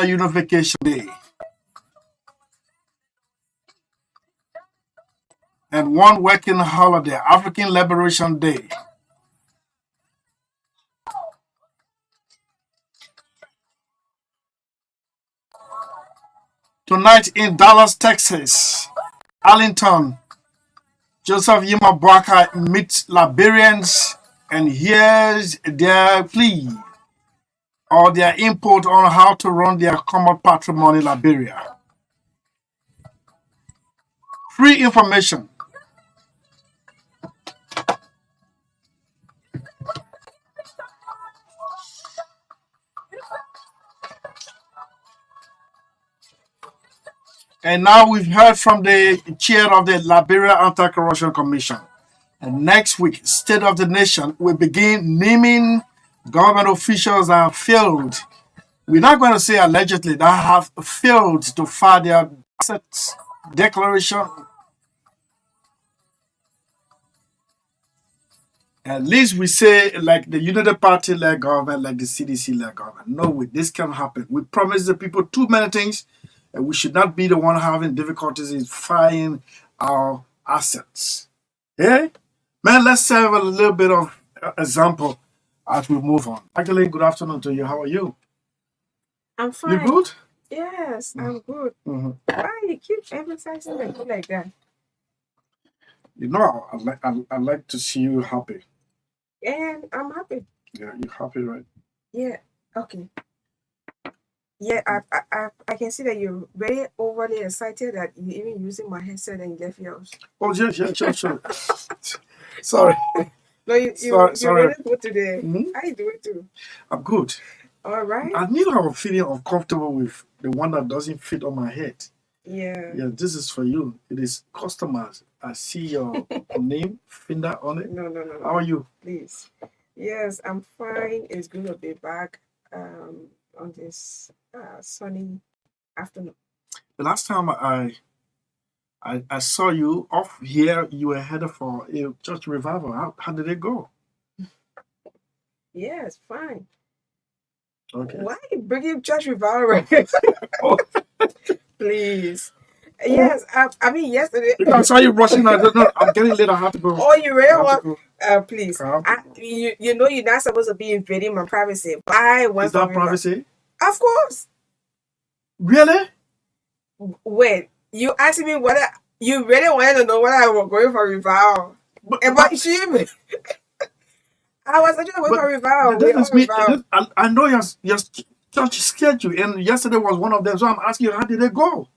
Unification Day and one working holiday, African Liberation Day. Tonight in Dallas, Texas, Arlington, Joseph Yima Boaka meets Liberians and hears their plea or their input on how to run their common patrimony, Liberia. Free information. And now we've heard from the chair of the Liberia Anti-Corruption Commission. And next week, State of the Nation will begin naming government officials that have failed. We're not going to say allegedly that have failed to file their assets declaration. At least we say like the United Party-led government, like the CDC-led government. No way, this can happen. We promise the people too many things, and we should not be the one having difficulties in filing our assets. Hey, man, let's have a little bit of example as we move on. Magdalene, good afternoon to you. How are you? I'm You fine. good? Yes, I'm good. Mhm. Why you keep emphasizing the good like that? You know, I like to see you happy. And I'm happy. Yeah, you're happy, right? Yeah. Okay. Yeah, I can see that you're very overly excited that you're even using my headset and left yours. Oh, yeah, sure. Sorry, No, you're sorry. really good today. Mhm. How you doing too? I'm good. All right. I knew I was feeling uncomfortable with the one that doesn't fit on my head. Yeah. Yeah, this is for you. It is customers. I see your name, Finder, on it. No. How are you? Please. Yes, I'm fine. It's good to be back on this sunny afternoon. The last time I saw you off here, you were headed for a church revival. How did it go? Yes, fine. Okay. Why you bringing church revival? Oh, Please. Yes, I mean yesterday. because I saw you rushing. I don't know. I'm getting late. I have to go. Oh, you I really have to want? go. Please. I have to go. You know you're not supposed to be invading my privacy. I went Is for that revival. privacy? Of course. Really? Wait, you asked me whether you really wanted to know whether I was going for revival. But, But she, I was actually going for revival. We that all is me. revival. I know your church schedule, and yesterday was one of them. So I'm asking you, how did it go?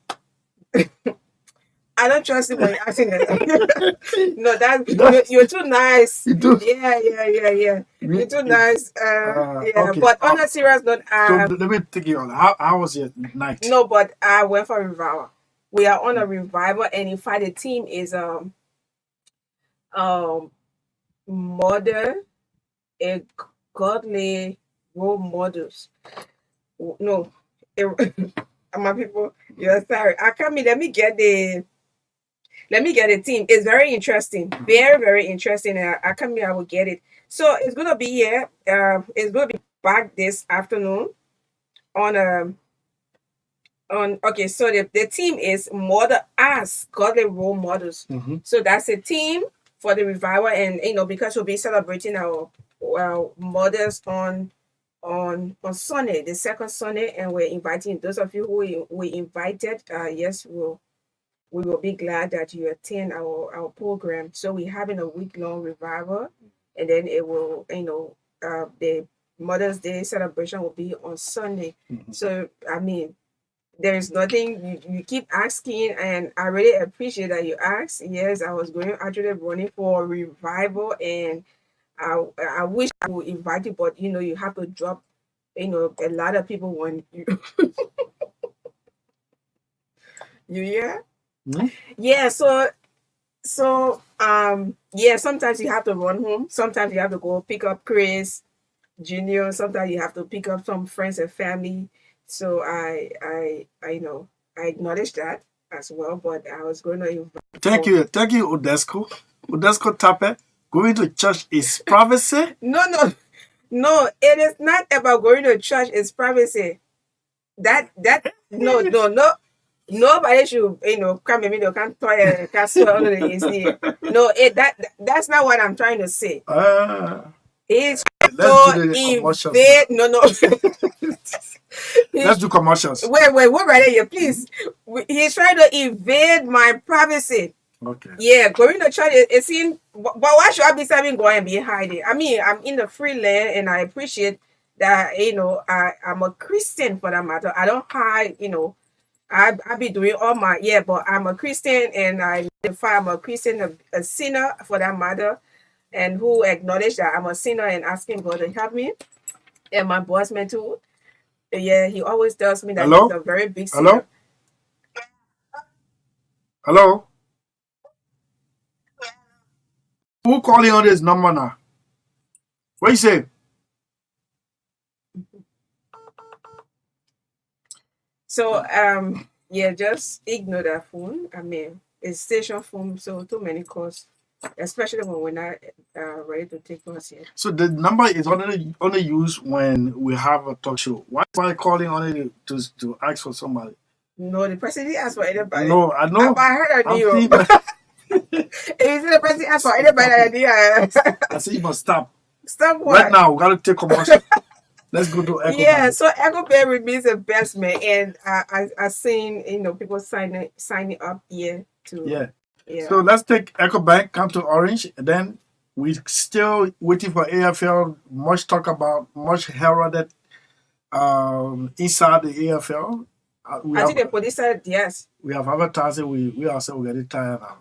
I don't trust you when you're asking that. No, That's- you're too nice. You do. Yeah. You're too nice. Yeah, Okay. but on a serious note, So let me take you on. How was your night? no, but I went for revival. We are on a revival, and in fact, the team is model a godly role models. No, my people, you're sorry. I come in. Let me get the team. It's very interesting, very interesting. And I come here, I will get it. So it's gonna be here. It's gonna be back this afternoon on. Okay, so the team is model as godly role models. Mm-hmm. So that's a team for the revival, and because we'll be celebrating our models on Sunday, the second Sunday, and we're inviting those of you who we invited. Yes, we will be glad that you attend our program. So we're having a week-long revival, and then it will the Mother's Day celebration will be on Sunday. Mm-hmm. So I mean, there is nothing you keep asking, and I really appreciate that you asked. Yes, I was actually running for a revival, and I wish I would invite you, but you have to drop. A lot of people want you. You hear? Mm-hmm. Yeah. So yeah. Sometimes you have to run home. Sometimes you have to go pick up Chris Junior. Sometimes you have to pick up some friends and family. So I acknowledge that as well, but I was going to invite. Thank you, Odesco. Odesco Tape. Going to church is privacy. No. It is not about going to church. It's privacy. that no, nobody should come in the can toy and cast on the AC. No, that's not what I'm trying to say. Ah, He's let's do to the commercials now. invade. No. Let's He's, do commercials. wait, right here, please. He's trying to invade my privacy. Okay. Yeah, going to church it seems, but why should I be serving God and be hiding? I mean, I'm in the free land and I appreciate that, I'm a Christian for that matter. I don't hide, I be doing all my, yeah, but I'm a Christian and I identify I'm a Christian, a sinner for that matter, and who acknowledge that I'm a sinner and asking God to help me. And my boss man too. Yeah, he always tells me that he's Hello? a very big Hello? sinner. Hello? Who calling on this number now? What you say? So yeah, just ignore that phone. I mean, it's station phone, so too many calls, especially when we're not ready to take calls yet. So the number is only used when we have a talk show. Why am I calling on it to ask for somebody? No, the person didn't ask for anybody. No, I know. I heard I'm you. seeing that. If the person asked for anybody, I say you must stop. stop Right what? now, we gotta take commercial. Let's go to Echo Yeah, Bank. so Echo Bear remains the best man, and I seen people signing up here to Yeah. yeah. So let's take Echo Bank, come to Orange, and then we still waiting for AFL. Much talk about, much heralded inside the AFL. I think the police said yes. We have advertising. We ourselves getting tired now.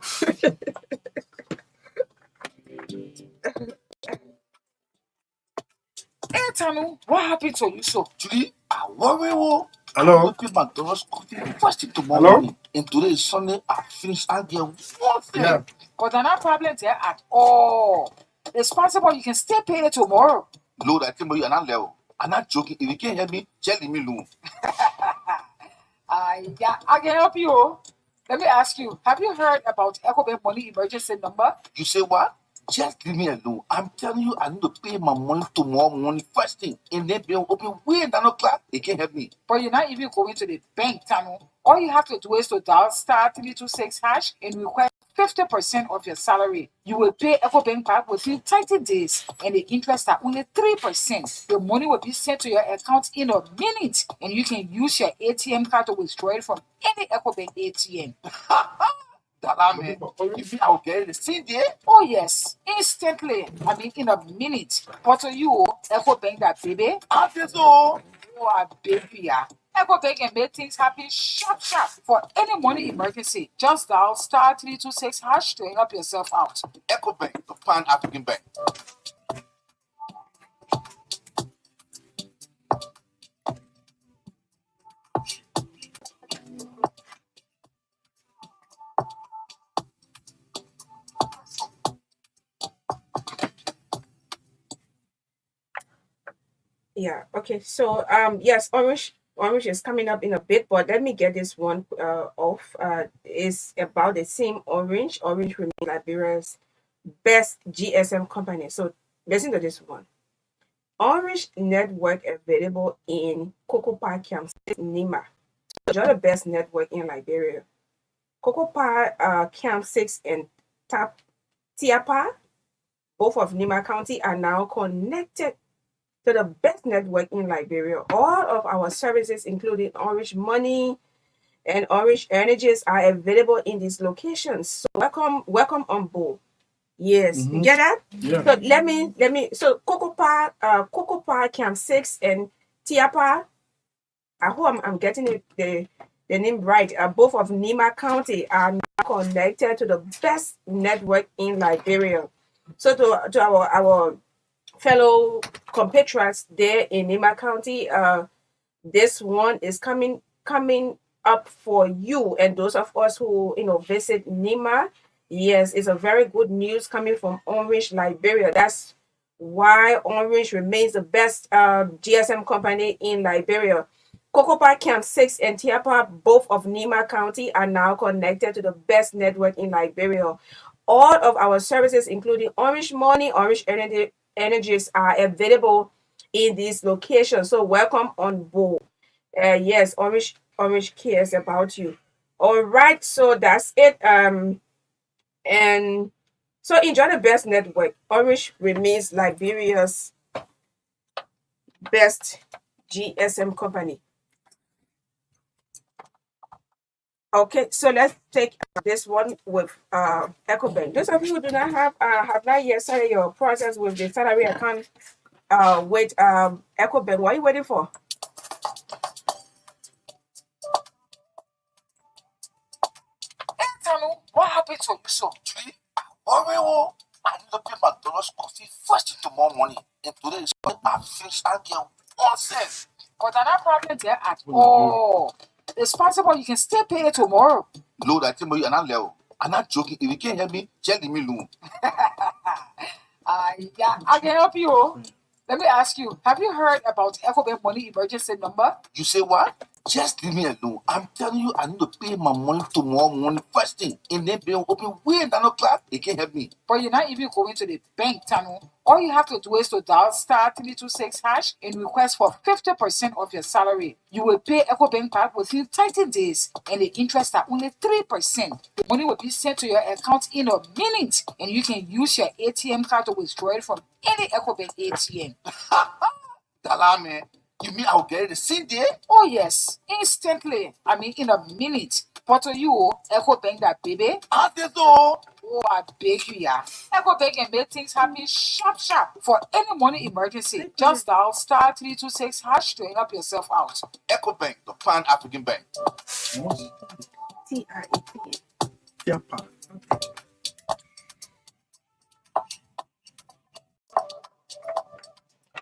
Hey, Tanu, what happened to you? So today, I worry. Oh, I Hello? will pay McDonald's coffee first thing tomorrow Hello? morning. And today is Sunday. I finish and get one thing. Yeah. But there are no problem there at all. It's possible you can still pay it tomorrow. Lord, I tell you, I'm not level. I'm not joking. If you can't help me, tell me loan. Yeah, I can help you. Oh. Let me ask you, have you heard about EcoBank Money Emergency Number? You say what? Just leave me alone. I'm telling you, I need to pay my money tomorrow morning first thing. And then be open way 9 o'clock. They can't help me. But you're not even going to the bank, Tanu. All you have to do is to dial star 326 hash and request 50% of your salary. You will pay EcoBank back within 30 days, and the interest are only 3%. The money will be sent to your account in a minute, and you can use your ATM card to withdraw it from any EcoBank ATM. You mean I'll get it the same day? Oh yes, instantly. I mean in a minute. But to you, EcoBank that baby. I feel so. Oh, baby, yeah. EcoBank can make things happen sharp. For any money emergency, just dial star 326 hash to help yourself out. EcoBank, the Pan African Bank. Yeah. Okay. So yes, orange is coming up in a bit, but let me get this one off. Is about the same orange. Orange remains Liberia's best GSM company. So listen to this one. Orange network available in Cocopa Camp Nima. So you're the best network in Liberia. Cocopa Camp 6 and Tap Tiapa, both of Nima County, are now connected to the best network in Liberia. All of our services, including Orange Money and Orange Energies, are available in these locations. So welcome on board. Yes, you get that? Yeah. So so Cocopa Camp 6 and Tiapa, I hope I'm getting the name right. Both of Nima County are now connected to the best network in Liberia. So to our fellow compatriots there in Nima County, this one is coming up for you and those of us who visit Nima. Yes, it's a very good news coming from Orange Liberia. That's why Orange remains the best GSM company in Liberia. Cocopa Camp 6 and Tiapa, both of Nima County, are now connected to the best network in Liberia. All of our services, including Orange Money, Orange Energies, are available in these locations. So welcome on board. Yes, Orange cares about you. All right, so that's it. And so enjoy the best network. Orange remains Liberia's best GSM company. Okay, so let's take this one with EcoBank. Those of you who do not have not yet started your process with the salary account with EcoBank, what are you waiting for? Hey, Tanu, what happened to you? So, today, I need to pay my daughter's school fee first thing tomorrow morning. And today is I finished and get 1 cent. But I'm not problem there at all. It's possible you can still pay it tomorrow. Lord, I tell you, I'm not level. I'm not joking. If you can't help me, just leave me alone. Yeah, I can help you. Let me ask you, have you heard about EcoBank Money Emergency Number? You say what? Just leave me alone. I'm telling you, I need to pay my money tomorrow morning first thing. And then they'll open way 9 o'clock. They can't help me. But you're not even going to the bank, Tanu. All you have to do is to dial *326# and request for 50% of your salary. You will pay EcoBank back within 30 days, and the interest are only 3%. The money will be sent to your account in a minute, and you can use your ATM card to withdraw it from any EcoBank ATM. Dala, man. You mean I'll get it the same day? Oh, yes. Instantly. I mean, in a minute. But to you, EcoBank that baby. I think so. Oh, I beg you, yeah. EcoBank can make things happen sharp. For any money emergency, just dial *326# to help yourself out. EcoBank, the Pan African Bank. TREP. Yeah, pa.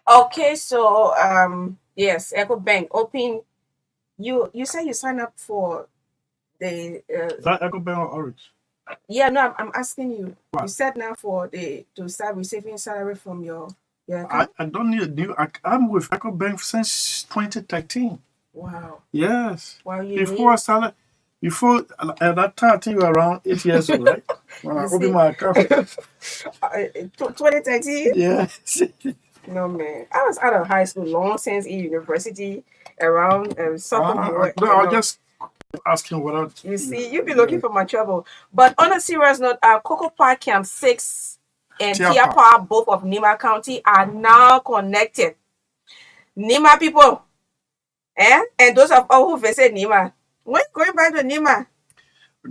Okay, so yes, EcoBank open. You said you signed up for the Is that EcoBank or Orange? yeah, no, I'm asking you. You What? said now for the to start receiving salary from your account. I don't need a new. I'm with EcoBank since 2013. Wow. Yes. Wow, you Before I started, at that time, I think you were around 8 years old, right? When I You opened see, my account. 2013. Yes. No man, I was out of high school long since in university around sophomore. No, I was just asking what else. You see, you be looking for my trouble. But on a serious note, Coco Park Camp 6 and Tia Tia Pa. Park, both of Nima County, are now connected. Nima people, and those of all who visit Nima, when going back to Nima,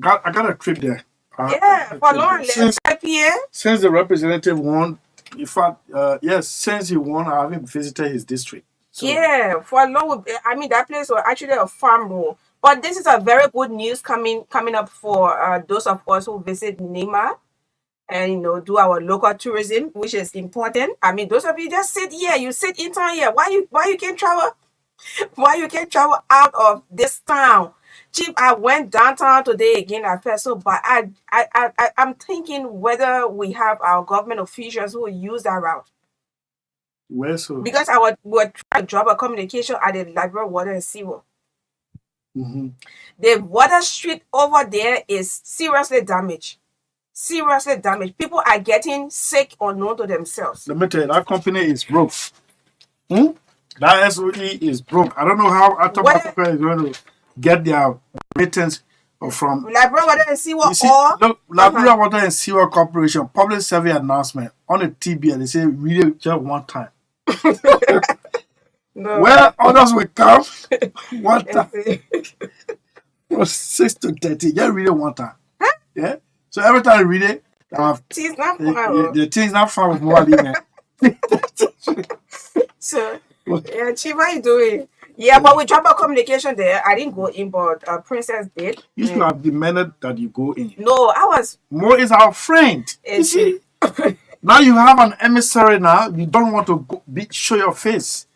I got a trip there. yeah, for long, Since 5 p.m. since the representative won, in fact, yes, since he won, I haven't visited his district. So Yeah, for long. I mean, that place was actually a farm room. But this is a very good news coming up for those of us who visit Nima and do our local tourism, which is important. I mean, those of you just sit here, you sit in town here. Why you can't travel? Why you can't travel out of this town? Chief, I went downtown today again. I felt so bad. I'm thinking whether we have our government officials who use that route where so? because I would try to drop a communication at the Liberia Water and Sewer. Mm-hmm. The water street over there is seriously damaged. Seriously damaged. People are getting sick unknown to themselves. Let me tell you, that company is broke. That SOE is broke. I don't know how Atom Whether Africa is going to get their returns from. Liberia Water and Sewer You see, or look, Liberia Water and Sewer Corporation public survey announcement on the TBN. They say really just one time. no. Where others will come one time from 6 to 30. Just read it one time. Yeah. So every time you read it, It's not far. the thing's not far with more than So, yeah, Chief, how you doing? Yeah, but we dropped our communication there. I didn't go in, but Princess did. You should have demanded that you go in. No, I was. Mo is our friend. You see, now you have an emissary. Now you don't want to show your face.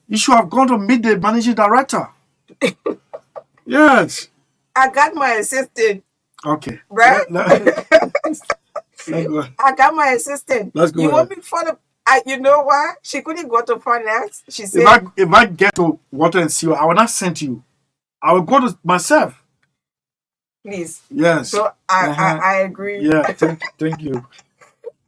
You should have gone to meet the managing director. Yes. I got my assistant. Okay. Right? Let's go. I got my assistant. Let's go. You want me for the? You know what? She couldn't go to finance. She said, if I get to water and sewer, I will not send you. I will go to myself. Please. Yes. So I agree. Yeah. Thank you.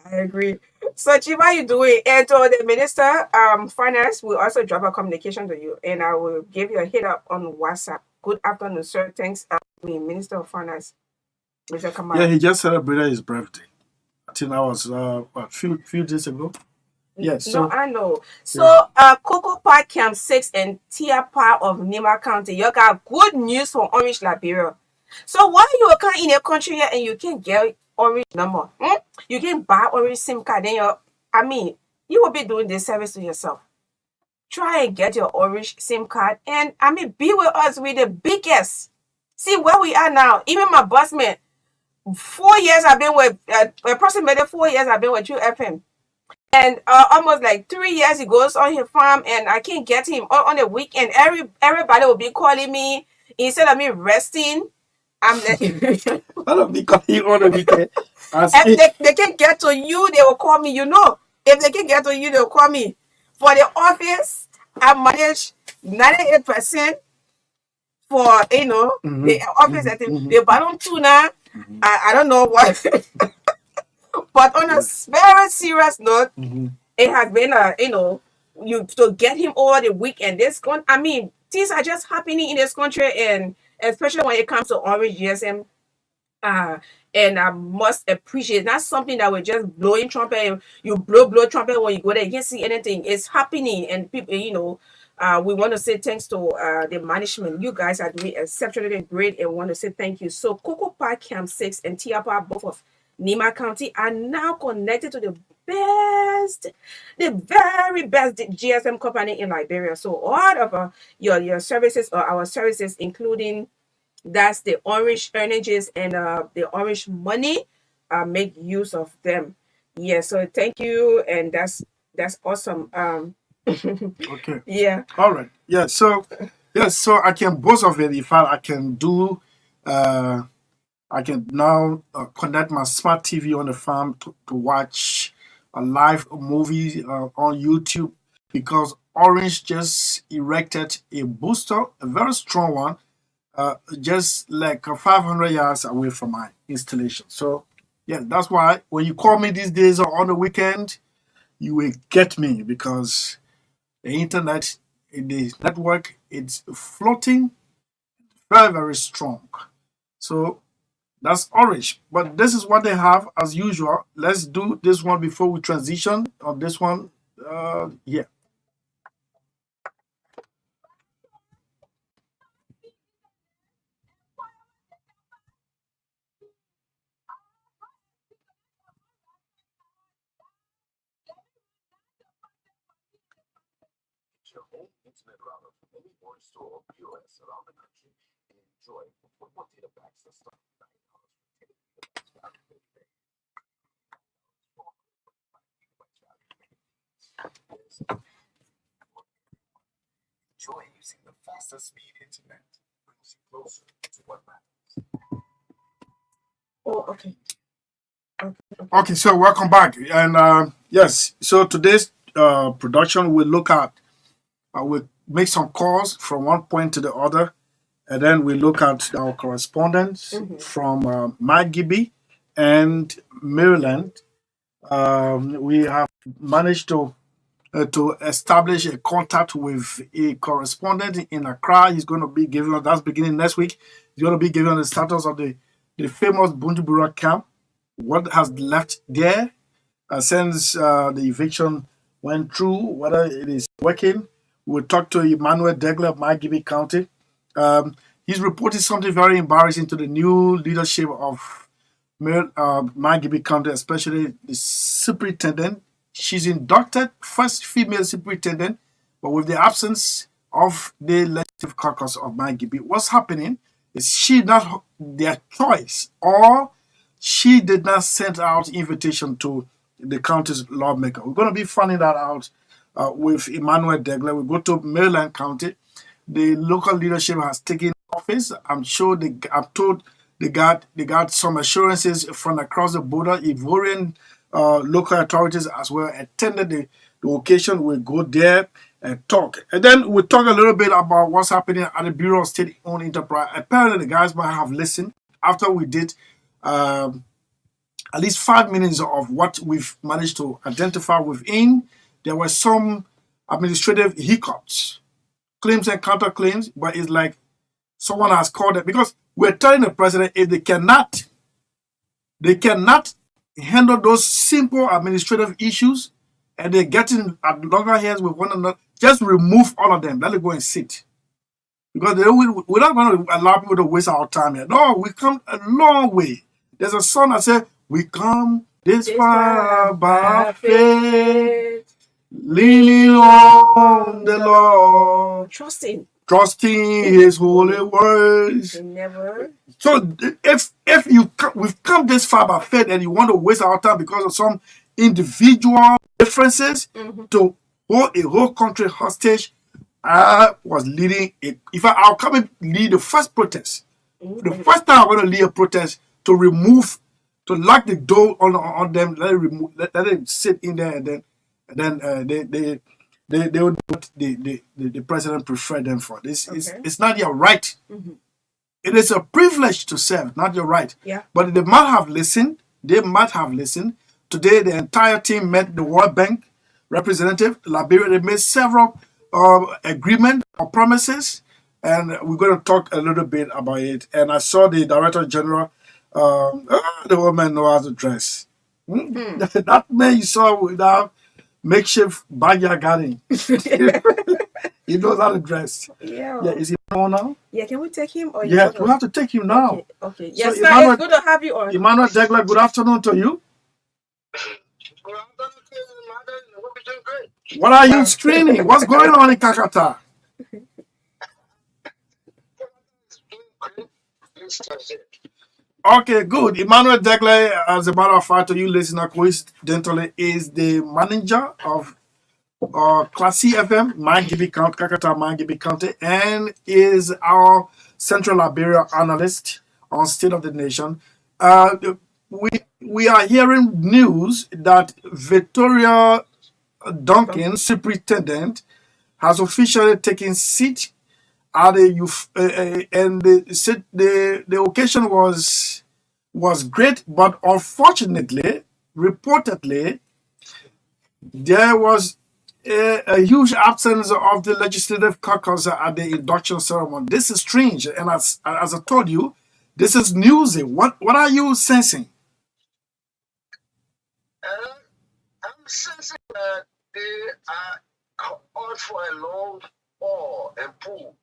I agree. So, Chief, how you doing? And to the Minister, Finance will also drop a communication to you, and I will give you a hit up on WhatsApp. Good afternoon, sir. Thanks, Minister of Finance, Mr. Kamara. Yeah, he just celebrated his birthday. I think that was what, few days ago. Yes. No, I know. So, Cocoa Park Camp 6 and Tia Park of Nima County, you got good news from Orange Liberia. So, why you are in a country here and you can get Orange number? You can buy Orange SIM card, then you will be doing this service to yourself. Try and get your Orange SIM card, and be with us with the biggest. See where we are now. Even my bossman, 4 years I've been with, approximately 4 years I've been with UFM. And almost like 3 years he goes on his farm and I can't get him on the weekend. Everybody will be calling me instead of me resting. I'm like, I don't be calling you on the weekend. if they can get to you, they will call me. If they can get to you, they'll call me. For the office, I manage 98% for the office. The balloon tuna. I don't know what. But on a very serious note, it has been you to get him over the weekend. Things are just happening in this country, and especially when it comes to Orange GSM. And I must appreciate that's something that we're just blowing trumpet. You blow trumpet when you go there. You can't see anything. It's happening, and people, we want to say thanks to the management. You guys are doing exceptionally great, and want to say thank you. So, Cocoa Park Camp 6 and Tiapa, both of Nima County, are now connected to the very best GSM company in Liberia. So, all of your services or our services, including that's the Orange Energies and the Orange Money, make use of them. Yeah, so thank you, and that's awesome. Okay. Yeah. All right. Yeah. So I can both of it. In fact, I can do. I can now connect my smart TV on the farm to watch a live movie on YouTube, because Orange just erected a booster, a very strong one, just like 500 yards away from my installation. So yeah, that's why when you call me these days or on the weekend, you will get me, because the internet, the network, it's floating very, very strong. So that's Orange. But this is what they have as usual. Let's do this one before we transition on this one. Yeah. Oh, okay. Okay, so welcome back. And yes, so today's production will look at, we'll make some calls from one point to the other, and then we look at our correspondence from Mike Gibby and Maryland. We have managed to establish a contact with a correspondent in Accra. He's going to be giving us, that's beginning next week, he's going to be giving us the status of the famous Bujumbura camp, what has left there since the eviction went through, whether it is working. We'll talk to Emmanuel Degler of Mygibby County. He's reported something very embarrassing to the new leadership of Mygibby County, especially the superintendent. She's inducted, first female superintendent, but with the absence of the legislative caucus of Mygibby. What's happening is she not their choice, or she did not send out invitation to the county's lawmaker. We're going to be finding that out with Emmanuel Degler. We go to Maryland County. The local leadership has taken office. I'm told they got some assurances from across the border. Ivorian local authorities as well attended the occasion. We'll go there and talk. And then we'll talk a little bit about what's happening at the Bureau of State-Owned Enterprise. Apparently, the guys might have listened after we did at least 5 minutes of what we've managed to identify within. There were some administrative hiccups, claims and counterclaims, but it's like someone has called it because we're telling the president if they cannot handle those simple administrative issues and they're getting at longer hands with one another, just remove all of them. Let it go and sit. Because we're not going to allow people to waste our time here. No, we come a long way. There's a song that says, we come this far by faith, leaning on the Lord, Trusting. trusting His holy words. Never. So if we've come this far by faith and you want to waste our time because of some individual differences to hold a whole country hostage, I was leading it. I'll come and lead the first protest. The first time I'm going to lead a protest to lock the door on them, let them sit in there, and then they would what the president preferred them for. It's not your right. It is a privilege to serve, not your right. Yeah. But they might have listened. Today, the entire team met the World Bank representative, Liberia. They made several agreements or promises, and we're going to talk a little bit about it. And I saw the Director General, the woman knows how to dress. That man you saw with that makeshift backyard garden. He knows how to dress. Yeah. Is he on now? Yeah, can we take him? Or We have to take him now. Okay. So Yes, sir, it's good to have you on. Emmanuel Degler, good afternoon to you. What are you screening? What's going on in Kakata? Okay, good. Emmanuel Degler, as a matter of fact, to you listener, coincidentally, is the manager of Classy FM, Mangibi County, Kakata Mangibi County, and is our Central Liberia analyst on State of the Nation. We are hearing news that Victoria Duncan, superintendent, has officially taken seat at the youth, and the occasion was great, but unfortunately, reportedly, there was a huge absence of the legislative caucus at the induction ceremony. This is strange, and as I told you, this is newsy. What are you sensing? I'm sensing that they are on for a long haul and pull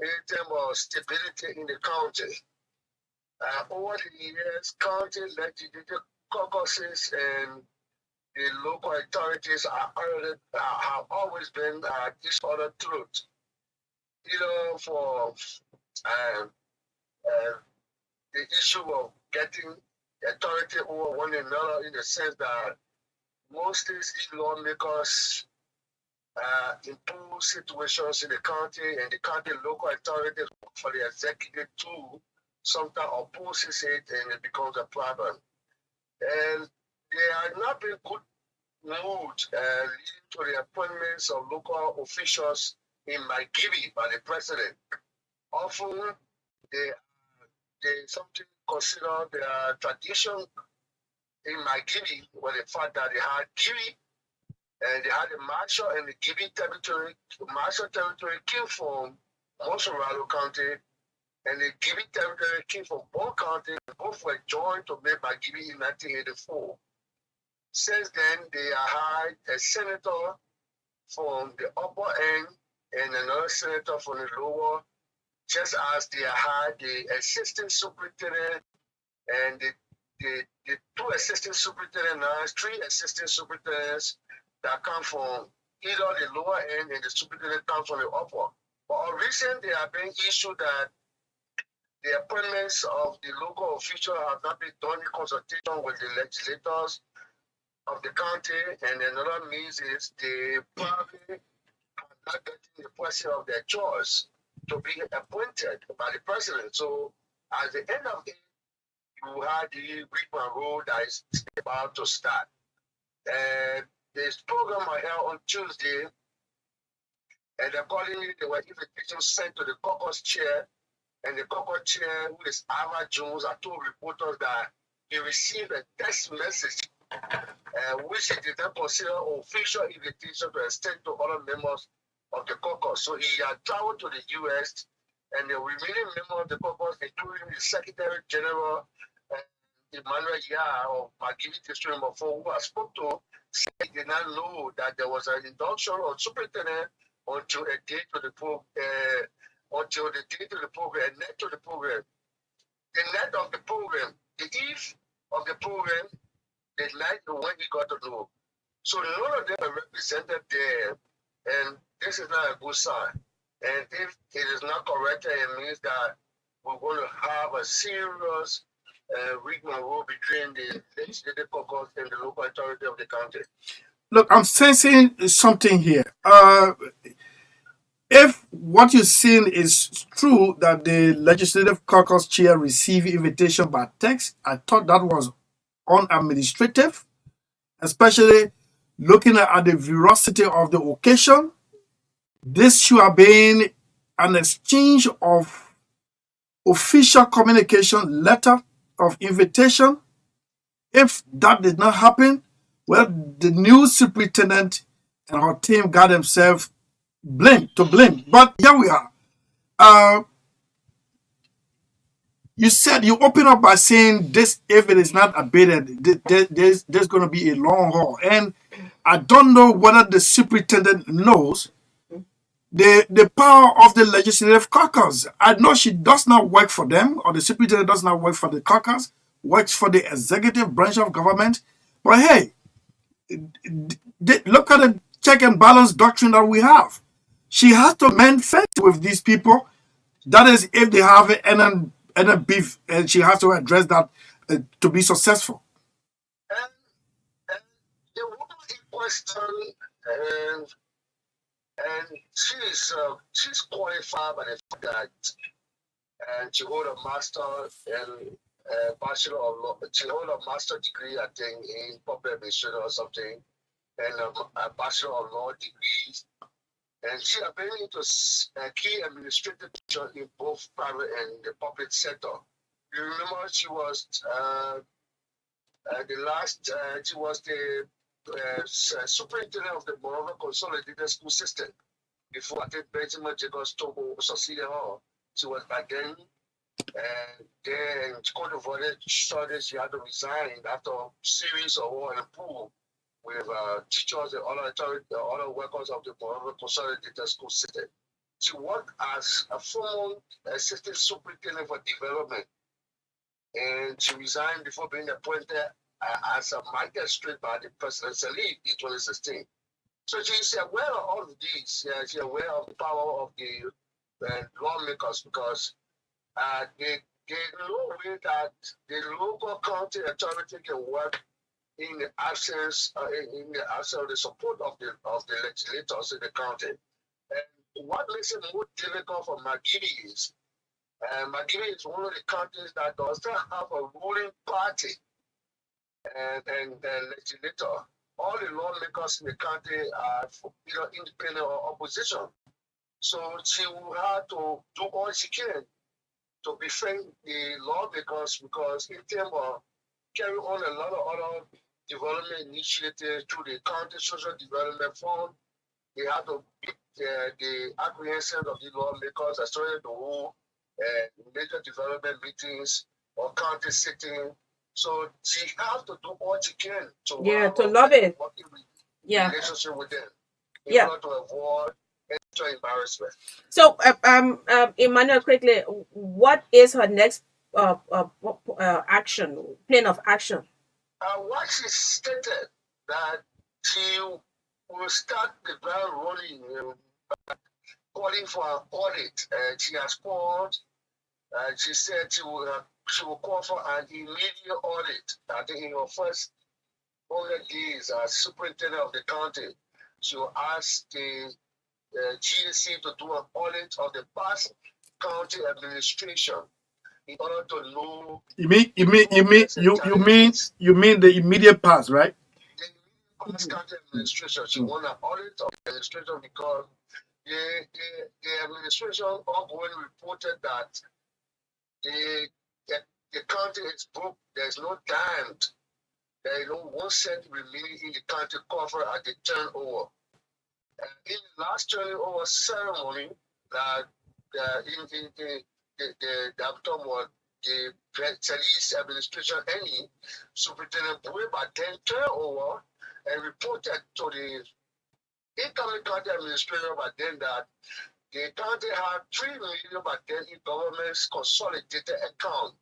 in terms of stability in the county. Over the years, county legislative caucuses and the local authorities have always been this other truth. For the issue of getting authority over one another, in the sense that most state lawmakers impose situations in the county, and the county local authorities for the executive to sometimes opposes it, and it becomes a problem. And there have not been good mood leading to the appointments of local officials in Margibi by the president. Often they something considered their tradition in Margibi, where the fact that they had Gibi, and they had a marshal and the Gibi territory. Marshal territory came from Mosoralo County, and the Gibi territory came from Bon County. Both were joined to make Margibi in 1984. Since then, they had a senator from the upper end and another senator from the lower, just as they had the assistant superintendent and the two assistant superintendents, three assistant superintendents that come from either the lower end and the superintendent comes from the upper. But recently, there have been issues that the appointments of the local officials have not been done in consultation with the legislators of the county, and another means is they probably are not getting the person of their choice to be appointed by the president. So at the end of it, you had the Rickman Road that is about to start. This program I held on Tuesday, and accordingly, there were invitations sent to the caucus chair, and the caucus chair, who is Ava Jones, I told reporters that he received a text message which he did not consider official invitation to extend to other members of the caucus. So he had traveled to the U.S. and the remaining members of the caucus, including the Secretary General Emmanuel Yah of Magini District Number 4, who I spoke to, said he did not know that there was an induction on superintendent until a date to the program, until the date of the program, and net to the program. The night of the program, the eve of the program, the night when he got to know. So none of them are represented there, and this is not a good sign. And if it is not correct, it means that we're going to have a serious rigmarole between the legislative caucus and the local authority of the county. Look, I'm sensing something here. If what you're saying is true that the legislative caucus chair received invitation by text, I thought that was unadministrative, especially looking at the veracity of the occasion. This should have been an exchange of official communication, letter of invitation. If that did not happen, well, the new superintendent and her team got themselves to blame. But here we are. You said you open up by saying this, if it is not abated, there's going to be a long haul. And I don't know whether the superintendent knows the power of the legislative caucus. I know she does not work for them, or the superintendent does not work for the caucus, works for the executive branch of government. But hey, look at the check and balance doctrine that we have. She has to mend fence with these people. That is, if they have any beef, and she has to address that to be successful. And the woman in question, and she's qualified by the fact that she hold a master and bachelor of law. She hold a master degree, I think, in public administration or something, and a bachelor of law degree. And she has been into key administrative position in both private and the public sector. You remember she was she was the superintendent of the Moreover Consolidated School System before I think Benjamin Jacobs Togo succeeded her. She was back then, and then Cote d'Ivoire started. She had to resign after a series of war and pool with teachers and other workers of the Moreover Consolidated School System. She worked as a former assistant superintendent for development, and she resigned before being appointed as a magistrate by the Presidential League in 2016. So she's aware of all of these. She's aware of the power of the lawmakers, because they know that the local county authority can work in the absence of the support of the legislators in the county. And what makes it more difficult for Magini is Magini is one of the counties that does not have a ruling party and legislator. All the lawmakers in the county are independent or opposition. So she will have to do all she can to befriend the lawmakers, because in terms of carry on a lot of other development initiatives through the county social development fund, they have to get the acquiescence of the lawmakers, especially the whole major development meetings or county sitting. So she has to do all she can to lobby. Relationship with them in order to avoid extra embarrassment. So, Emmanuel, quickly, what is her next action, plan of action? What she stated that she will start the ground rolling, calling for an audit. She has called. She said she will call for an immediate audit. I think in her first 100 days as superintendent of the county, she will ask the GSC to do an audit of the past county administration in order to know. You mean the immediate past, right? The past county administration. She want an audit of the administration, because the administration ongoing reported that the county is broke. There's no dime. There is no 1 cent remaining in the county cover at the turnover. In the last turnover ceremony, that in the outcome was the Chinese administration, any Superintendent Bueba then turned over and reported to the incoming county administrator by then that the county had 3 million by then in government's consolidated account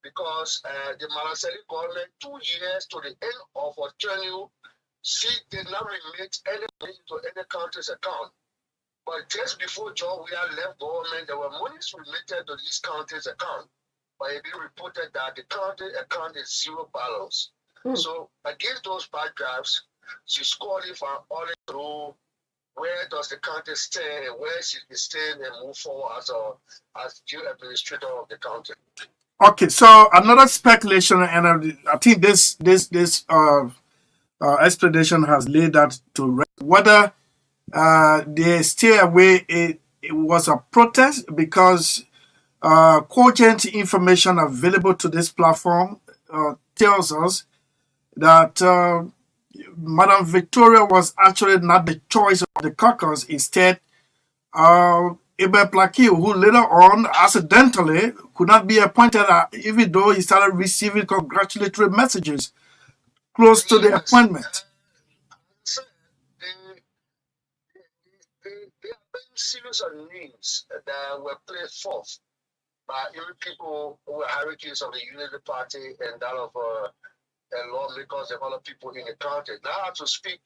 because the Malasari government 2 years to the end of a tenure, she did not remit any money to any county's account. But just before John Weah left government, there were monies remitted to this county's account. But it been reported that the county account is 0 balance. So against those backdrops, she's calling for an audit through where does the county stand and where should we stand and move forward as new administrator of the county. Okay, so another speculation, and I think this explanation has laid that to rest, whether they stay away. It was a protest because cogent information available to this platform tells us that Madam Victoria was actually not the choice of the caucus. Instead, Ibe Plaki, who later on accidentally could not be appointed, even though he started receiving congratulatory messages close to the appointment. So there are very series of names that were played forth by even people who were heritages of the Unity Party and that of lawmakers and other people in the county. Now, to speak,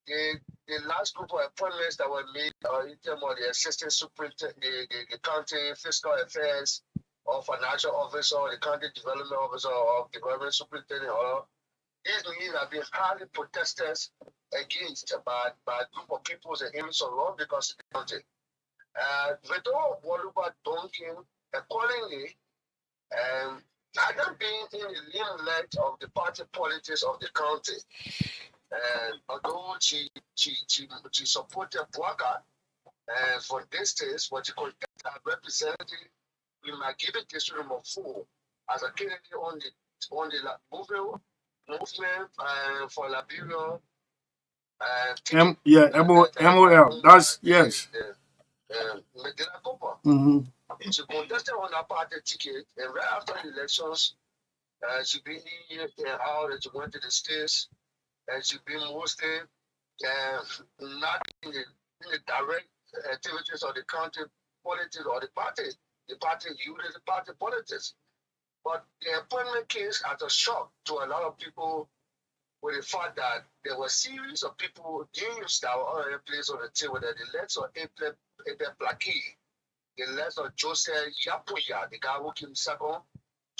the last group of appointments that were made in terms of the assistant superintendent, the county fiscal affairs or financial officer, or the county development officer, or the government superintendent, or these meetings have been highly protested against by a group of people and aims of law because of the county. Vedo Waluba Donkin, accordingly, hadn't been in the limelight of the party politics of the county. And although she supported Bwaka for this case, but she could have represented in Magibit District number 4 as a candidate on the movement for Liberia. MOL. That's yes. Medina Cooper. She contested on that party ticket, and right after the elections, she been out and she went to the states, and she been mostly not in the direct activities of the county politics or the party used the party politics. But the appointment case as a shock to a lot of people with the fact that there were a series of people, names that were already placed on the table, that the likes of Ebe Plaki, the likes of Joseph Yapuya, the guy who came second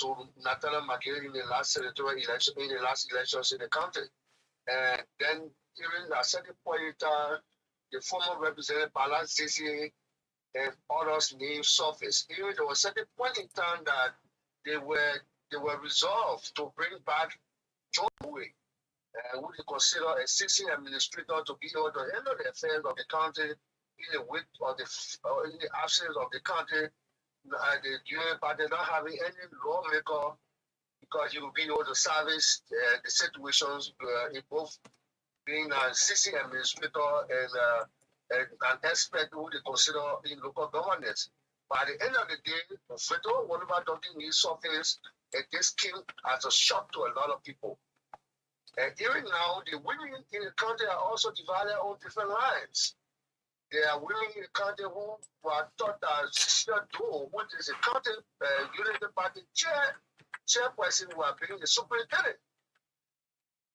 to Nathaniel McGill in the last senatorial election, in the last elections in the country. And then even at a certain point in time, the former representative Balan Sisi and others' names surfaced. Even there was a certain point in time that they were resolved to bring back John Bowie, who they consider a sitting administrator to be able to handle the affairs of the country in the wake of in the absence of the country, the Union Party not having any lawmaker, because he will be able to service the situations in both being a sitting administrator and an expert who they consider in local governance. By the end of the day, Fredo, whatever talking his surface, this came as a shock to a lot of people. And even now, the women in the country are also divided on different lines. There are women in the country who were thought that Cecilia Doe, which is a county Unity Party chairperson, who are being the superintendent.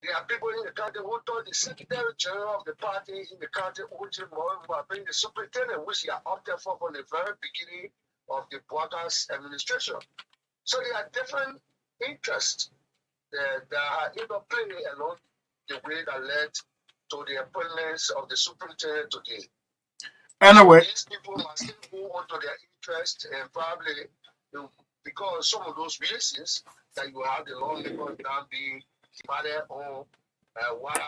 There are people in the country who thought the secretary general of the party in the country, which were being the superintendent, which they are opted for from the very beginning of the Bwaka's administration. So there are different interests that are interplaying along the way that led to the appointments of the superintendent today. Anyway, these people must still go on to their interest, and probably because some of those reasons that you have the lawmakers now being divided on why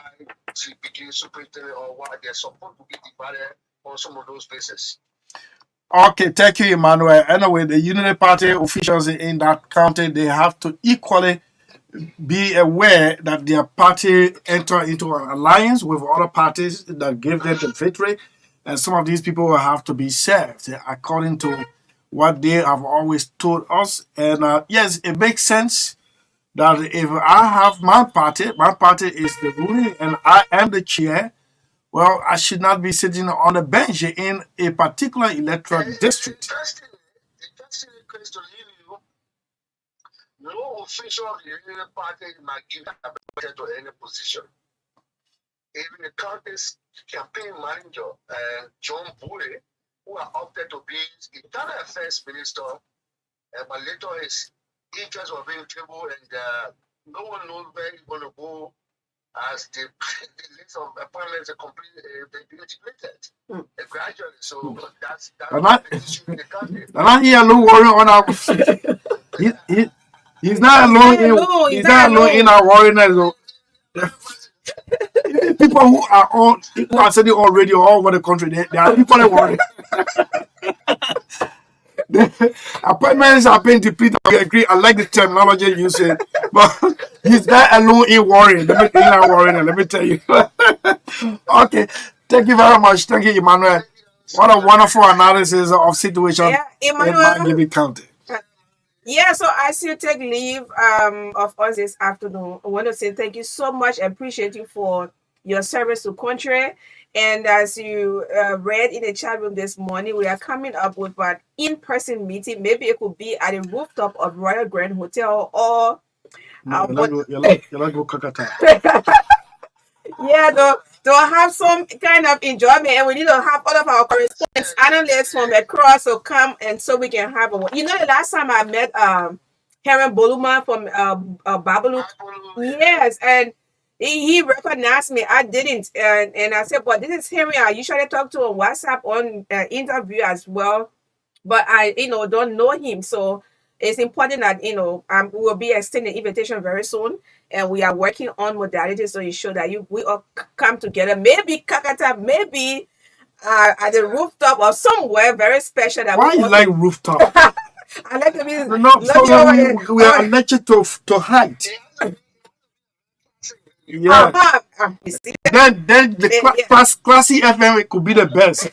she became superintendent or why they're supposed to be divided on some of those bases. Okay, thank you, Emmanuel. Anyway, the Unity Party officials in that county, they have to equally be aware that their party enter into an alliance with other parties that give them the victory, and some of these people will have to be served according to what they have always told us. And yes, it makes sense that if I have my party is the ruling, and I am the chair. Well, I should not be sitting on the bench in a particular electoral district. Interestingly, Chris, to leave you, no official of the Union Party might give appointed to any position. Even the county's campaign manager, John Bure, who are opted to be internal affairs minister, but later his interests were being tabled, and no one knows where he's going to go as the list of appointments are completely integrated gradually. So that's the issue in the country. And I hear no worry on our. He's not alone. He's not alone in our worriness. People who are sitting on radio all over the country, there are people that worry. The appointments are being depleted. I agree. I like the terminology you said, but he's not alone in worrying. Let me tell you. Okay, thank you very much. Thank you, Emmanuel. What a wonderful analysis of situation in Margibi County. Yeah, so as you take leave of us this afternoon, I want to say thank you so much. I appreciate you for your service to country. And as you read in the chat room this morning, we are coming up with an in-person meeting. Maybe it could be at the rooftop of Royal Grand Hotel or... you're like go Kakata. Yeah, to have some kind of enjoyment, and we need to have all of our correspondents, analysts from across to come, and so we can have a. The last time I met Heron Boluma from Babalu, yes, and he recognized me. I didn't, and I said, "But this is Heron. I usually talk to on WhatsApp on interview as well, but I don't know him, so." It's important that we will be extending invitation very soon, and we are working on modalities so you show that we all come together. Maybe Kakata, maybe at the rooftop or somewhere very special. That why you like rooftop? I like to be. No, we are allergic to height. Yeah. Then the classy FM it could be the best.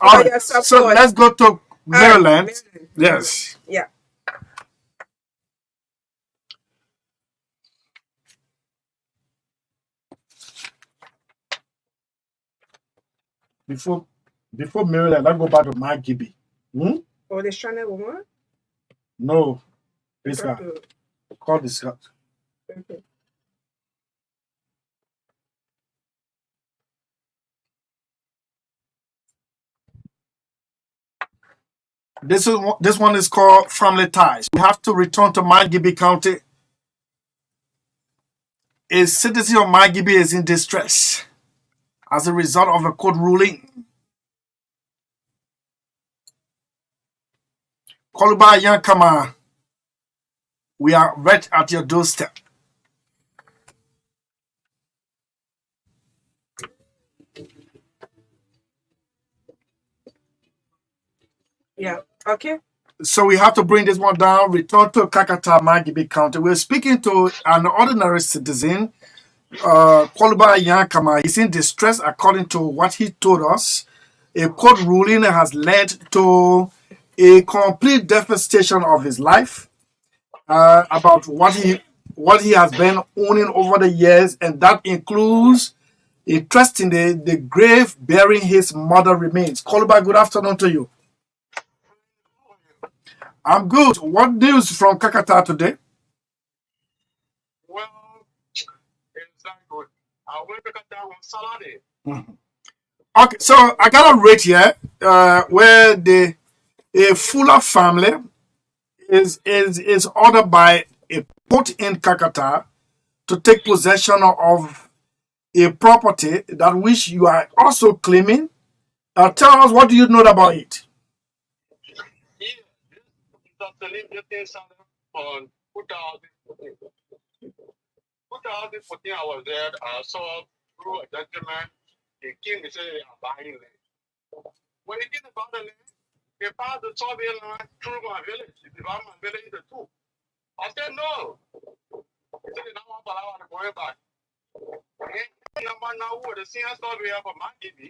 All right, so let's go to Maryland. Yes. Yeah. Before Maryland, let's go back to Margibi. Oh, the Channel woman? No. This guy. Call this guy. Okay. This one is called Family Ties. We have to return to Margibi County. A citizen of Margibi is in distress as a result of a court ruling. Koluba Yankama, we are right at your doorstep. Yeah. Okay. So we have to bring this one down. Return to Kakata, Margibi County. We're speaking to an ordinary citizen, Koluba Yankama. He's in distress according to what he told us. A court ruling has led to a complete devastation of his life, about what he has been owning over the years, and that includes a trust in the grave bearing his mother remains. Koluba, good afternoon to you. I'm good. What news from Kakata today? Well, it's not good. I went to Kakata on Saturday. Okay, so I got a rate here where a Fuller family is ordered by a court in Kakata to take possession of a property that which you are also claiming. Tell us, what do you know about it? On 2014. 2014, I was there. I saw through a gentleman They came and said they are buying land. When they get to buy the land, they found the survey line through my village. They divide my village into two. I said, no. They said, they don't want to allow to go back.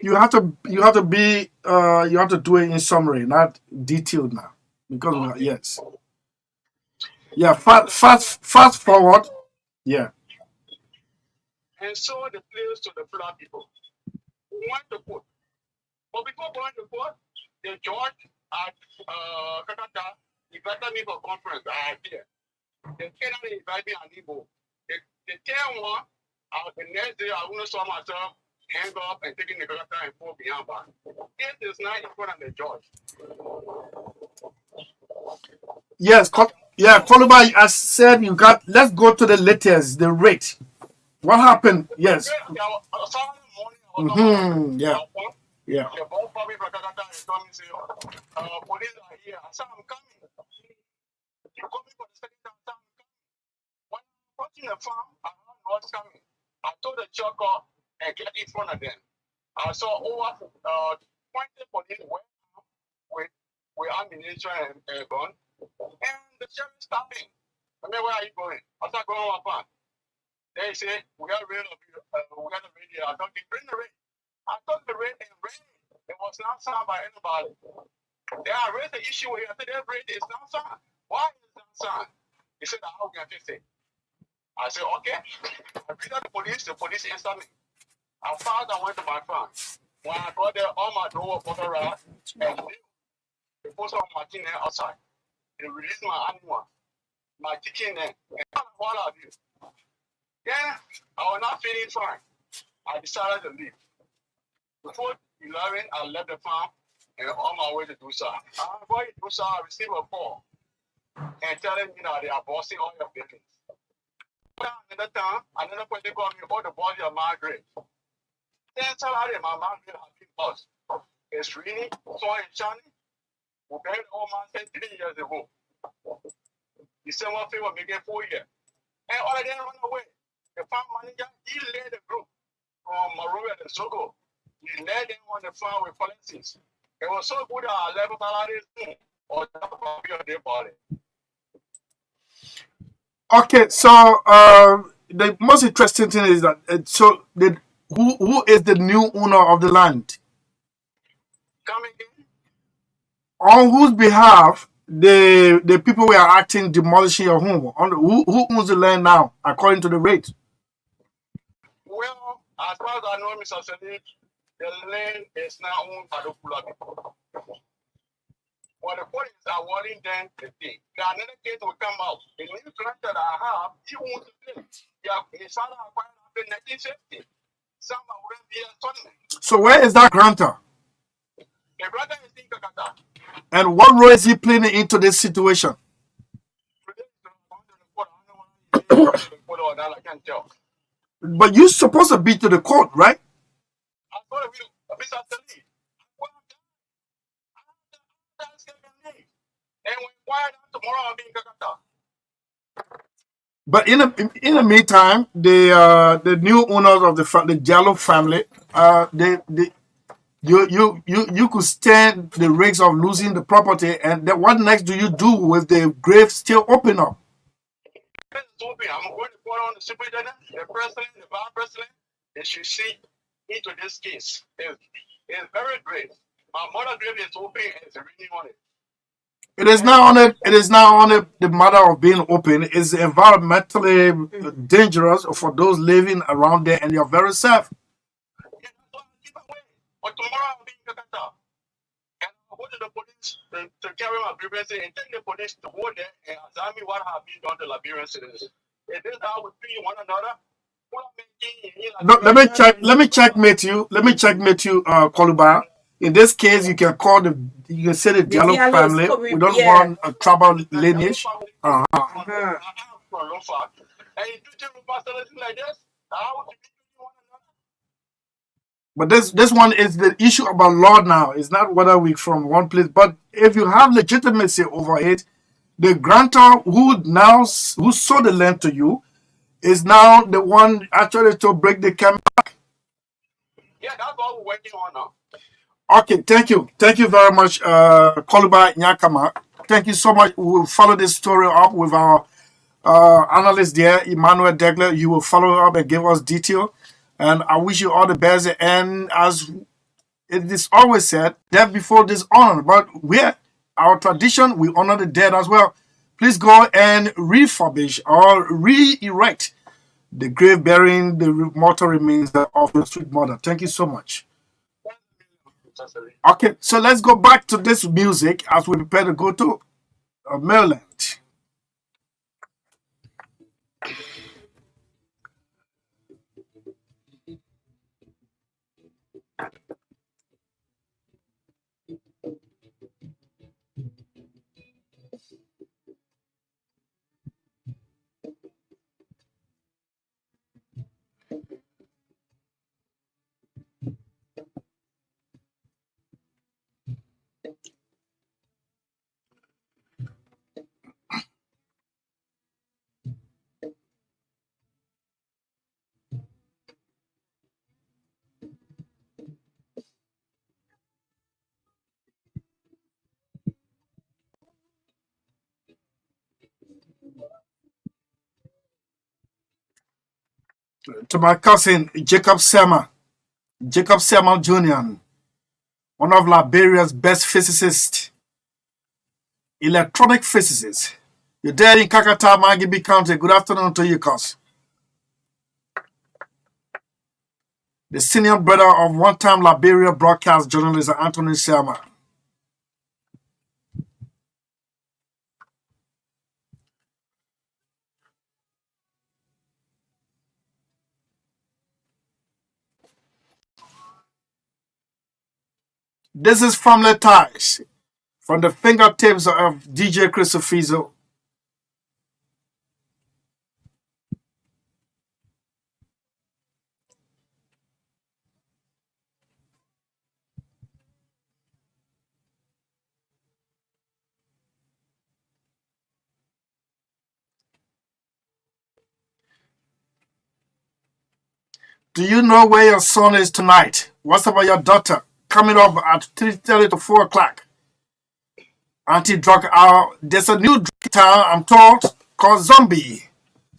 You have to do it in summary, not detailed now. Because yes. Yeah, fast forward. Yeah. And sold the place to the black people who went to court. But before going to court, the judge at Kakata invited me for a conference. I had there. They cannot invite me on Igbo. They tell one, the next day I wouldn't saw myself hang up and taking the Kakata and pull behind back. This is not in front of the judge. Yes, Koluba, I said let's go to the latest, the rate. What happened? Yes. Yeah. Yeah. The both probably from Kakata and told me, say, police are here. I said, I'm coming. You call me for the second time, I'm coming. When I'm approaching the farm, I heard what's coming. I told the choker and get in front of them. I saw over 20 police with ammunition and gun. And the sheriff stopping. I mean, where are you going? I said, going on my farm. They say, we got rid of you. We got the radio. I don't bring the rate. I took the rate and rain. It was not signed by anybody. They are raised the issue here. I said, that rate is not signed. Why is it not signed? He said, how can I fix it? I said, okay. I beat up the police answered me. I found I went to my farm. When I got there, all my door was around and they put some machine there outside. They released my animal, my chicken there, and all of you. Then I was not feeling fine. I decided to leave. Before 11, I left the farm and on my way to Dusa. I'm going to Dusa, I received a call and telling me that they are bossing all your buildings. Another time, another person called me, oh, the body of Margaret. Then salary, my Margaret has been bossed. It's really so in China. We buried the old man 3 years ago. December 5th, making 4 years. And all of them run away. The farm manager, he led the group from Maroya and Sogo. He led them on the farm with policies. It was so good that I left salaries or the copy of their body. Okay, so the most interesting thing is that who is the new owner of the land? Coming in. On whose behalf the people were acting demolishing your home? Who owns the land now, according to the rate? Well, as far as I know, Mr. Sadiq, the land is now owned by the Kula people. But the police are warning them the thing. Another case will come out. The new grant that I have, he owns the place. His father acquired in 1950. Some are be a tournament. So where is that grantor? The brother is in Kakata. And what role is he playing into this situation? I can't tell. But you're supposed to be to the court, right? I'm going to be Mr. Sadiq. And when quiet tomorrow, I'll be in Kakata. But in the meantime, the new owners of the Jallo family, you could stand the risks of losing the property, and then what next do you do with the grave still open up? I'm going to put on the superintendent, the president, the vice president. They should see into this case. It's very great. My mother's grave is open and it's reading on it. It is not only the matter of being open. It's environmentally dangerous for those living around there, and you're very safe. Yeah, that's why I keep away. But tomorrow I'll be in Kakata. And I'll go to the police to carry my grievance and take the police to go there and ask me what have been done to Liberian citizens. Is this how we treat one another? No, let me checkmate you, Koluba. In this case, you can say the Jallo family. We don't want a tribal lineage. But this one is the issue about law now. It's not whether we from one place, but if you have legitimacy over it, the grantor who sold the land to you is now the one actually to break the camel back. Yeah, Yeah, that's what we're working on now. Okay, thank you. Thank you very much, Koluba Nyakama. Thank you so much. We will follow this story up with our analyst there, Emmanuel Degler. You will follow up and give us detail. And I wish you all the best. And as it is always said, death before dishonor. But we're our tradition, we honor the dead as well. Please go and refurbish or re-erect the grave bearing the mortal remains of your sweet mother. Thank you so much. Okay, so let's go back to this music as we prepare to go to Maryland. To my cousin, Jacob Selma Jr., one of Liberia's best physicists, electronic physicists. You're there in Kakata, Magibi County. Good afternoon to you, cuz. The senior brother of one-time Liberia broadcast journalist Anthony Selma. This is Family Ties from the fingertips of DJ Christophizo. Do you know where your son is tonight? What's about your daughter? Coming up at 3:30 to 4 o'clock. Anti-drug hour. There's a new drug town, I'm told, called Zombie.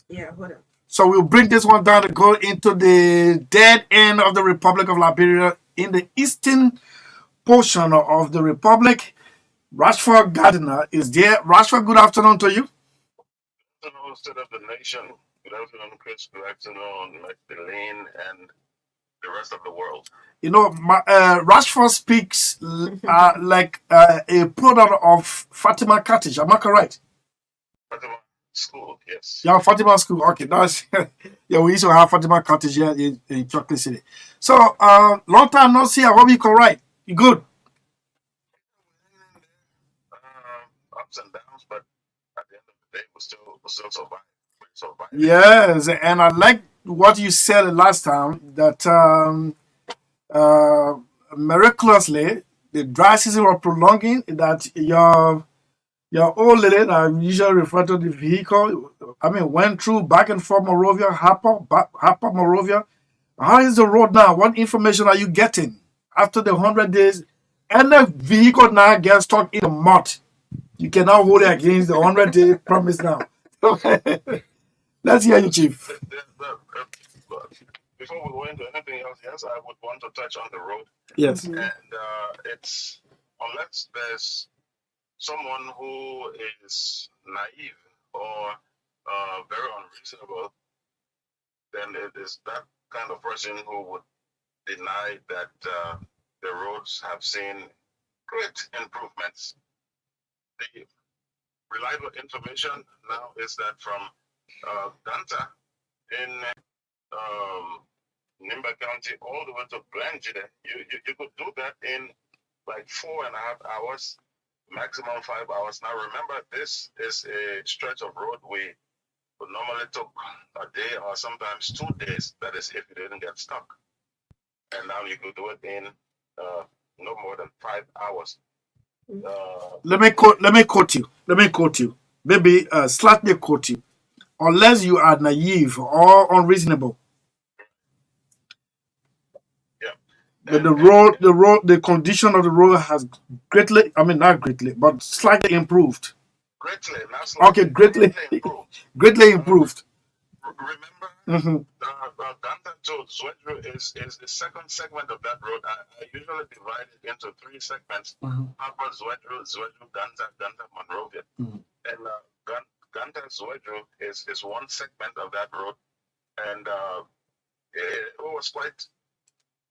Yeah, hold on. So we'll bring this one down to go into the dead end of the Republic of Liberia in the eastern portion of the Republic. Rashford Gardiner is there. Rashford, good afternoon to you. Good afternoon, State of the Nation. Good afternoon, Chris. Good afternoon, Magdalene, and the rest of the world. You know, Rashford speaks like a product of Fatima Cottage. Am I correct? Fatima School, yes. Yeah, Fatima School. Okay, that's yeah. We used to have Fatima Cottage here in Chocolate City. So, long time no see. I hope you're right. You good? Ups and downs, but at the end of the day, we still survive. Yes, and I like what you said last time that miraculously the dry season was prolonging. That your old lady that I usually refer to the vehicle, I mean, went through back and forth Morovia, Harper, Morovia. How is the road now? What information are you getting after the 100 days? And the vehicle now gets stuck in the mud. You cannot hold it against the 100-day promise now. Let's hear you, Chief. Before we go into anything else, yes, I would want to touch on the road. Yes. Mhm. And it's, unless there's someone who is naive or very unreasonable, then it is that kind of person who would deny that the roads have seen great improvements. The reliable information now is that from Danta in Nimba County all the way to Blanchard, you could do that in like 4.5 hours, maximum 5 hours. Now remember, this is a stretch of road we would normally took a day or sometimes 2 days. That is if you didn't get stuck. And now you could do it in no more than 5 hours. Let me quote you. Maybe slightly quote you. Unless you are naive or unreasonable. Yeah. But the condition of the road has greatly, I mean, not greatly, but slightly improved. Greatly, not Okay, slightly, greatly improved. greatly improved. Remember, Hmm. Ganta to Zwedru is the second segment of that road. I usually divide it into three segments: Upper Zwedru, Zwedru, Ganta, Ganta, Monrovia. And Ganta Zwedru is one segment of that road, and it was quite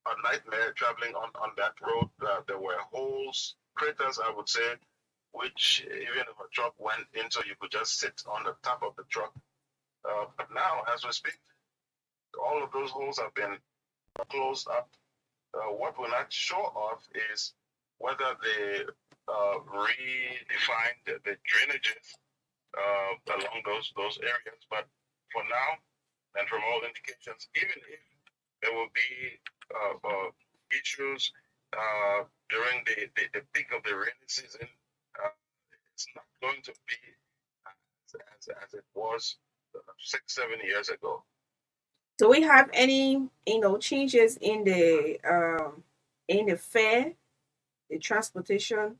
a nightmare traveling on that road. There were holes, craters, I would say, which even if a truck went into, you could just sit on the top of the truck. But now, as we speak, all of those holes have been closed up. What we're not sure of is whether they redefined the drainages along those areas. But for now, and from all indications, even if there will be issues during the peak of the rainy season, it's not going to be as it was 6, 7 years ago. Do we have any, changes in the fare, the transportation?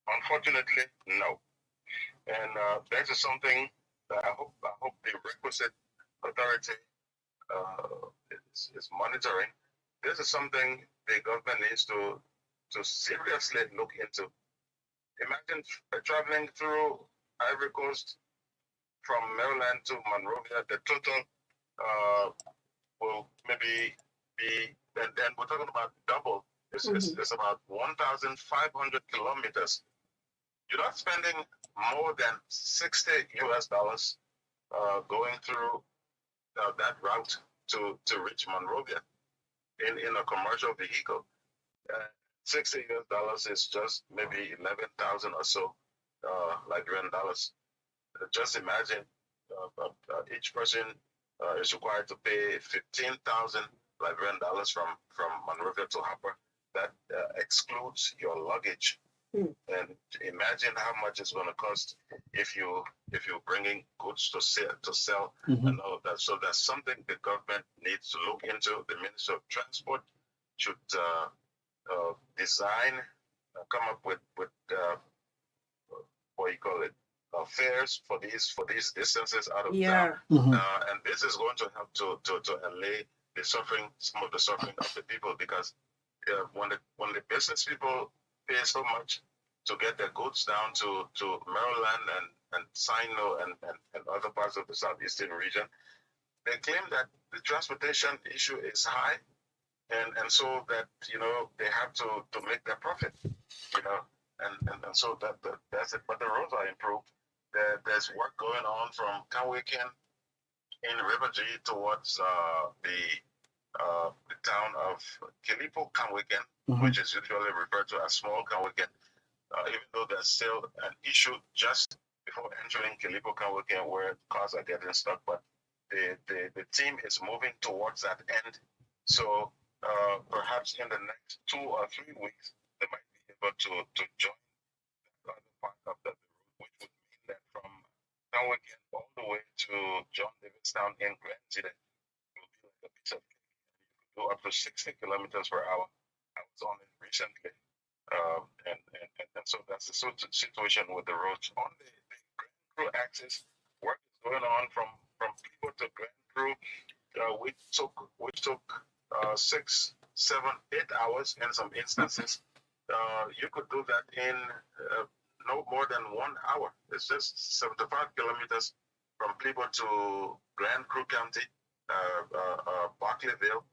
Unfortunately, no. And that is something that I hope the requisite authority is monitoring. This is something the government needs to seriously look into. Imagine traveling through Ivory Coast from Maryland to Monrovia. The total will maybe be, and then we're talking about double. It's about 1,500 kilometers. You're not spending more than $60 going through that route to reach Monrovia in a commercial vehicle. $60 is just maybe 11,000 or so Liberian dollars. Just imagine each person is required to pay 15,000 Liberian dollars from Monrovia to Harper. That excludes your luggage. And imagine how much it's going to cost if you're bringing goods to sell and all of that. So that's something the government needs to look into. The Minister of Transport should design, come up with what you call it, fares for these distances out of town. And this is going to help to allay some of the suffering of the people, because when the business people pay so much to get their goods down to Maryland and Sino and other parts of the southeastern region, they claim that the transportation issue is high, and so that they have to make their profit, and so that's it. But the roads are improved. There's work going on from Kanwiken in River G towards the town of Kilipo Kanwiken, which is usually referred to as Small Kanwiken. Even though there's still an issue just before entering Kilipo Kanwiken where cars are getting stuck, but the team is moving towards that end. So perhaps in the next 2 or 3 weeks, they might be able to join the other part of the route, which would mean that from Kanwiken all the way to John Davidstown in Grand City, it will be like a piece of cake. You could go up to 60 kilometers per hour. I was on it recently. And so that's the situation with the roads. On the Grand Cru axis, work is going on from People to Grand Cru. Which took 6, 7, 8 hours in some instances. You could do that in no more than 1 hour. It's just 75 kilometers from People to Grand Cru County, Barclayville,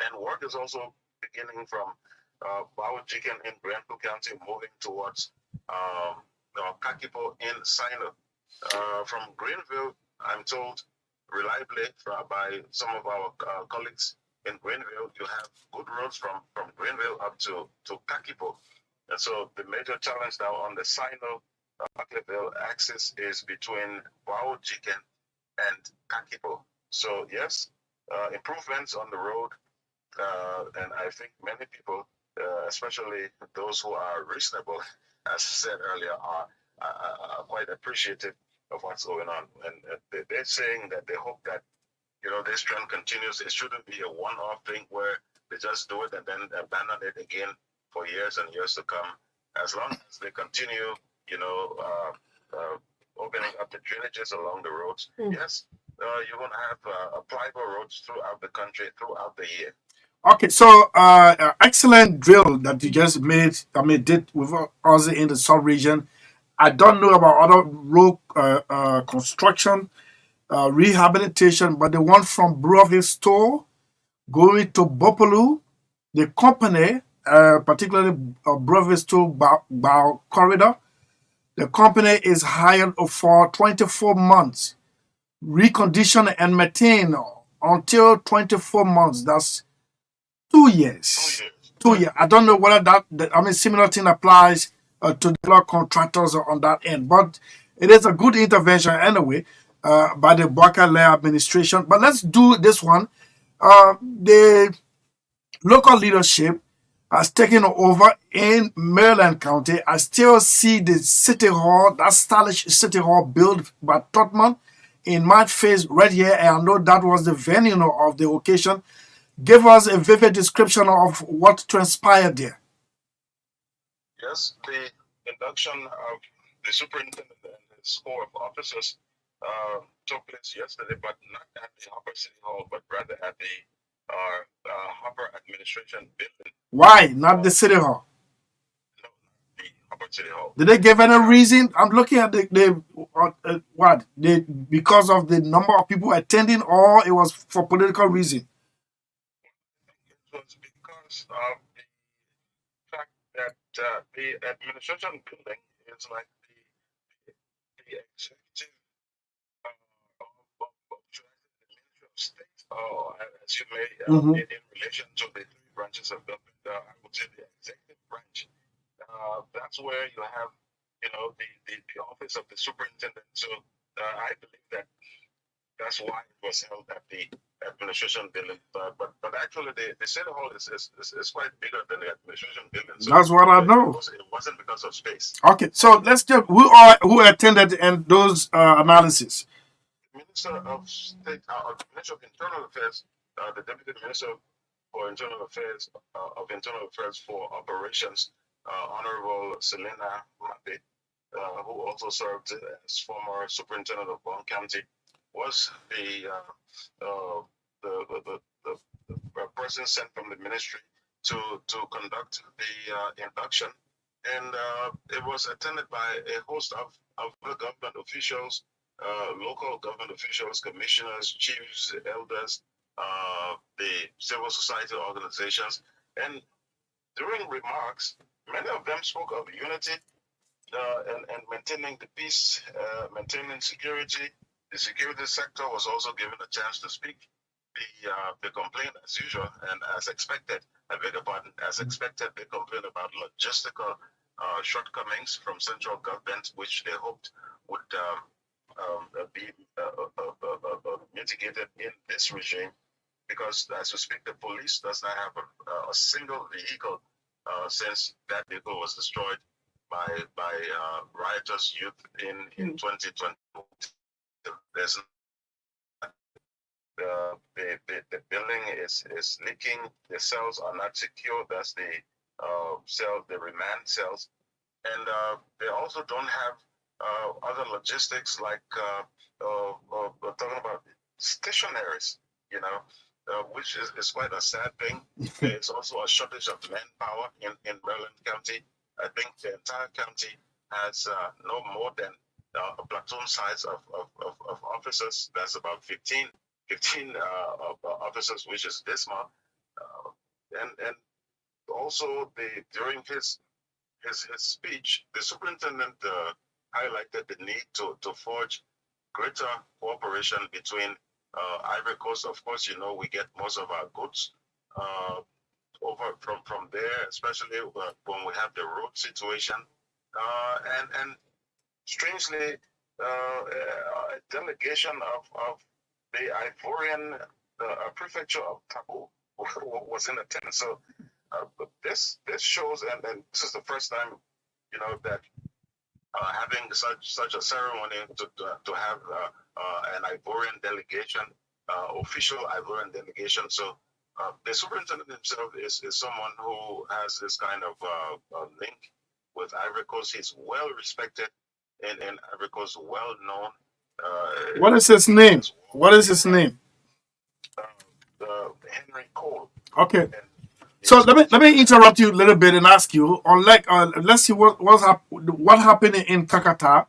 and work is also beginning from Bawajikan in Grand Cru County, moving towards Kakipo in Sino. From Greenville, I'm told reliably by some of our colleagues in Greenville, you have good roads from Greenville up to Kakipo. And so the major challenge now on the Sino Barclayville axis is between Bawajikan and Kakipo. So yes, improvements on the road, and I think many people, especially those who are reasonable, as I said earlier, are quite appreciative of what's going on. And they're saying that they hope that this trend continues. It shouldn't be a one-off thing where They just do it and then abandon it again for years and years to come. As long as they continue, opening up the drainages along the roads, yes, you're going to have applicable roads throughout the country throughout the year. Okay, so excellent drill that you just made. I mean, did with us in the sub region. I don't know about other road construction, rehabilitation, but the one from Broadview Store going to Bopolu, the company, particularly Broadview Store Bow Corridor, the company is hired for 24 months, recondition and maintain until 24 months. That's 2 years. 2 years. I don't know whether I mean, similar thing applies to the other contractors on that end, but it is a good intervention anyway by the Bakale administration. But let's do this one. The local leadership has taken over in Maryland County. I still see the city hall, that stylish city hall built by Totman in my face right here. And I know that was the venue of the occasion. Give us a vivid description of what transpired there. Yes, the induction of the superintendent and his corps of officers took place yesterday, but not at the Hopper City Hall, but rather at the Hopper Administration Building. Why not the City Hall? No, the Hopper City Hall. Did they give any reason? I'm looking at because of the number of people attending, or it was for political reason? It was because of the fact that the administration building is like the executive of state, as you may, in relation to the three branches of government, I would say the executive branch. That's where you have, the office of the superintendent. So I believe that that's why it was held at the administration building. But actually, the city hall is quite bigger than the administration building. So that's what I know. It wasn't because of space. Okay, so let's check who attended and those analyses. Minister of State, Minister of Internal Affairs, the Deputy Minister for Internal Affairs for Operations, Honorable Selena Mape, who also served as former Superintendent of Bond County, was the person sent from the ministry to conduct the induction, and it was attended by a host of government officials. Local government officials, commissioners, chiefs, elders, the civil society organizations, and during remarks, many of them spoke of unity and maintaining the peace, maintaining security. The security sector was also given a chance to speak. They complained as usual and as expected. I beg your pardon. As expected, they complained about logistical shortcomings from central government, which they hoped would be mitigated in this regime, because as we speak, the police does not have a single vehicle since that vehicle was destroyed by riotous youth in 2020. There's the building is leaking. The cells are not secure. That's the the remand cells, and they also don't have other logistics like we're talking about stationaries, which is quite a sad thing. There's also a shortage of manpower in Maryland County. I think the entire county has no more than a platoon size of officers. That's about 15 officers, which is dismal. And also during his speech, the superintendent highlighted the need to forge greater cooperation between Ivory Coast. Of course, we get most of our goods over from there, especially when we have the road situation. And strangely, a delegation of the Ivorian prefecture of Tabu was in attendance. So this shows, and this is the first time, that having such a ceremony to have an Ivorian delegation, official Ivorian delegation. So The superintendent himself is someone who has this kind of link with Ivory Coast. He's well respected in Ivory Coast, well known. What is his name? What is his name? Henry Cole. Okay. And So let me interrupt you a little bit and ask you. Unlike, let's see what happened in Kakata.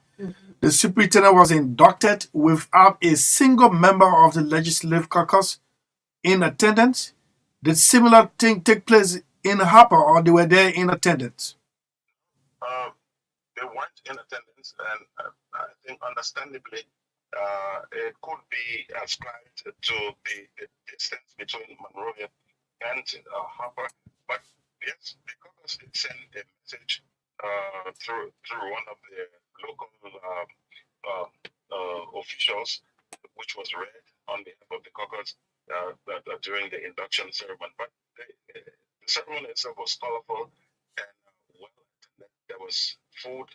The superintendent was inducted without a single member of the legislative caucus in attendance. Did similar thing take place in Harper, or they were there in attendance? They weren't in attendance, and I think understandably, it could be ascribed to the distance between Monrovia and Harper. But yes, the caucus did send a message through one of the local officials, which was read on behalf of the caucus during the induction ceremony. But the ceremony itself was colorful and well attended. There was food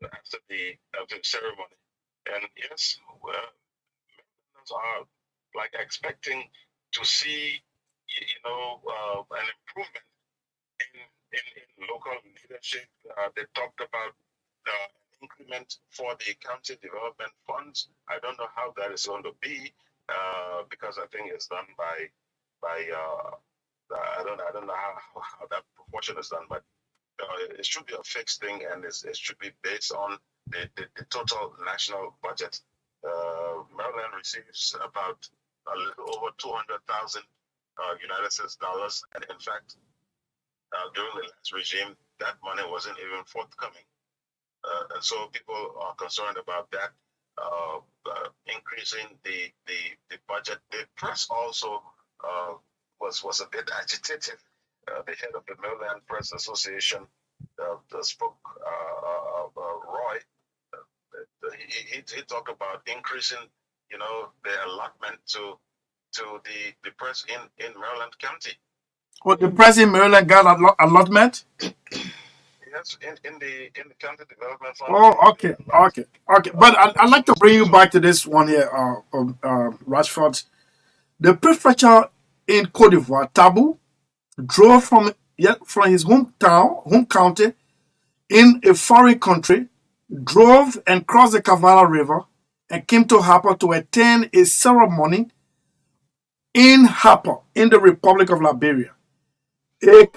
after the ceremony, and yes, Marylanders are like expecting to see, an improvement in local leadership. They talked about increment for the county development funds. I don't know how that is going to be because I think it's done by I don't know how that proportion is done, but it should be a fixed thing, and it should be based on the total national budget. Maryland receives about a little over 200,000 United States dollars, and in fact, during the last regime, that money wasn't even forthcoming. And so people are concerned about that, increasing the budget. The press also was a bit agitative. The head of the Maryland Press Association spoke, Roy. He talked about increasing, the allotment to the press in Maryland County. Well, the press in Maryland got allotment. Yes, in the county development fund. Oh, okay. But I'd like to bring you back to this one here, Rashford. The prefecture in Cote d'Ivoire, Tabou, drove from his home county in a foreign country, drove and crossed the Kavala River and came to Harper to attend a ceremony in Harper, in the Republic of Liberia. A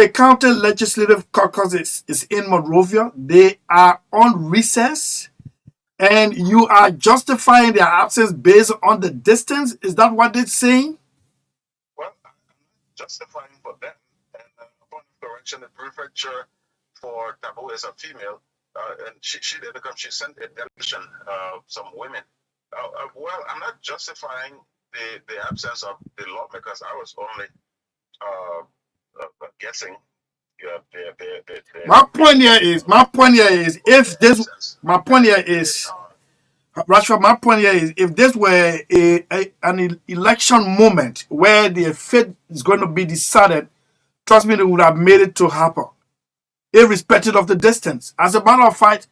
county legislative caucus is in Monrovia. They are on recess, and you are justifying their absence based on the distance. Is that what they're saying? Well, I'm justifying for them. And upon correction, the prefecture for Tabou is a female, and she didn't come. She sent a delegation, some women. Well, I'm not justifying the absence of the lawmakers. I was only guessing. My point here is, Rashford, my point here is, if this were an election moment where the fate is going to be decided, trust me, they would have made it to Harper, irrespective of the distance. As a matter of fact,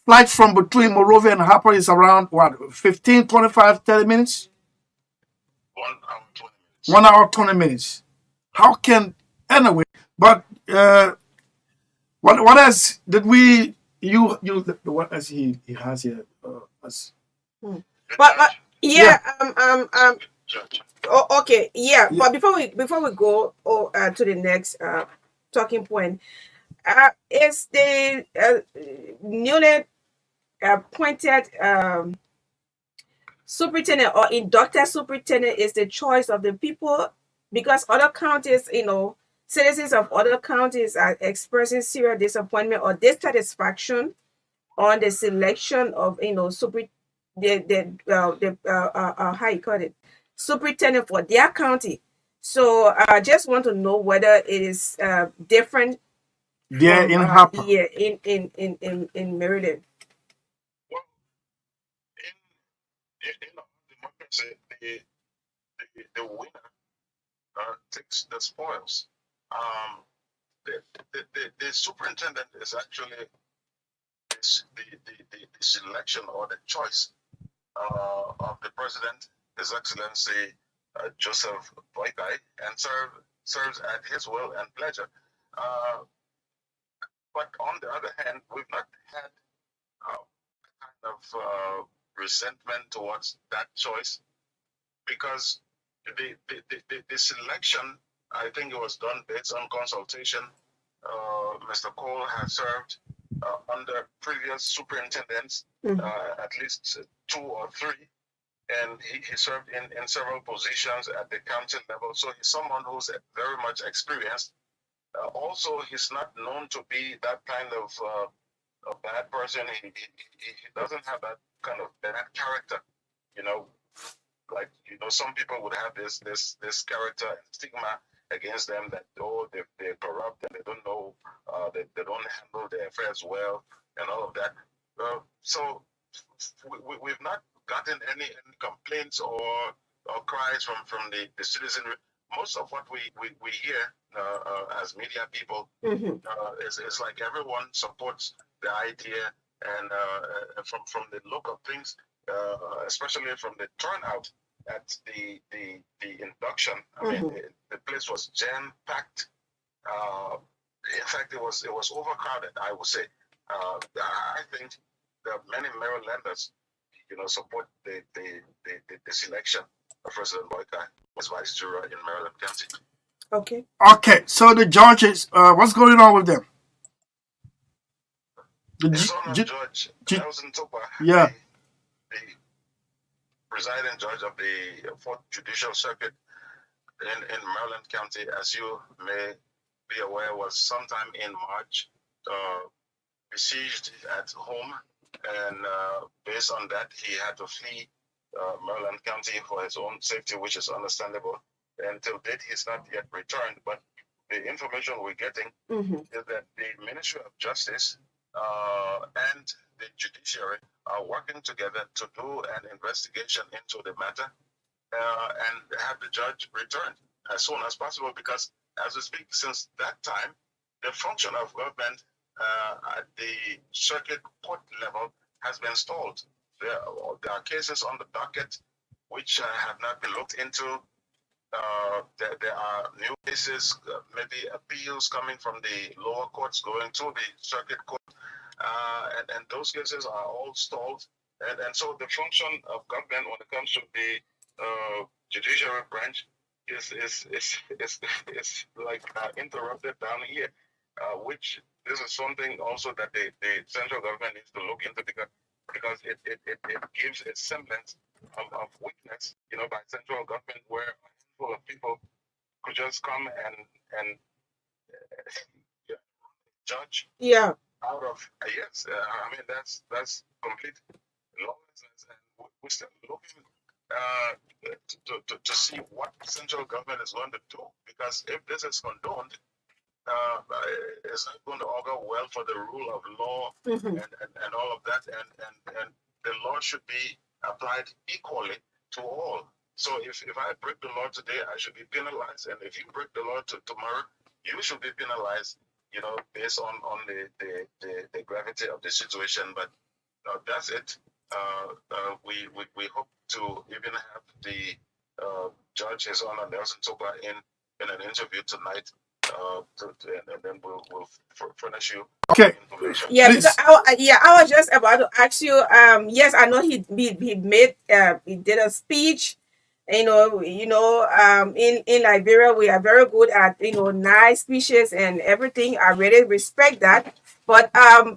flight from between Monrovia and Harper is around, 15, 25, 30 minutes? 1 hour, 20 minutes. How can, anyway, but what else did we, what else he has here? But yeah, okay, yeah. But before we go to the next talking point, is the newly appointed superintendent or inducted superintendent is the choice of the people, because other counties, citizens of other counties are expressing serious disappointment or dissatisfaction on the selection of how you call it, superintendent for their county. So I just want to know whether it is different there in Harper. Yeah, in Maryland. Well, in democracy, the winner takes the spoils. The superintendent is actually the selection or the choice of the president, His Excellency Joseph Boykai, and serves at his will and pleasure. But on the other hand, we've not had kind of resentment towards that choice, because the selection, I think it was done based on consultation. Mr. Cole has served under previous superintendents, at least 2 or 3, and he served in several positions at the county level. So he's someone who's very much experienced. Also, he's not known to be that kind of a bad person. He doesn't have that kind of bad character, you know. Like, some people would have this character and stigma against them that they're corrupt and they don't know, they don't handle their affairs well and all of that. So we've not gotten any complaints or cries from the citizenry. Most of what we hear as media people is like everyone supports the idea, and from the look of things, especially from the turnout at the induction. I mean, the place was jam packed. In fact, it was overcrowded, I would say. I think that many Marylanders, support the selection of President Boykai as vice juror in Maryland County. Okay. Okay, so the judges, what's going on with them? The Judge Nelson Topa, yeah, the presiding judge of the 4th Judicial Circuit in Maryland County, as you may be aware, was sometime in March besieged at home, and based on that, he had to flee Maryland County for his own safety, which is understandable. Until date, he's not yet returned. But the information we're getting is that the Ministry of Justice and the judiciary are working together to do an investigation into the matter and have the judge returned as soon as possible, because as we speak, since that time, the function of government at the circuit court level has been stalled. There are cases on the docket which have not been looked into. There are new cases, maybe appeals coming from the lower courts going to the circuit court, and those cases are all stalled. And so the function of government when it comes to the judiciary branch is like interrupted down here, which this is something also that the central government needs to look into, because it gives a semblance of weakness, by central government, where a handful of people could just come and judge out of yes. I mean, that's complete lawlessness, and we're still looking to see what central government is going to do, because if this is condoned, it's not going to augur well for the rule of law and all of that, and the law should be applied equally to all. So if I break the law today, I should be penalized, and if you break the law tomorrow, you should be penalized, based on the gravity of the situation. But that's it. We hope to even have the judge, His Honor Nelson Topa, in an interview tonight, and then we'll furnish you information. Yeah, I was just about to ask you. Yes, I know he made he did a speech. In Liberia, we are very good at nice speeches and everything. I really respect that. But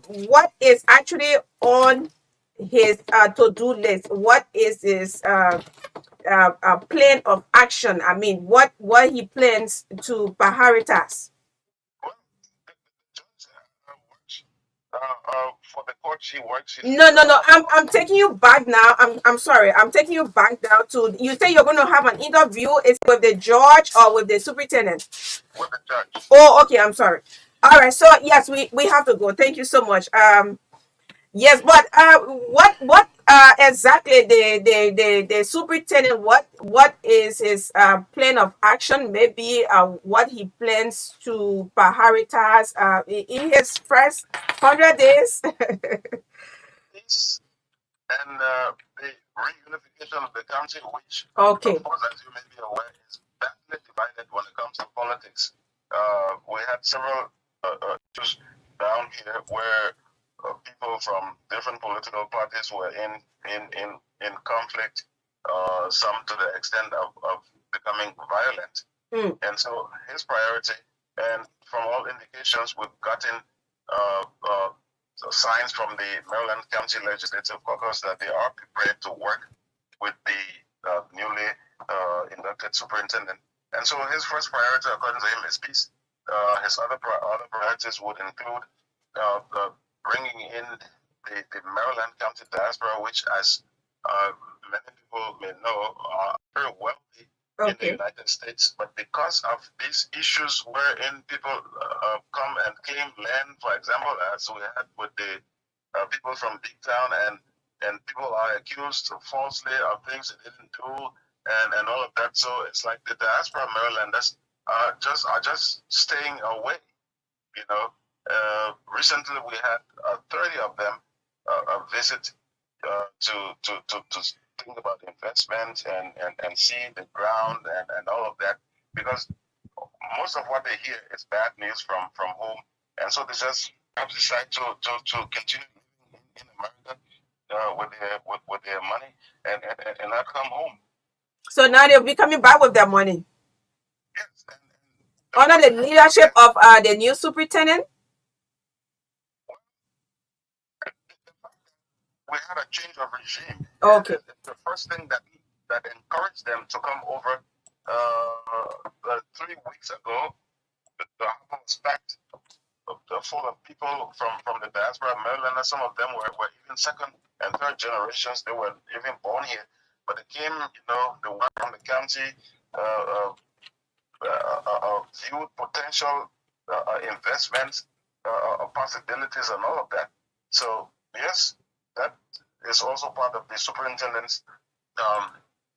what is actually on his to-do list? What is his plan of action? I mean, what he plans to Paharitas? For the court, she works. No. I'm taking you back now. I'm sorry. I'm taking you back now to, you say you're going to have an interview. Is it with the judge or with the superintendent? With the judge. Oh, okay. I'm sorry. All right. So yes, we have to go. Thank you so much. Yes, but what exactly the superintendent, what is his plan of action? Maybe what he plans to Paharitas in his first 100 days. And the reunification of the county, which, Okay. of course, as you may be aware, is badly divided when it comes to politics. We had several issues down here where people from different political parties were in conflict, some to the extent of becoming violent. And so his priority, and from all indications, we've gotten signs from the Maryland County Legislative Caucus that they are prepared to work with the newly inducted superintendent. And so his first priority, according to him, is peace. His other priorities would include bringing in the Maryland County diaspora, which, as many people may know, are very wealthy in the United States. But because of these issues wherein people come and claim land, for example, as we had with the people from Big Town, and people are accused falsely of things they didn't do, and all of that. So it's like the diaspora Marylanders are just staying away. You know, recently we had 30 of them visit to think about investment and see the ground and all of that, because most of what they hear is bad news from home, and so they just have decided to continue living in America with their money and not come home. So now they'll be coming back with their money. Yes, under the leadership of the new superintendent. We had a change of regime. Okay. The first thing that encouraged them to come over 3 weeks ago, the harbor was packed full of people from the diaspora of Maryland, and some of them were even second and third generations. They were even born here, but they came, the one from the county viewed potential investments, possibilities, and all of that. So yes, that is also part of the superintendent's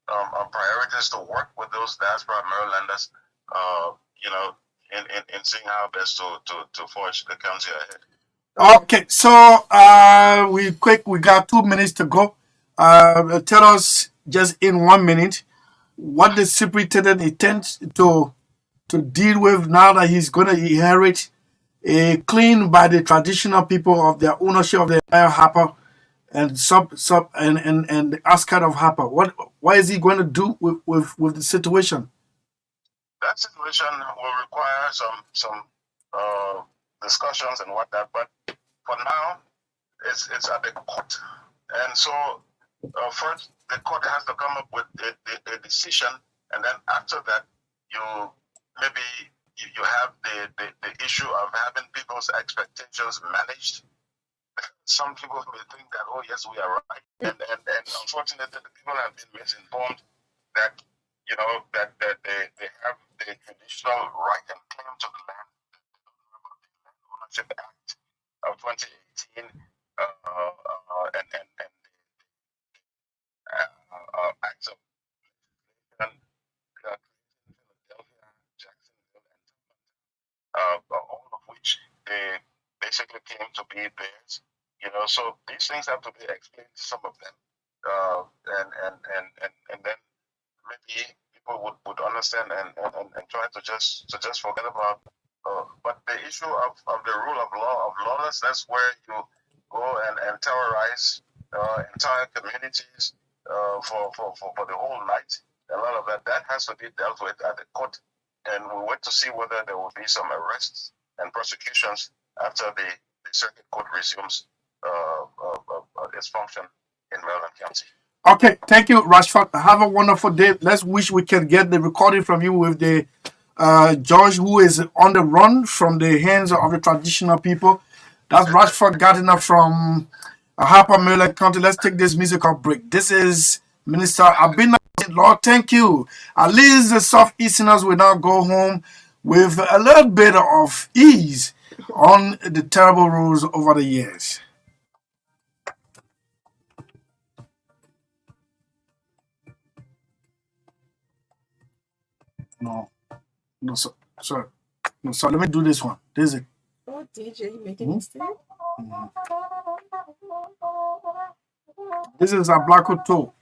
priorities, to work with those diaspora Marylanders, in seeing how best to forge the county ahead. Okay, so we got 2 minutes to go. Tell us just in 1 minute what the superintendent intends to deal with now that he's going to inherit a clean by the traditional people of their ownership of the entire Harper and and the Ascot of Harper. What is he going to do with the situation? That situation will require some discussions and whatnot, but for now, it's at the court, and so first the court has to come up with a decision, and then after that, you have the issue of having people's expectations managed. Some people may think that, oh yes, we are right, and unfortunately, the people have been misinformed that that they have the traditional right and claim to the land. The Land Ownership Act of 2018 and acts of Philadelphia, Jacksonville, and all of which they basically came to be theirs. So these things have to be explained to some of them, and then maybe people would understand and try to just forget about. But the issue of the rule of law, of lawlessness, where you go and terrorize entire communities for the whole night, a lot of that has to be dealt with at the court, and we wait to see whether there will be some arrests and prosecutions after the circuit court resumes its function in Maryland County. Okay, thank you, Rashford. Have a wonderful day. Let's wish we can get the recording from you with the judge who is on the run from the hands of the traditional people. That's Rashford Gardiner from Harper, Maryland County. Let's take this musical break. This is Minister Abina. Lord, thank you. At least the Southeasterners will now go home with a little bit of ease on the terrible rules over the years. No, sorry. No, so let me do this one. This is it. Oh, DJ, you making mistake? This This is Ablakoto.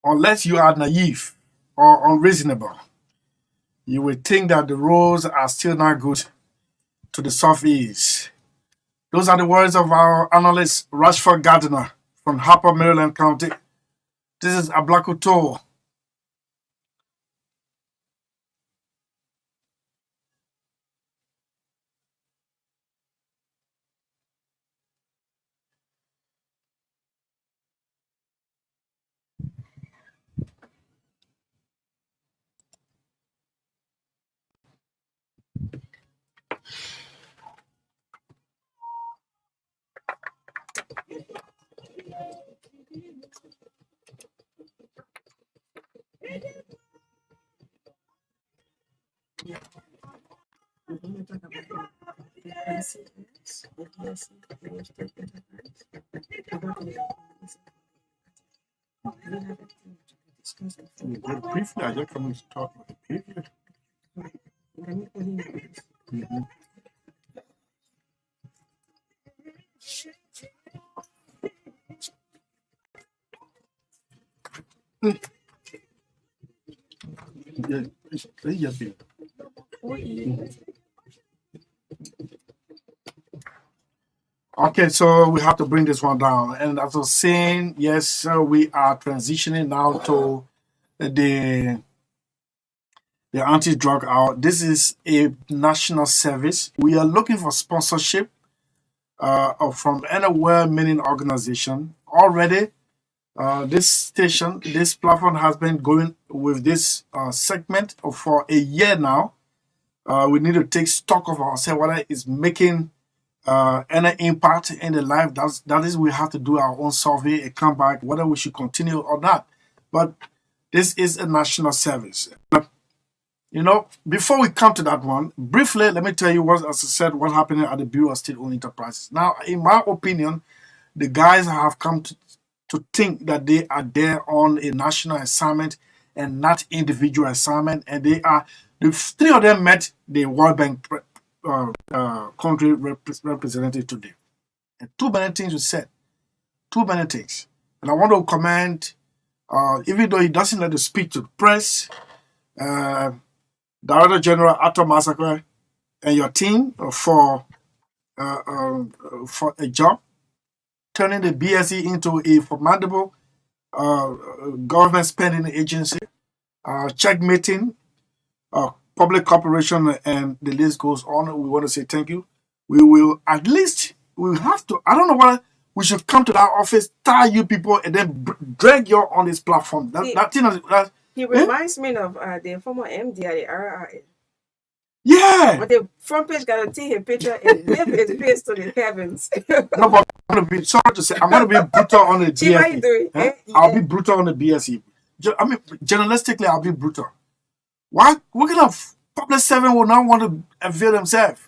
Unless you are naive or unreasonable, you will think that the roads are still not good to the southeast. Those are the words of our analyst Rashford Gardner from Harper, Maryland County. This is Ablakoto. Briefly, I just want to talk briefly. Okay, so we have to bring this one down. And as I was saying, yes, we are transitioning now to the anti-drug out. This is a national service. We are looking for sponsorship from any well-meaning organization. Already, this platform has been going with this segment for a year now. We need to take stock of ourselves, whether it's making any impact in the life. That is, we have to do our own survey and come back whether we should continue or not. But this is a national service. You know, before we come to that one, briefly, let me tell you what, as I said, what happened at the Bureau of State-Owned Enterprises. Now, in my opinion, the guys have come to think that they are there on a national assignment and not individual assignment, and the three of them met the World Bank country representative today, and too many things were said, too many things, and I want to commend, even though he doesn't let to speak to the press, Director General Arthur Massacre and your team for a job turning the BSE into a formidable government spending agency, checkmating public corporation, and the list goes on. We want to say thank you. We will at least, we have to, I don't know whether we should come to that office, tie you people, and then drag you on this platform. That thing, he reminds me of the former MD at the RRA. Yeah. But the front page got to take a picture and lift his face to the heavens. No, but I'm going to be, sorry to say, I'm going to be brutal on the Chief, how you doing? BSE. I'll be brutal on the BSE. I mean, journalistically, I'll be brutal. What kind of public servant will not want to avail themselves?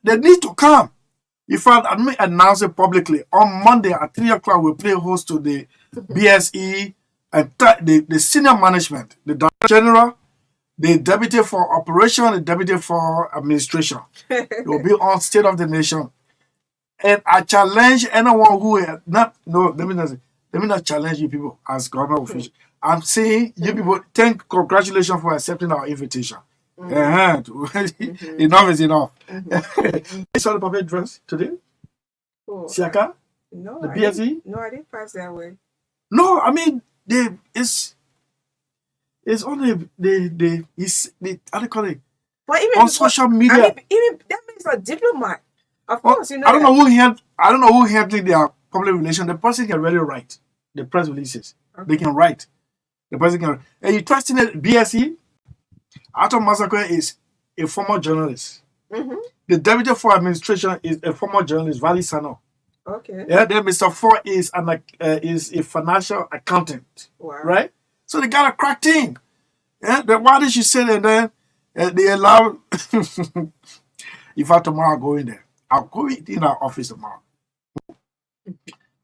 They need to come. In fact, I may announce it publicly. On Monday at 3 o'clock, we'll play host to the BSE and the senior management, the Director General, the Deputy for Operation, the Deputy for Administration. It will be on State of the Nation. And I challenge anyone who let me not challenge you people as government officials. I'm saying you people, congratulations for accepting our invitation. Enough is enough. You saw the puppet dress today? Oh, Siaka? no, The BSE? I didn't pass that way. No, I mean, it's only how do you call it? But even On social media. I mean, even that means a diplomat. Of course, you know. I don't know who handling their public relations. The person can really write the press releases. Okay. They can write. The person can. And you trust in it, BSE? Atom Massacre is a former journalist. Mm-hmm. The Deputy for Administration is a former journalist, Vali Sano. Okay. Yeah, then Mr. Ford is a financial accountant. Wow. Right? So they got a crack team. Yeah, then why did you say that then they allow if I tomorrow go in there, I'll go in our office tomorrow.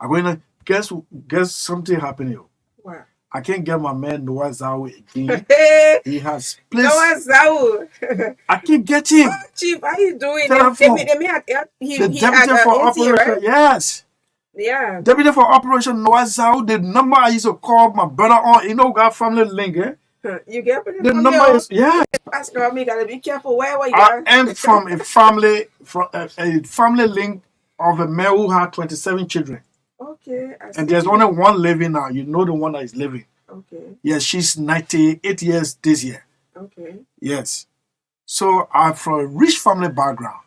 I'm going to guess something happening. Wow. I can't get my man Noah Zawi again. He has placed. Noah Zawu. I can't get him. Oh, Chief, how you doing? Telephone. He The Deputy had for NTA, Operation. right? Yes. Yeah. Deputy for Operation Noah Zawi. The number I used to call my brother on, we got family link. You get The number is, yeah. Ask me, gotta be careful. Where you I at? am from a family link of a man who had 27 children. Okay. And there's only one living now. You know the one that is living. Okay. Yes, she's 98 years this year. Okay. Yes. So I'm from a rich family background.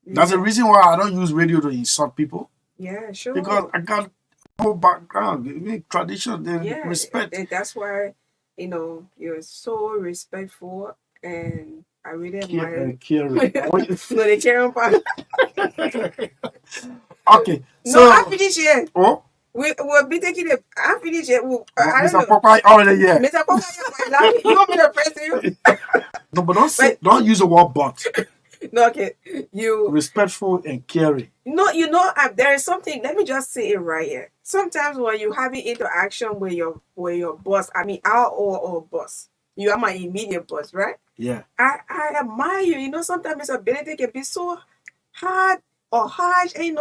That's the reason why I don't use radio to insult people. Yeah, sure. Because I got whole background, tradition, respect. And that's why, you're so respectful, and I really admire Caring. No, the caring part. Okay. So, No, I finish here. Oh, We'll be taking it. I finish it. I Mr. don't know. Popeye already here. Mr. Popeye, you want me to press you? No, but don't use the word but. No, okay. Respectful and caring. No, there is something. Let me just say it right here. Sometimes when you have interaction with your boss, I mean our boss, you are my immediate boss, right? Yeah. I admire you. Sometimes his ability can be so hard or harsh, and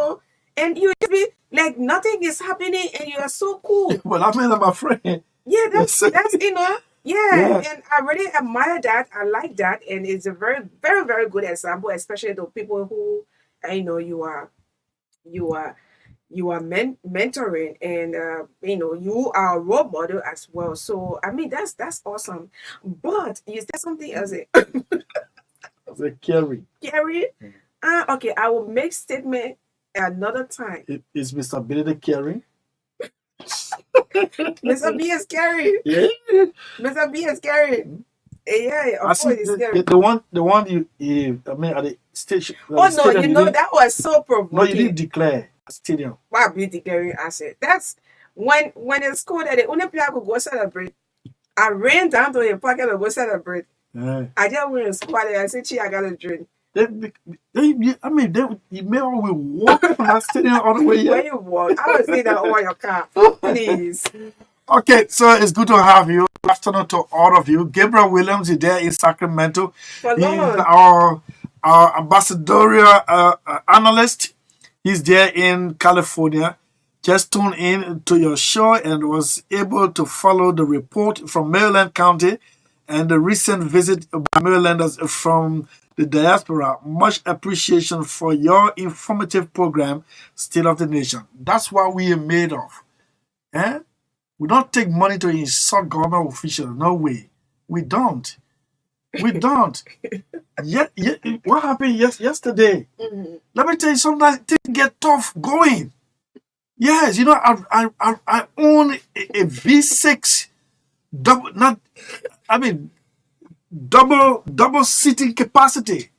you just be like nothing is happening, and you are so cool. Well, I mean, I'm a friend. Yeah, that's Yeah. and I really admire that. I like that, and it's a very, very, very good example, especially the people who you are mentoring, and you are a role model as well. So I mean, that's awesome. But you said something else, The caring. Gary. Okay, I will make statement another time. Is Mr. Benedict caring? Mr. B is scary. Yeah. Mr. B is scary. Yeah, I of see course it's scary. the one you at the station. Oh no, that was so provoking. No, you didn't declare stadium. Why be declaring asset? That's when it's cold that the only player could go celebrate. I ran down to the pocket to go celebrate. Yeah. I just went in squad and I said, "Chi, I got a drink." You may all walk from that stadium all the way When here. you walk, I was saying that over your car, please. Okay, so it's good to have you. Good afternoon to all of you. Gabriel Williams is there in Sacramento. For He's long. our ambassadorial analyst. He's there in California. Just tuned in to your show and was able to follow the report from Maryland County and the recent visit by Marylanders from the diaspora. Much appreciation for your informative program, State of the Nation. That's what we are made of. We don't take money to insult government officials. No way. We don't. We don't. Yet, what happened yesterday? Let me tell you, sometimes things get tough going. Yes, you know, I own a V6 double, not, I mean, double seating capacity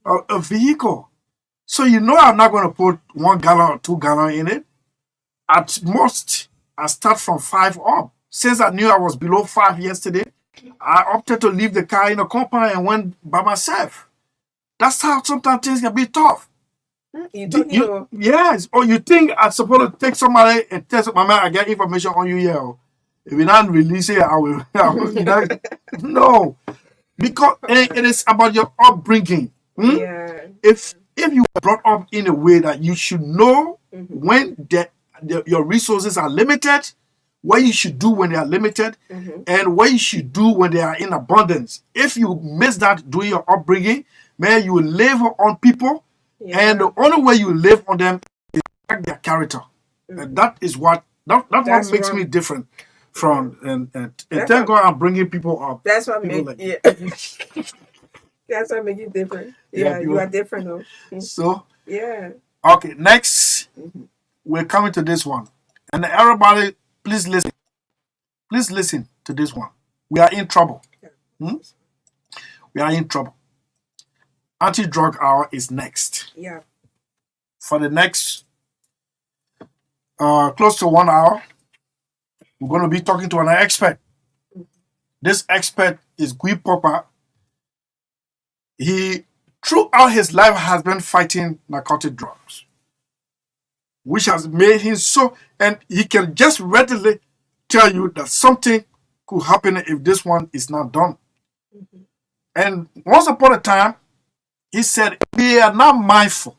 a vehicle. So you know I'm not going to put 1 gallon or 2 gallon in it. At most, I start from 5 up. Since I knew I was below 5 yesterday, I opted to leave the car in a compound and went by myself. That's how sometimes things can be tough. Yes. Or you think I'm supposed to take somebody and tell my man I get information on you here. If you don't release it, I will. No. Because it is about your upbringing. Yeah. If you were brought up in a way that you should know when your resources are limited, what you should do when they are limited, and what you should do when they are in abundance. If you miss that during your upbringing, man, you will live on people, and the only way you live on them is their character. And that is what that's what makes me different from and thank God I'm bringing people up. That's what People makes like that's what makes you different. Yeah, You are different though. So Yeah. okay, next we're coming to this one, and everybody, please listen. Please listen to this one. We are in trouble. We are in trouble. Anti-drug hour is next. Yeah. For the next close to 1 hour, we're going to be talking to an expert. This expert is Guy Popper. He, throughout his life, has been fighting narcotic drugs, which has made him so, and he can just readily tell you that something could happen if this one is not done. And once upon a time, he said, we are not mindful.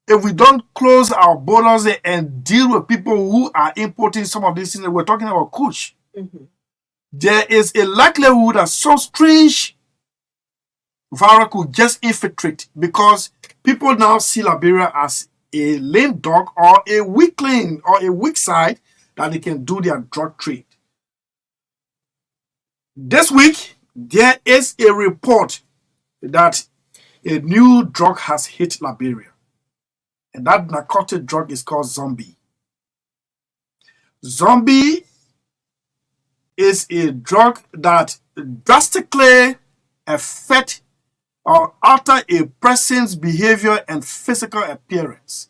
If we don't close our borders and deal with people who are importing some of these things, we're talking about kush, there is a likelihood that some strange virus could just infiltrate because people now see Liberia as a lame dog or a weakling or a weak side that they can do their drug trade. This week, there is a report that a new drug has hit Liberia. And that narcotic drug is called Zombie. Zombie is a drug that drastically affects or alter a person's behavior and physical appearance,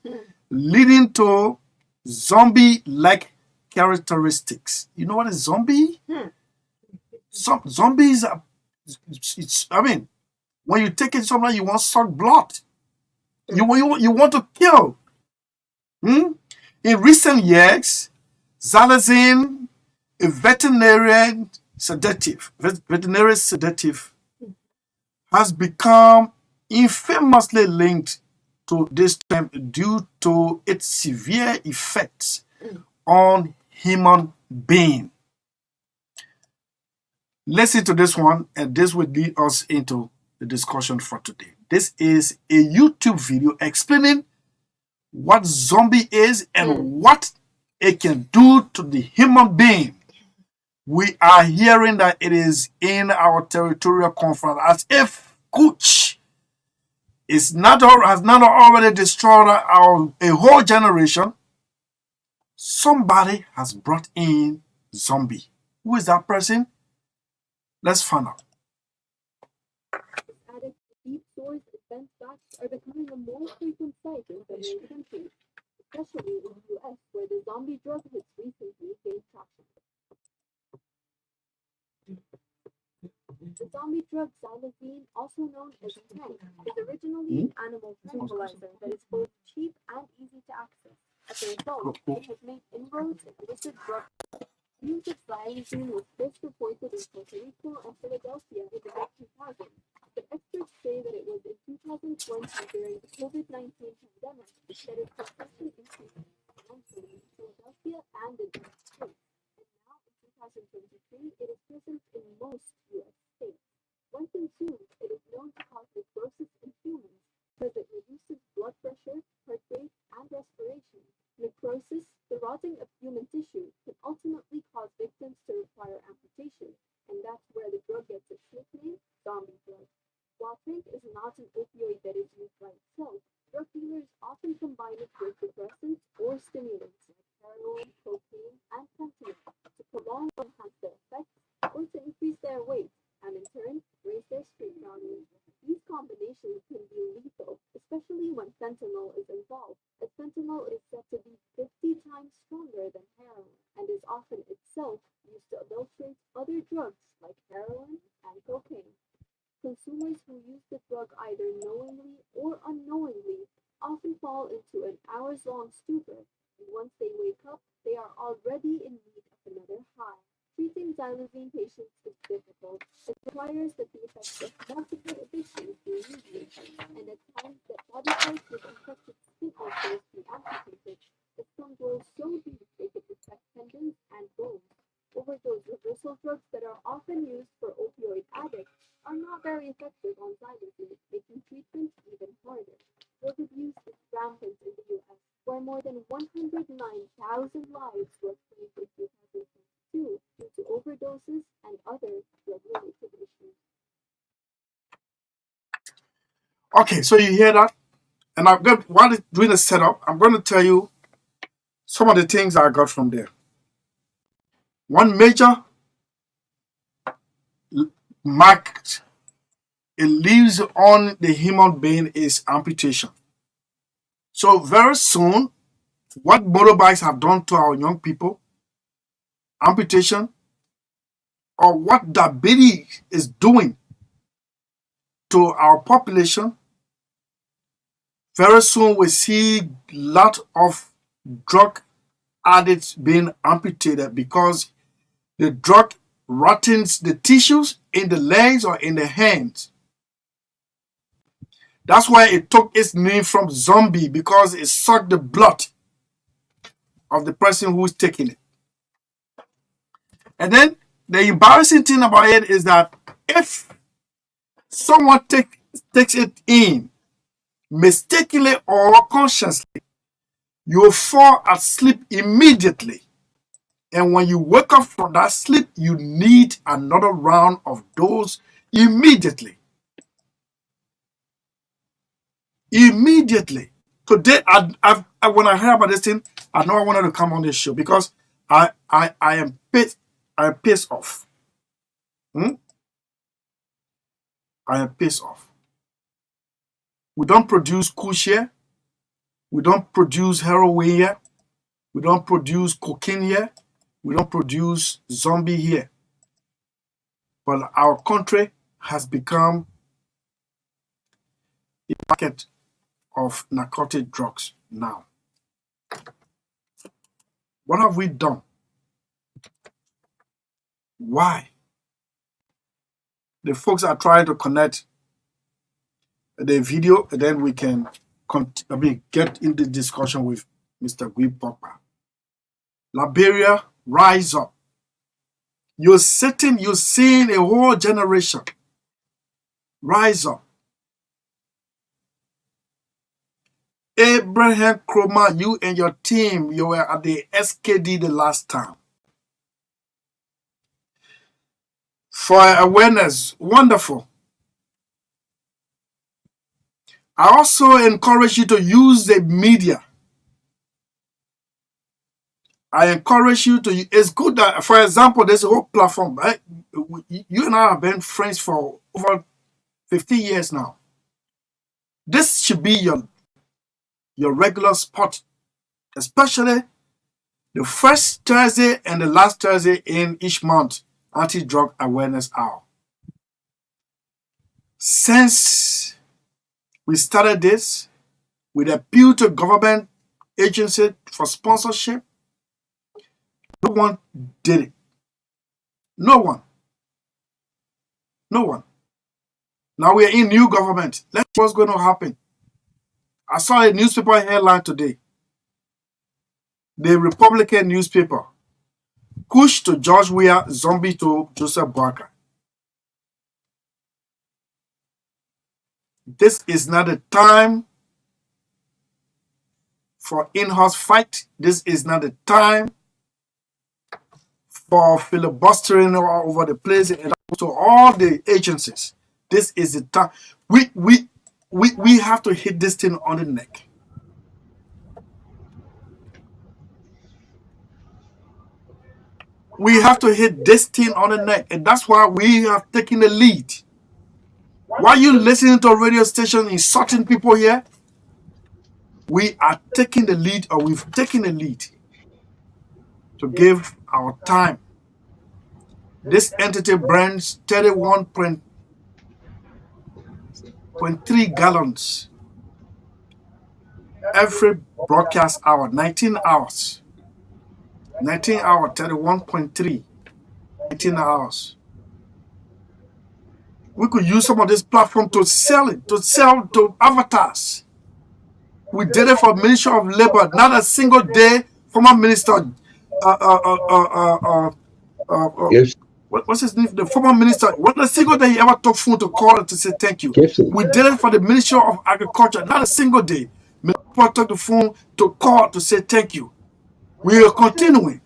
leading to zombie-like characteristics. You know what is zombie? Some zombies are, I mean, when you take it somewhere, you want to suck blood. You want to kill. In recent years, xylazine, a veterinary sedative, has become infamously linked to this term due to its severe effects on human being. Listen to this one, and this will lead us into the discussion for today. This is a YouTube video explaining what zombie is and what it can do to the human being. We are hearing that it is in our territorial conference as if Kuch has not already destroyed a whole generation. Somebody has brought in zombie. Who is that person? Let's find out. Deep stores and fence backs are becoming a more frequent sight in several countries, especially in the US, where the zombie drug has recently gained traction. The zombie drug xylazine, also known as Tank, is originally an animal tranquilizer that is both cheap and easy to access. As a result, it has made inroads in illicit drug. Use of xylazine was first reported in Puerto Rico and Philadelphia in the mid-2000s, but experts say that it was in 2020 during the COVID-19 pandemic that it persistently increased exponentially in Philadelphia and in other states. And now, in 2023, it is present in most U.S. states. When consumed, it is known to cause necrosis in humans because it reduces blood pressure, heart rate, and respiration. Necrosis, the rotting of human tissue, can ultimately cause victims to require amputation, and that's where the drug gets its nickname, fentanyl is involved, as fentanyl is said to be 50 times stronger than heroin and is often itself used to adulterate other drugs like heroin and cocaine. Consumers who use the drug either knowingly or unknowingly often fall into an hours-long stupor, and once they wake up, they are already in need of another high. Treating xylazine patients is difficult. It requires that the effects of multiple addictions be mediated, and at times that body parts with infected skin ulcers be amputated, as some grow so deep they could affect tendons and bones. Overdose reversal drugs that are often used for opioid addicts are not very effective on xylazine, making treatment even harder. Drug abuse is rampant in the US, where more than 109,000 lives were claimed in 2022 due to overdoses and other drug-related issues. Okay, so you hear that? And I'm going, while doing the setup, I'm going to tell you some of the things I got from there. One major mark it leaves on the human being is amputation. So very soon, what motorbikes have done to our young people, amputation, or what diabetes is doing to our population, very soon we see a lot of drug addicts being amputated because the drug rottens the tissues in the legs or in the hands. That's why it took its name from zombie, because it sucked the blood of the person who's taking it. And then the embarrassing thing about it is that if someone takes it in mistakenly or consciously, you fall asleep immediately. And when you wake up from that sleep, you need another round of dose immediately. Immediately. Today, when I heard about this thing, I know I wanted to come on this show because I am pissed off. I am pissed off. We don't produce kush here. We don't produce heroin here. We don't produce cocaine here. We don't produce zombie here. But our country has become a market of narcotic drugs now. What have we done? Why? The folks are trying to connect the video, and then we can get into discussion with Mr. Guy Pogba. Liberia, rise up. You're seeing a whole generation rise up. Abraham Kroma, you and your team, you were at the SKD the last time. For awareness, wonderful. I also encourage you to use the media. I encourage you to, it's good that, for example, there's a whole platform, right? You and I have been friends for over 50 years now. This should be your regular spot, especially the first Thursday and the last Thursday in each month, Anti-Drug Awareness Hour. Since we started this, with appeal to government agency for sponsorship, no one did it. No one. No one. Now we are in new government. Let's see what's going to happen. I saw a newspaper headline today. The Republican newspaper. Kush to George Weah, zombie to Joseph Boakai. This is not a time for in-house fight. This is not a time for filibustering all over the place and also all the agencies. This is the time. We have to hit this thing on the neck. We have to hit this thing on the neck, and that's why we have taken the lead. Why are you listening to a radio station insulting people here? we are taking the lead, or we've taken the lead to give our time. This entity burns 31.3 gallons every broadcast hour, 19 hours. 19 hours, 31.3, 19 hours. We could use some of this platform to sell it, to avatars. We did it for Ministry of Labor. Not a single day, former minister, Yes, what's his name? The former minister, what a single day he ever took phone to call to say thank you. Gibson. We did it for the Ministry of Agriculture. Not a single day. People took the phone to call to say thank you. We are continuing.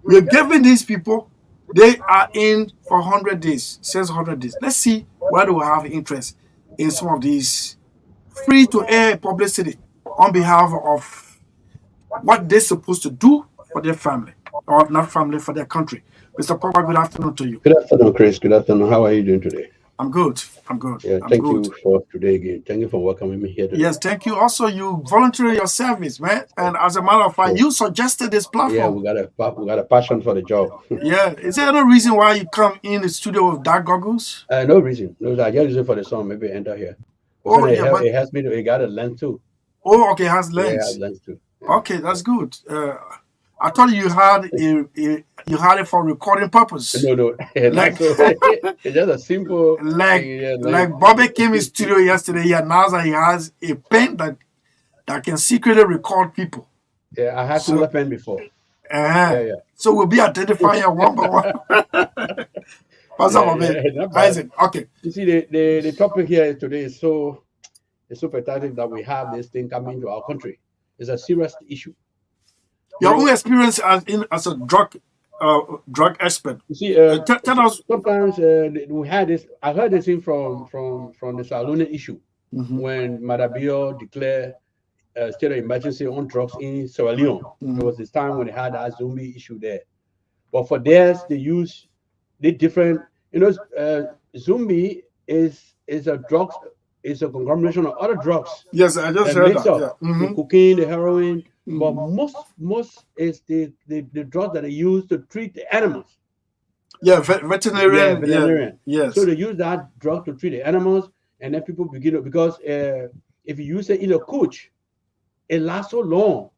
We are giving these people, they are in for 100 days, says 100 days. Let's see whether we have interest in some of these free to air publicity on behalf of what they're supposed to do for their family, or not family, for their country. Mr. Papa, good afternoon to you. Good afternoon, Chris. Good afternoon. How are you doing today? I'm good. I'm good. Yeah, I'm thank good. you for today again. Thank you for welcoming me here today. Yes, thank you. Also, you volunteer your service, man. And as a matter of fact, you suggested this Yeah, platform. we got a passion for the job. Yeah. Is there any reason why you come in the studio with dark goggles? No reason. No, I just use it for the song. Maybe enter here. Oh, it, yeah, but it has me. It got a lens too. oh, okay, it has Yeah, it lens. has lens too. Yeah. Okay, that's good. I thought you had you had it for recording purpose. No. Like It's just a simple like thing. Yeah, like Bobby came in studio yesterday. He announced that he has a pen that can secretly record people. Yeah, I had So similar pen before. uh so we'll be identifying you one by one. Pastor Bobby, Not bad. Isaac. Okay. You see, the topic here today is so fantastic that we have this thing coming to our country. It's a serious issue. Your own experience as a drug expert. You see, Tell us. sometimes we had this. I heard this thing from the Salone issue Mhm, when Madabio declared a state of emergency on drugs in Sierra Leone. mhm. There was this time when they had that zombie issue there. But for theirs, they use the different. Zombie is a drugs. It's a conglomeration of other drugs Yes, I just that heard makes that. up Yeah. the Mhm, cocaine, the heroin. But mhm. most is the drugs that they use to treat the animals. Yeah, Yeah, veterinarian. Yeah. veterinarian. Yes. So they use that drug to treat the animals, and then people begin to, because if you use it in a couch, it lasts so long.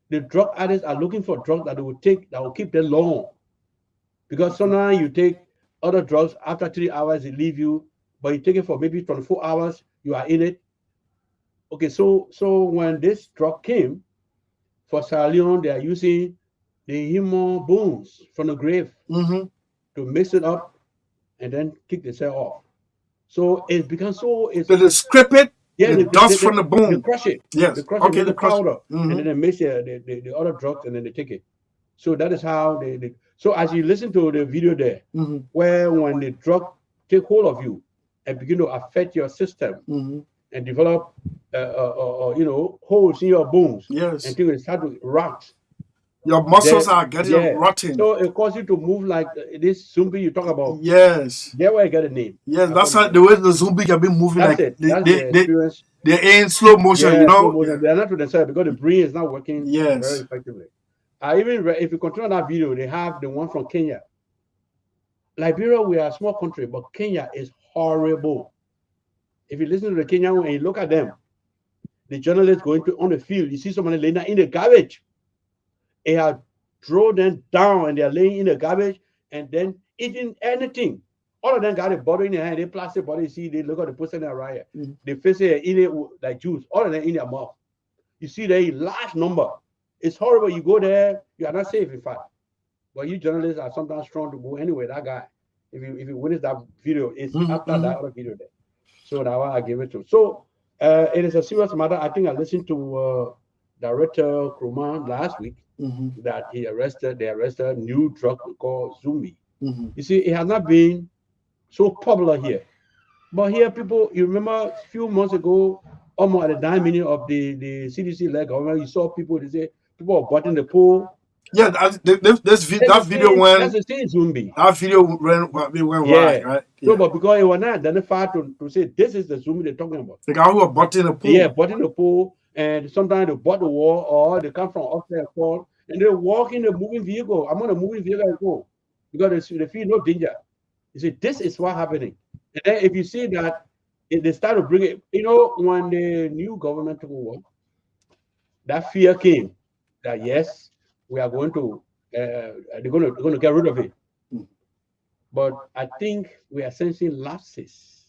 The drug addicts are looking for drugs that they will take that will keep them long. Because sometimes you take other drugs, after 3 hours they leave you, but you take it for maybe 24 hours, you are in it. Okay, so when this drug came for Sierra Leone, they are using the human bones from the grave Mm-hmm. to mix it up and then kick the cell off. So it becomes so So they scrape it, yeah, the dust from the they bone. crush it. Yes. They crush Okay, it, the make the crush. powder, and then Mm-hmm. they mix the other drugs and then they take it. So that is how they so as you listen to the video there, Mm-hmm. where when the drug take hold of you and begin to affect your system Mm-hmm. and develop holes in your bones Yes. until it start to rot. Your muscles Then are getting yeah, rotten. so it causes you to move like this zombie you talk about. Yes. There where I get a name. Yes, That's that's what how it the way the zombie can be moving, That's like it. That's the they experience. they're in slow motion, Yeah, you slow know? motion. They are not to themselves because the brain is not working very Yes. effectively. I even if you continue that video, they have the one from Kenya. Liberia, we are a small country, but Kenya is horrible. If you listen to the Kenyan and you look at them, the journalists going on the field, you see somebody laying in the garbage. They have thrown them down and they are laying in the garbage and then eating anything. All of them got a bottle in their hand, they plastic bottle. You see, they look at the person in riot. Mhm. They face it, eat it like juice. All of them in their mouth. You see, there is large number. It's horrible. You go there, you are not safe, in fact. But you journalists are sometimes strong to go anyway. That guy, if you witness that video, it's Mhm, after mhm. that other video there. So now I give it to. So it is a serious matter. I think I listened to Director Krumah last week Mhm, that they arrested a new drug called Zumi. mhm. You see, it has not been so popular here. But here, people, you remember a few months ago, almost at the 9 minute of the CDC-led government, you saw people, they say, people are butting the pool. Yeah, that video That's went the same zombie. that video went wide, Yeah. right? So, Yeah. but because it was not identified to say this is the zombie they're talking about. The guy who was butting the pool. Yeah, butting the pool, and sometimes they bought the war or they come from upstairs and they walk in a moving vehicle. I'm on a moving vehicle and go because they feel no danger. You see, this is what's happening. And then if you see that if they start to bring it, when the new government took over, that fear came that yes, we are going to they're going to get rid of it. But I think we are sensing lapses,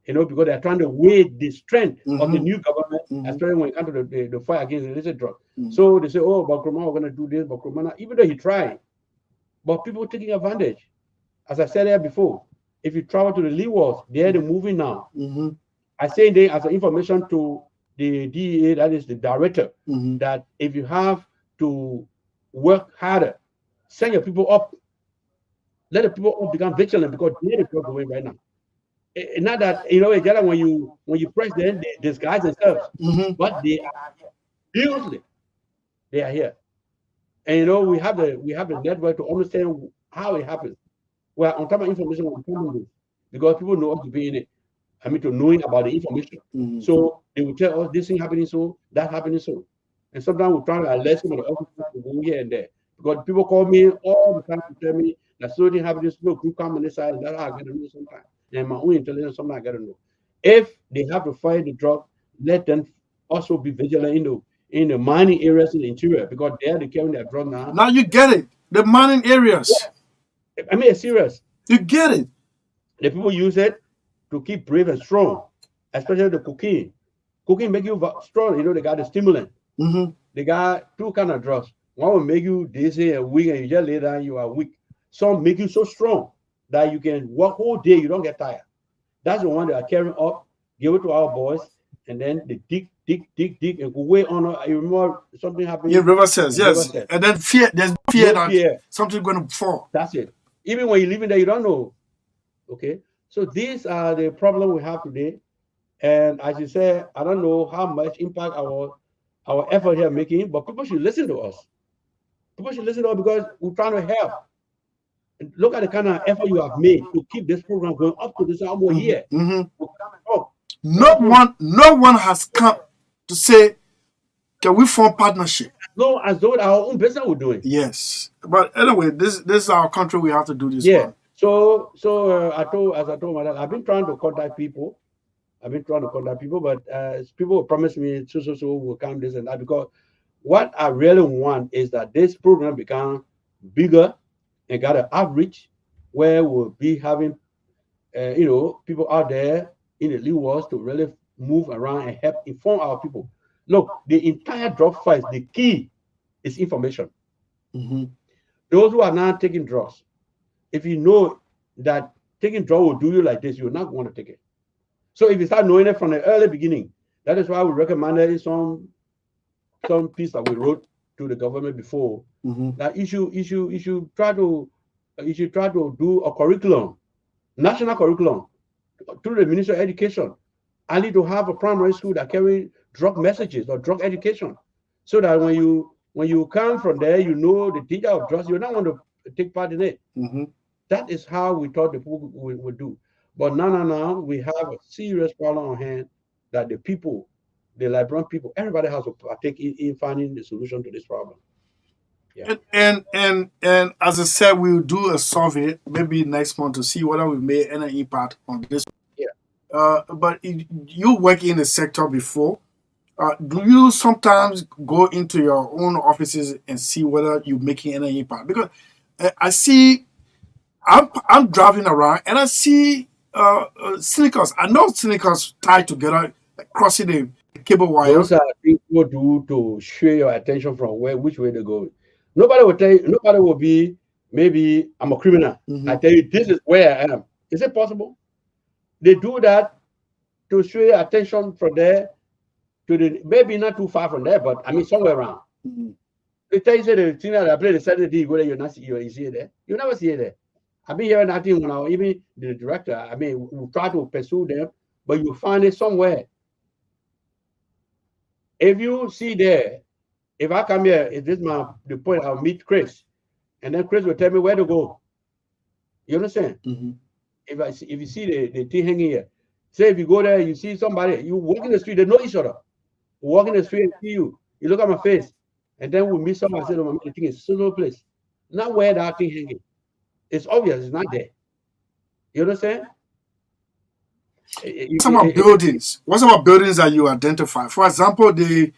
because they're trying to weigh the strength of the new government, especially when it comes to the fight against the illicit drug. So they say, oh, Bakroma, we're going to do this, Bakroma, even though he tried, but people taking advantage. As I said there before, if you travel to the Leewols, they're moving now. I say there as an information to the DEA, that is the director, that if you have to work harder, send your people up. Let the people up become vigilant because they're the drug away right now. Not that when you press them, they disguise themselves, but they are seriously they are here. And we have the network to understand how it happens. Well, on top of information on the because people know us to be in it. To knowing about the information. So they will tell us this thing happening so, that happening so. And sometimes we try to alert some of the officers to go here and there. Because people call me all the time to tell me that something happening, no group come on this side, and that's how I get to know sometimes. And my own intelligence, sometimes I get to know. If they have to fight the drug, let them also be vigilant in the mining areas in the interior because they are carrying their drug now. Now you get it. The mining areas. Yeah. It's serious. You get it. The people use it to keep brave and strong, especially the cocaine. Cocaine make you strong. They got the stimulant. They got two kind of drugs. One will make you dizzy and weak, and you just lay down, you are weak. Some make you so strong that you can walk whole day, you don't get tired. That's the one that are carrying up, give it to our boys, and then they dig, and go way on. You remember something happened? Yeah, River says, yes. And then there's fear that something's going to fall. That's it. Even when you're living there, you don't know. Okay? So these are the problems we have today. And as you say, I don't know how much impact our effort here making, but people should listen to us. People should listen to us because we're trying to help. And look at the kind of effort you have made to keep this program going up to this hour here. No one has come to say, can we form partnership? No, as though our own business we're doing. Yes. But anyway, this is our country. We have to do this. Yeah. One. So I told my dad, I've been trying to contact people. But people promise me so will come this and that, because what I really want is that this program become bigger and got an outreach where we'll be having people out there in the Leewols to really move around and help inform our people. Look, the entire drug fight, the key is information. Those who are not taking drugs, if you know that taking drugs will do you like this, you're not going to take it. So if you start knowing it from the early beginning, that is why we recommended some piece that we wrote to the government before, that you should try to do a curriculum, national curriculum, through the Ministry of Education. I need to have a primary school that carry drug messages or drug education, so that when you come from there, you know the danger of drugs. You don't want to take part in it. That is how we thought the people would do. But now we have a serious problem on hand that the people, the Liberian people, everybody has to partake in finding the solution to this problem. Yeah. And as I said, we'll do a survey maybe next month to see whether we made any impact on this. Yeah. But you work in the sector before. Do you sometimes go into your own offices and see whether you're making any impact? Because I see, I'm driving around and I see sneakers. I know sneakers tied together, crossing the cable wire. Those are things people do to share your attention from which way they go. Nobody will tell you. Nobody will be, maybe I'm a criminal. I tell you, this is where I am. Is it possible? They do that to show your attention from there to the, maybe not too far from there, but I mean somewhere around. They tell you, say the thing that I play the Saturday, you go there, you see it there. You never see it there. I've been hearing that thing now, even the director, we try to pursue them, but you find it somewhere. If you see there, if I come here, if this is the point, I'll meet Chris, and then Chris will tell me where to go. You understand? If you see the thing hanging here, say if you go there, you see somebody, you walk in the street, they know each other. walk in the street and see you. You look at my face, and then we meet someone and say, "Oh, the thing is solo place." Not where that thing hanging. It's obvious. It's not there. You understand? What's about buildings? What's about buildings that you identify? For example, the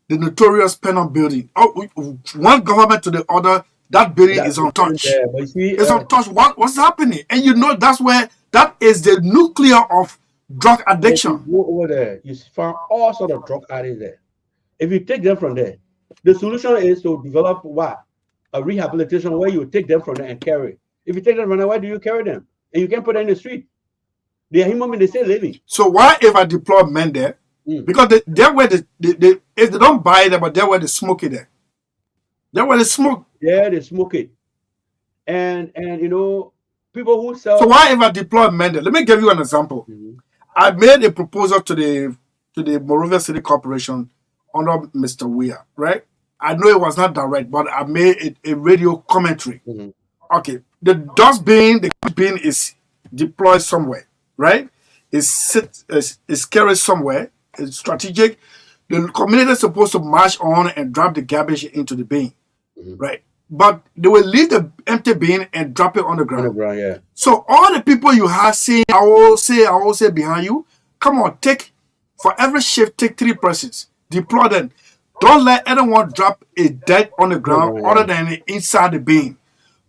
notorious Pennon building. Oh, one government to the other, that building is untouched. But you see, It's untouched. What's happening? And you know that's where that is the nuclear of drug addiction. You go over there, you find all sort of drug addicts there. If you take them from there, the solution is to develop what? A rehabilitation where you take them from there and carry. If you take them from there, why do you carry them? And you can't put them in the street. They are human beings, they still living. So why if I deploy men there? Because they're where they if they don't buy them, but they're where they smoke it there. They're where they smoke. Yeah, they smoke it. And you know, people who sell. So why if I deploy men there? Let me give you an example. I made a proposal to the Monrovia City Corporation under Mr. Weir, right? I know it was not direct, but I made a radio commentary. Okay, the dustbin is deployed somewhere, right? It's carried somewhere. It's strategic. The community is supposed to march on and drop the garbage into the bin, right? But they will leave the empty bin and drop it on the ground. Yeah. So all the people you have saying, I will say behind you, come on, for every shift, take 3 persons, deploy them. Don't let anyone drop a dirt on the ground other than inside the bin.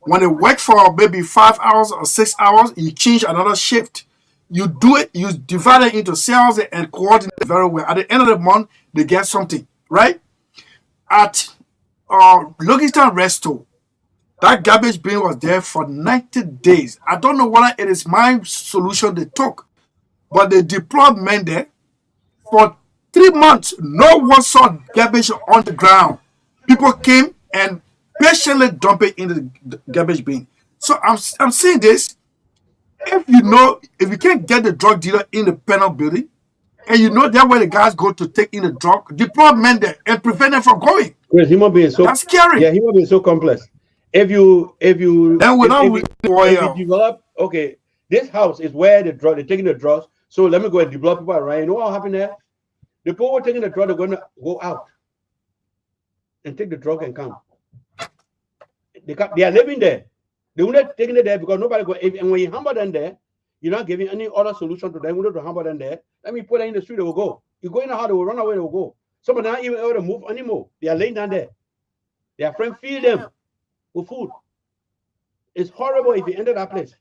When it works for maybe 5 hours or 6 hours, you change another shift. You do it, you divide it into cells and coordinate very well. At the end of the month, they get something, right? At Logistan Resto, that garbage bin was there for 90 days. I don't know whether it is my solution they took, but they deployed men there for 3 months. No one saw garbage on the ground. People came and patiently dump it in the garbage bin. So I'm saying this. If you can't get the drug dealer in the penal building, and you know that's where the guys go to take in the drug, deploy men there and prevent them from going. Because human beings so that's scary. Yeah, human beings so complex. If you develop, okay, this house is where they're taking the drugs. So let me go and develop people around. You know what happened there? The people who are taking the drug, they're going to go out and take the drug and come. They are living there. They're not taking it there because nobody go. And when you hammer them there, you're not giving any other solution to them. We don't hammer them there. Let me put them in the street. They will go. You go in the house, they will run away. They will go. Some of them not even able to move anymore. They are laying down there. Their friend feed them with food. It's horrible if you enter that place.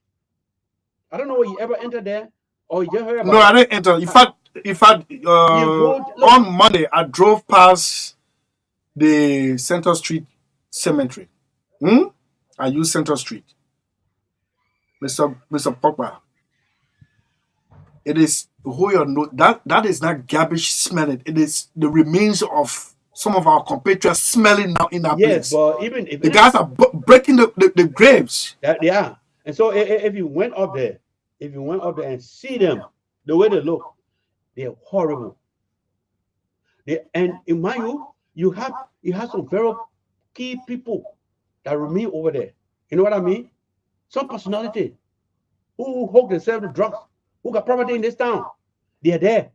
I don't know if you ever entered there or you just heard about. No, I didn't enter. In fact, on Monday I drove past the Central Street Cemetery. I use Central Street. Mr. Pogba. It is that is not garbage smelling. It is the remains of some of our compatriots smelling now in that place. Yes, but even if the guys are breaking the graves. Yeah. And so if you went up there, and see them, the way they look, they're horrible. And in my view, you have some very key people that remain over there. You know what I mean? Some personality who hook themselves to drugs, who got property in this town. They're there.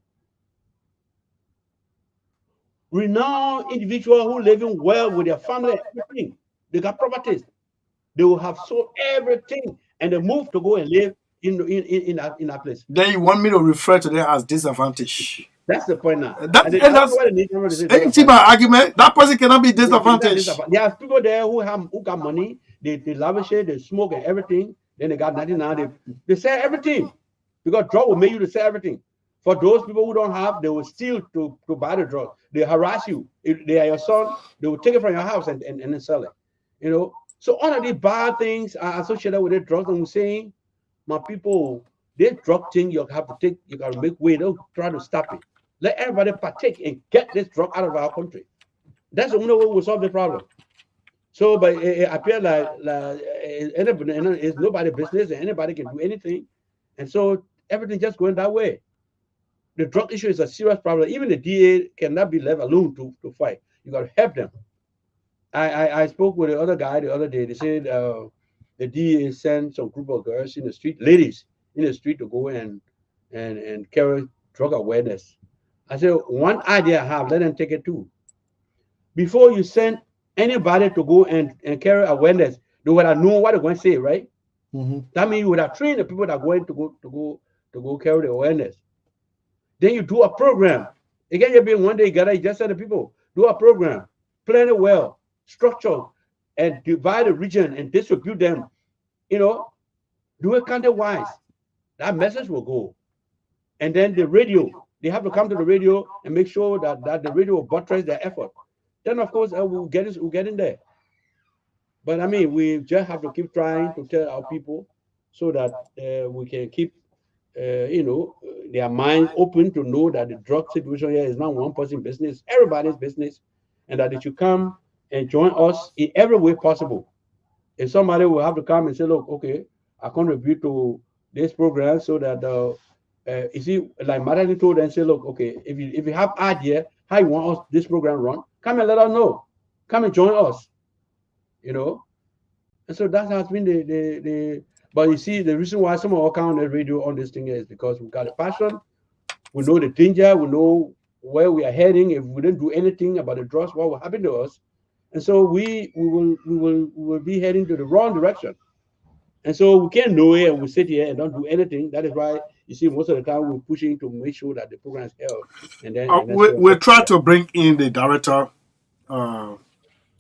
Renowned individuals who living well with their family, everything. They got properties. They will have sold everything and they move to go and live in that place. Then you want me to refer to them as disadvantage. That's the point now. That's you see my argument. That person cannot be disadvantaged. There are people there who got money. They lavish it, they smoke and everything. Then they got nothing now. They sell everything because drug will make you to sell everything. For those people who don't have, they will steal to buy the drug. They harass you. If they are your son, they will take it from your house and then sell it. You know. So all of these bad things are associated with the drugs. I'm saying, my people, this drug thing you have to take. You got to make way. Don't try to stop it. Let everybody partake and get this drug out of our country. That's the only way we'll solve the problem. So, but it appears like it's nobody's business and anybody can do anything. And so everything just going that way. The drug issue is a serious problem. Even the DA cannot be left alone to fight. You got to help them. I spoke with the other guy the other day. They said the DA sent some group of girls in the street, ladies in the street, to go and carry drug awareness. I said, one idea I have, let them take it too. Before you send anybody to go and carry awareness, they would have known what they're going to say, right? That means you would have trained the people that are going to go carry the awareness. Then you do a program. Again, you'll be one day you gotta just tell the people, do a program, plan it well, structure, and divide the region and distribute them. You know, do it county-wise. That message will go. And then the radio, they have to come to the radio and make sure that the radio will buttress their effort. Then of course we'll get in there. But I mean, we just have to keep trying to tell our people so that we can keep, their minds open to know that the drug situation here is not one person's business, everybody's business, and that they should come and join us in every way possible. If somebody will have to come and say, look, okay, I contribute to this program so that, you see, like Madeline told and say, look, okay, if you have idea how you want us this program run, come and let us know. Come and join us. You know, and so that has been but you see, the reason why some of us come on the radio on this thing is because we got a passion, we know the danger, we know where we are heading. If we don't do anything about the drugs, what will happen to us? And so we will be heading to the wrong direction. And so we can't know it and we sit here and don't do anything. That is why you see most of the time we're pushing to make sure that the program is held. And then we'll try to bring in the director.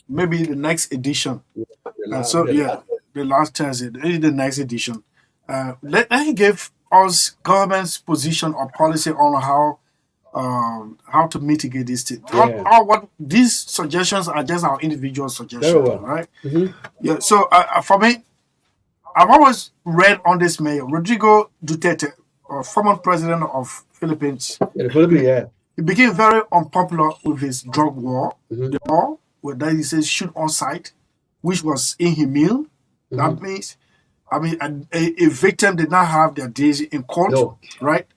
Maybe the next edition. The last Thursday, the next edition. Let him give us government's position or policy on how to mitigate this thing. What these suggestions are just our individual suggestions, right? Yeah. So for me, I've always read on this mayor, Rodrigo Duterte, former president of Philippines. He became very unpopular with his drug war. The law where he says shoot on sight, which was inhumane. That means, a victim did not have their days in court, right?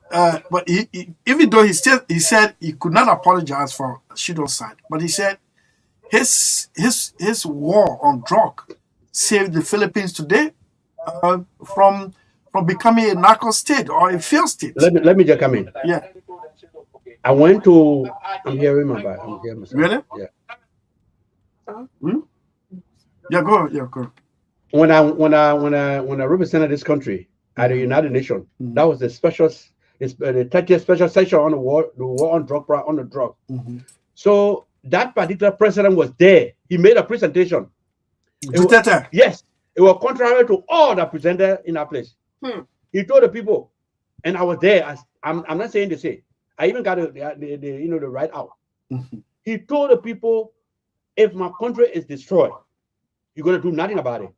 But even though he said he could not apologize for shoot on sight, but he said his war on drug saved the Philippines today from becoming a narco state or a failed state. Let me just come in. Yeah. I went to. I'm hearing my back. I'm hearing myself. Really? Yeah. Yeah, go. When I represented this country at the United Nations, that was the 30th special session on the war on drug. So that particular president was there. He made a presentation. Yes, it was contrary to all that presented in our place. He told the people, and I was there. I'm not saying they say. I even got the right out. He told the people, if my country is destroyed, you're going to do nothing about it.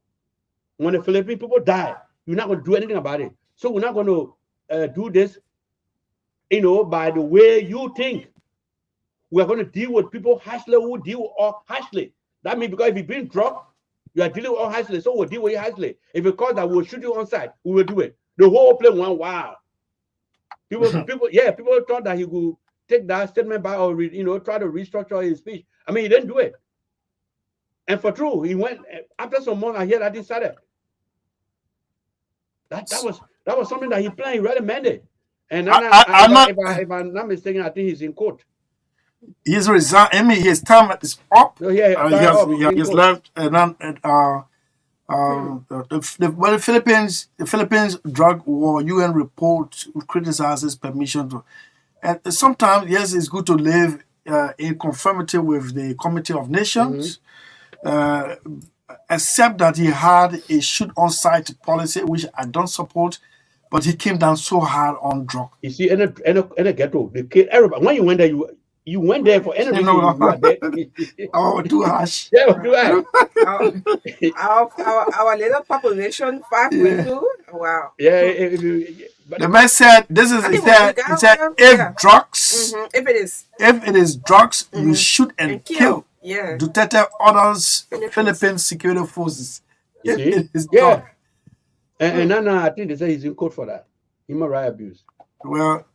When the Philippine people die, you're not going to do anything about it. So we're not going to do this, by the way you think. We're going to deal with people harshly who deal with all harshly. That means because if you bring drug, you are dealing with all harshly, so we'll deal with you harshly. If it cause that we'll shoot you on sight, we will do it. The whole plane went wild. People thought that he would take that statement back or try to restructure his speech. I mean, he didn't do it. And for true, he went after some months. I hear that he started. That was something that he planned. He really meant it. And if I'm not mistaken, I think he's in court. He's resigned. I mean, his time is up. So he's left. The Philippines drug war UN report criticizes permission to. And sometimes, yes, it's good to live in conformity with the Committee of Nations. Except that he had a shoot on sight policy, which I don't support, but he came down so hard on drug. You see, in a ghetto, they killed everybody. When you went there, you went there for any reason. Oh, too harsh. Yeah, too harsh. Our little population, 5.2. Wow. Yeah. The man said, "This is he said if drugs, if it is drugs, you shoot and kill." Yeah. Duterte orders Philippine security forces. And now I think they say he's in court for that. Human rights abuse. Well,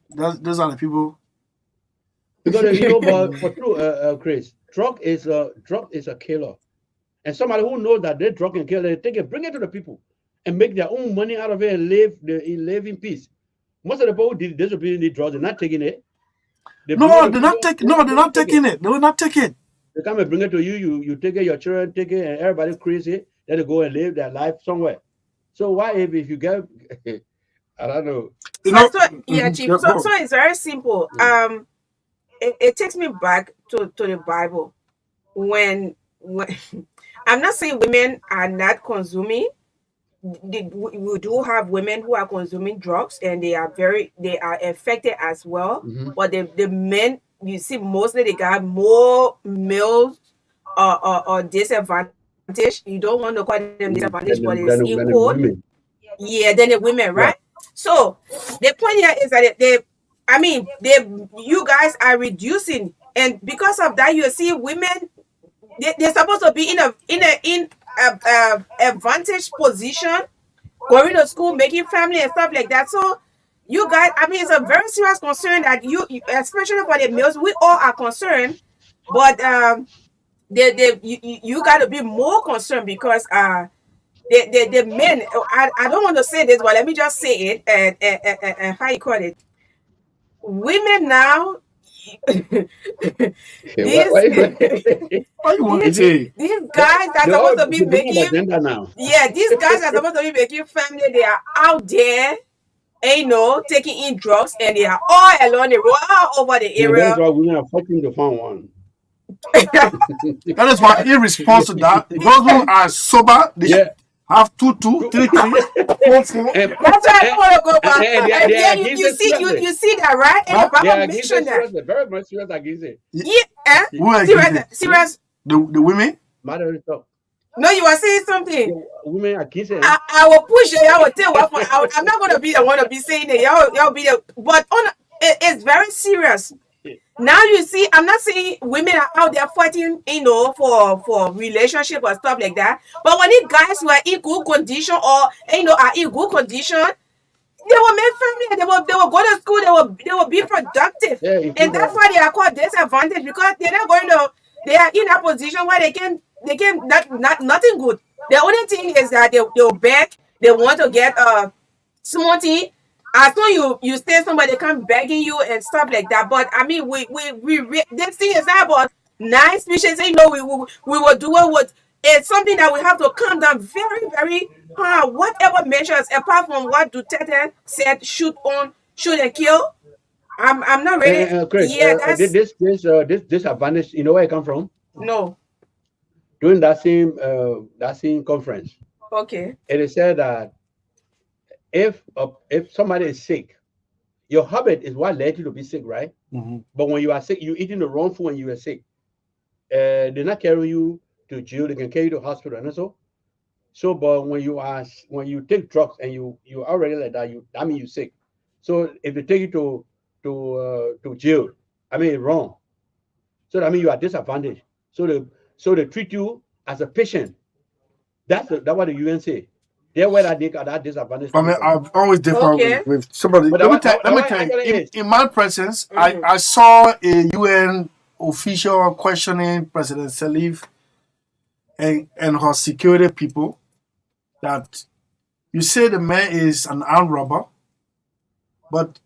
those are the people. Because but for true, Chris, drug is a killer, and somebody who knows that they drug and kill, they take it, bring it to the people, and make their own money out of it, and live in peace. Most of the people who distribute the drugs, they're not taking it. They bring No, it to they're not people, taking. No, they're not take taking it. They will not take it. They come and bring it to you. You take it. Your children take it, and everybody crazy. Then they go and live their life somewhere. So why if you get, I don't know. You know. Yeah, Mhm. Chief. Yeah, So go. it's very simple. It takes me back to the Bible when I'm not saying women are not consuming. We do have women who are consuming drugs and they are affected as well. Mhm. But the men, you see, mostly they got more males or disadvantage. You don't want to call them disadvantage, but it's Then the equal. women. Yeah, than the women, Yeah. right? So the point here is that you guys are reducing, and because of that, you see women they're supposed to be in a advantage position, going to school, making family and stuff like that. So you guys, it's a very serious concern that especially for the males, we all are concerned, but you got to be more concerned because the men. I don't want to say this, but let me just say it and how you call it. Women now. Why, these why, What you want to these say? these guys are they all supposed to be they bring making, agenda now. yeah, these guys are supposed to be making family. They are out there, taking in drugs, and they are all along the road, all over the And that's area. why women are fighting to find one. That is why, in response to that, those who are sober, they should Yeah. have 2, 2, 3, 3, 4, 4. That's why I don't want to go back. And they And are yeah, against you it see, seriously. you see that, right? And Huh? the They are Bible against it mentioned that. seriously. Very much serious against it. Yeah, Who are serious, against it? serious. The women? Matter of talk. No, you are saying something. Women are against it. I will push it. I will tell what I'm not gonna be the one to be saying it. Y'all be the, but it's very serious. Now you see, I'm not saying women are out there fighting, for relationship or stuff like that. But when the guys were in good condition or are in good condition, they will make family. They will go to school. They will be productive, Yeah, if and you that's why they are called disadvantage because they're not going to. They are in a position where they can not nothing good. The only thing is that they'll beg. They want to get small tea. As soon you stay somebody come begging you and stuff like that. But this thing is not about nice wishes. We will do it with. It's something that we have to calm down very, very hard. Whatever measures apart from what Duterte said, shoot and kill. I'm not ready. Chris, Yeah, that's this disadvantage, you know where it come from? no. During that same conference, Okay. it is said that if somebody is sick, your habit is what led you to be sick, right? Mhm. But when you are sick, you're eating the wrong food when you are sick. They're not carrying you to jail. They can carry you to hospital and so. So, but when you take drugs and you already like that, that means you're sick. So if they take you to jail, I mean it's wrong. So that means you are disadvantaged. So they treat you as a patient. That's what the UN say. They're where they got that disadvantage. I mean, I've always differ Okay. with somebody. But Let me that tell way you, actually is. in my presence, Mhm. I saw a UN official questioning President Salif and her security people that you say the man is an armed robber, but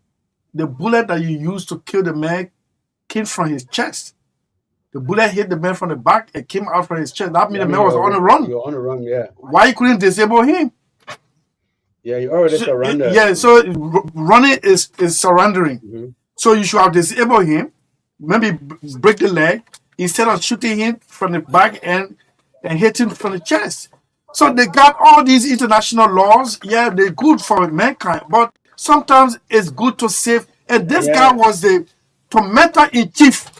the bullet that you used to kill the man came from his chest. The bullet hit the man from the back and came out from his chest. That means the man was on the run. You're on the run, yeah. Why you couldn't disable him? Yeah, you already So, surrendered. yeah, so running is surrendering. Mhm. So you should have disabled him, maybe break the leg instead of shooting him from the back and hit him from the chest. So they got all these international laws. Yeah, they're good for mankind, but sometimes it's good to save. And this Yeah. guy was the tormentor in chief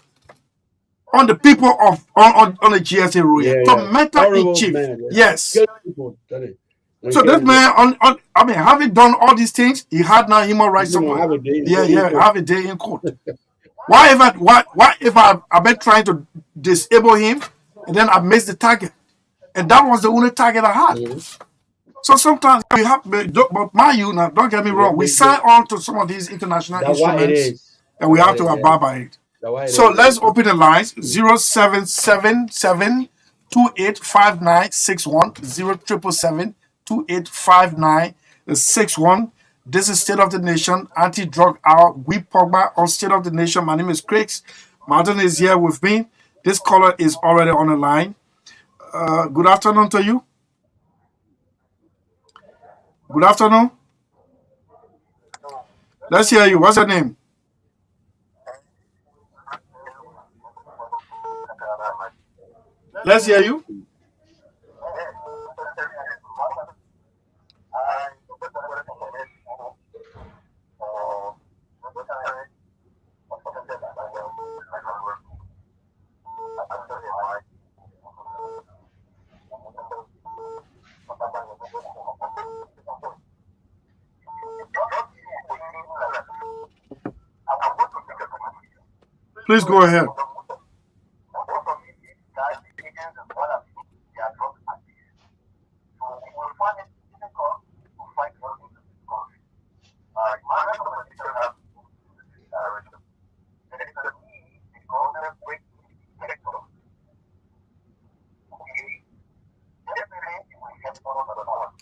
on the people of on the GSA rule. Yeah, yeah. Tormentor in Horrible chief. man, yeah. Yes. Kill people, tell it. When So you kill this people, man, having done all these things, he had now human rights you don't somewhere. have a day. Yeah, have a day in court. Why if I've been trying to disable him and then I missed the target? And that was the only target I had. Mhm. So sometimes we have, but mind you, now don't get me wrong, we sign on to some of these international That's why it instruments is. and we That's have why to it is. abide by it. That's why it So is. let's open the lines 0777 285961 0777 285961. This is State of the Nation, Anti-Drug Hour. We Pogba on State of the Nation. My name is Craig. Martin is here with me. This caller is already on the line. Good afternoon to you. Good afternoon. Let's hear you. What's your name? Let's hear you. Please go ahead.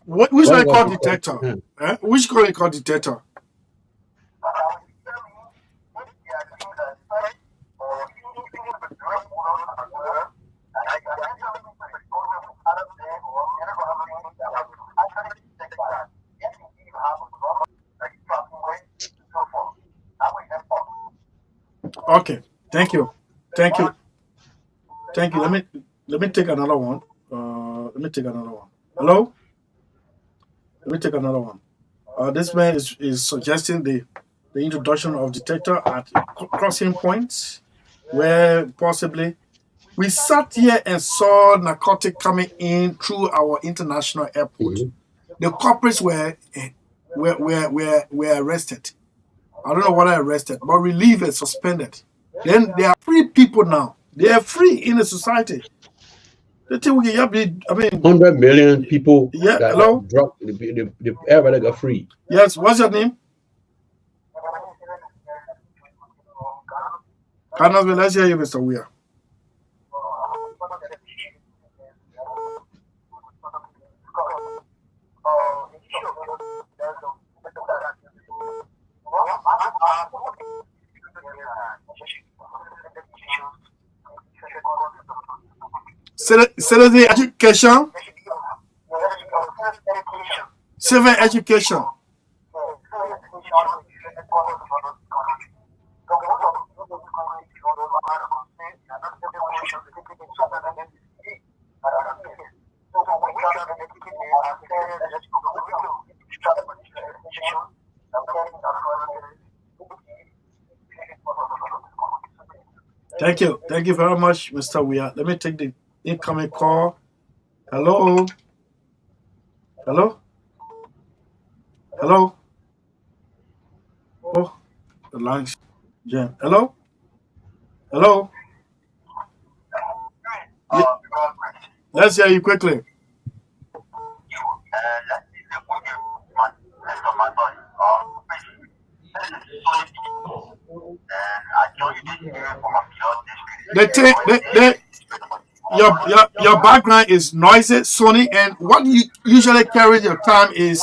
Which one called detector? Which one you call detector? Okay, thank you. Let me take another one. Hello. Let me take another one. This man is suggesting the introduction of detector at crossing points where possibly we sat here and saw narcotic coming in through our international airport. The culprits were arrested. I don't know what I arrested, but relieved and suspended. Then they are free people now. They are free in the society. The thing we get, 100 million people. Yeah, that hello? drug, everybody got free. Yes, what's your name? Carnasville, let's hear you, Mr. Weir. C'est education. Civil education. Thank you. Thank you very much, Mr. Weir. Let me take the incoming call. Hello? Hello? Hello? Oh, the lines. Yeah. Hello? Hello? Yeah. Let's hear you quickly. Your background is noisy, Sony, and what you usually carry your time is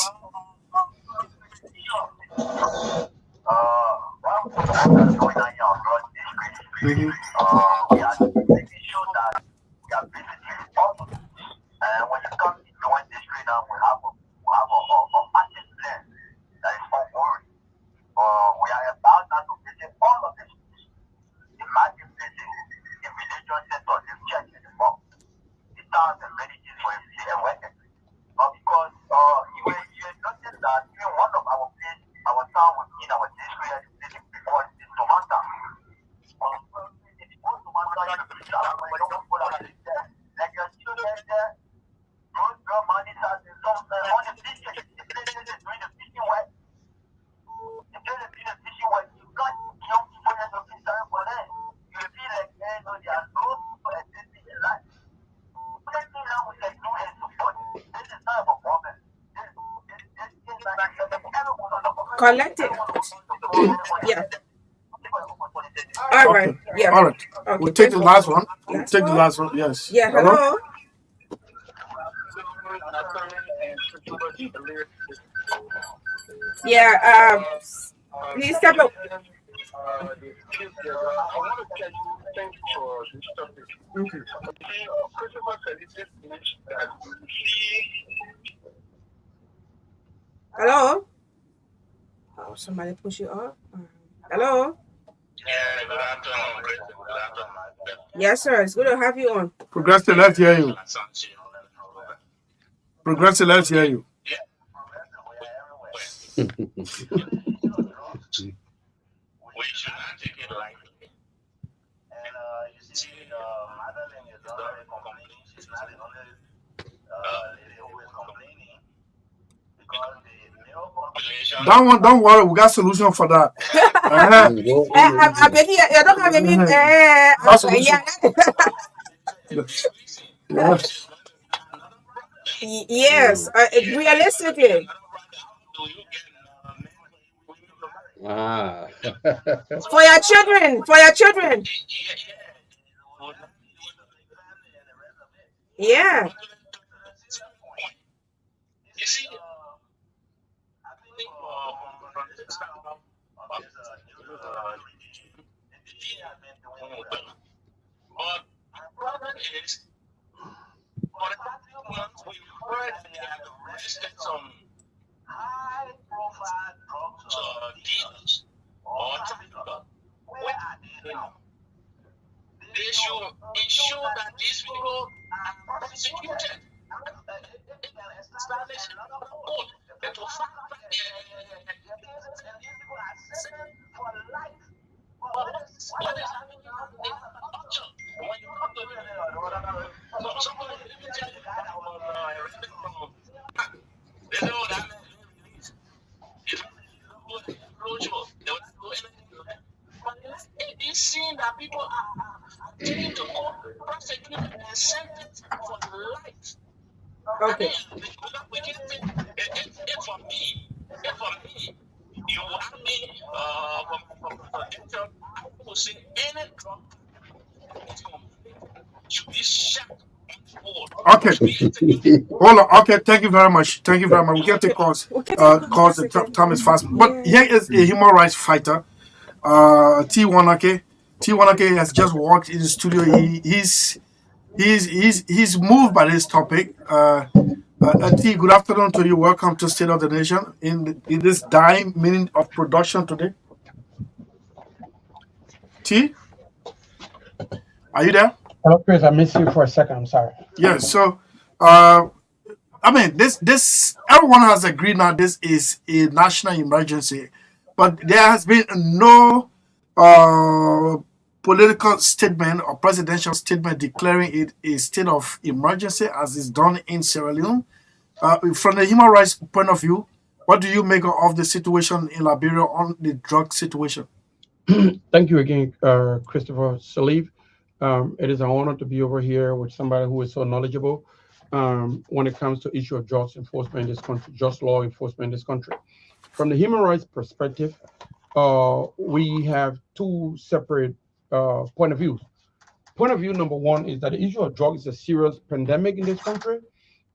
collected. Yeah. All right. Yeah. All right. Okay, We'll take the last one. Last Take the one? last one. Yes. Yeah. Hello. Yeah. Please step up. The case there, I want to tell you, thank you for this topic. Okay. See, Christopher said it is that you see. Hello. Oh, somebody push you up. Hello. Yeah, good afternoon, Christopher. Good afternoon. Yes, sir. It's good to have you on. Progressive, let's hear you. Progressive, let's hear you. We should not take it lightly. And you see, Madeline is already complaining. She's not the only lady who is complaining because the male population. That one, don't worry, we got solution for that. I bet you don't have any. That's solution. Yes. Yes, realistically. Ah. For your children. For your children. Yeah. You see, I think from the start of this she has been doing well. But my problem is, for the past few months, we've heard that they have arrested some high-profile drug dealers or traffickers. Where are they now? They should ensure that these people are prosecuted. Establish another court to fight their cases, and these people are sentenced for life. What is happening now in the culture? When you come to somebody even tell the guy that was arrested from they say, oh, that man is released. He's not going to closure. They will not do anything to him. But it is seen that people are taken to court, prosecuted, and sentenced for life. Okay. We can't say, if for me, you ask me from protection, I would say any drug is should be shot. Okay. Hold on. Okay, thank you very much. Thank you very much. We can take calls. Calls the time is fast. But here is a human rights fighter. T Wanake. T Wanake has just walked in the studio. He's moved by this topic. T, good afternoon to you. Welcome to State of the Nation in this dying minute of production today. T, are you there? Hello, Chris. I missed you for a second. I'm sorry. Yeah. So, I mean, this everyone has agreed now. This is a national emergency, but there has been no political statement or presidential statement declaring it a state of emergency as is done in Sierra Leone. From the human rights point of view, what do you make of the situation in Liberia on the drug situation? Thank you again, Christopher Saliv. It is an honor to be over here with somebody who is so knowledgeable when it comes to issue of drugs enforcement in this country, just law enforcement in this country. From the human rights perspective, we have two separate point of views. Point of view number one is that the issue of drugs is a serious pandemic in this country,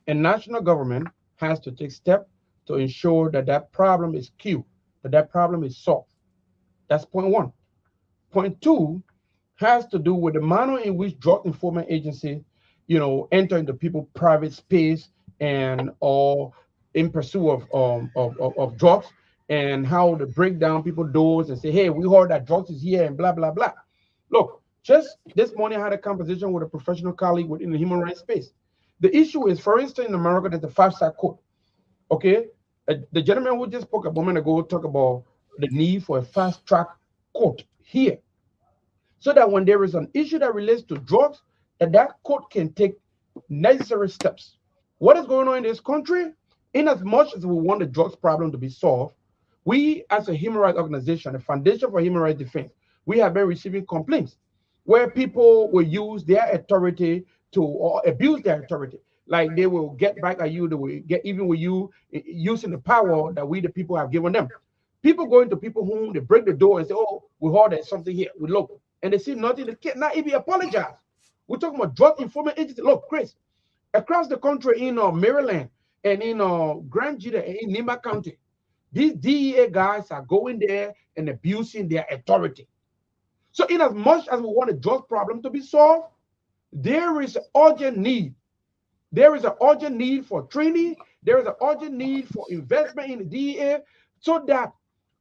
and national government has to take steps to ensure that that problem is cured, that problem is solved. That's point one. Point two has to do with the manner in which drug enforcement agencies, enter into people's private space and or in pursuit of drugs, and how to break down people's doors and say, hey, we heard that drugs is here and blah, blah, blah. Look, just this morning I had a conversation with a professional colleague within the human rights space. The issue is, for instance, in America, there's the 5-star code. Okay? The gentleman who just spoke a moment ago talked about the need for a fast-track court here, so that when there is an issue that relates to drugs, that court can take necessary steps. What is going on in this country? In as much as we want the drugs problem to be solved, we as a human rights organization, the Foundation for Human Rights Defense, we have been receiving complaints where people will use their authority or abuse their authority. Like they will get back at you, they will get even with you using the power that we the people have given them. People going to people whom they break the door and say, oh, we heard there's something here, we look. And they see nothing, they can't not even apologize. We're talking about drug enforcement agency. Look, Chris, across the country in Maryland and in Grand Gita and in Nima County, These DEA guys are going there and abusing their authority. So in as much as we want a drug problem to be solved, there is an urgent need. There is an urgent need for training. There is an urgent need for investment in the DEA so that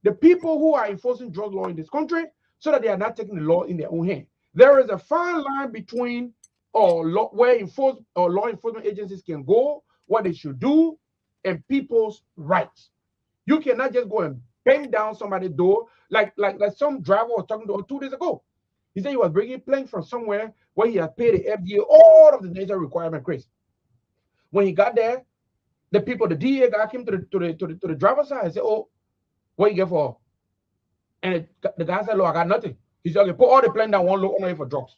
the people who are enforcing drug law in this country, so that they are not taking the law in their own hand. There is a fine line between where law enforcement agencies can go, what they should do, and people's rights. You cannot just go and bang down somebody's door like some driver was talking to 2 days ago. He said he was bringing planes from somewhere where he had paid the FDA all of the necessary requirement, Chris. When he got there, the DEA guy came to the driver's side and said, "Oh, what you get for?" And the guy said, "Look, I got nothing." He said, "Okay, put all the plane down, one load only for drugs."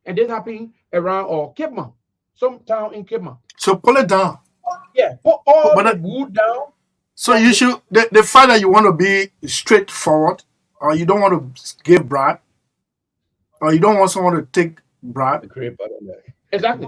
And this happened around Cape Mount, some town in Cape Mount. So pull it down. Yeah, put all the wood down. So you should the fact that you want to be straightforward, or you don't want to give bribe, or you don't want someone to take bribe. Exactly.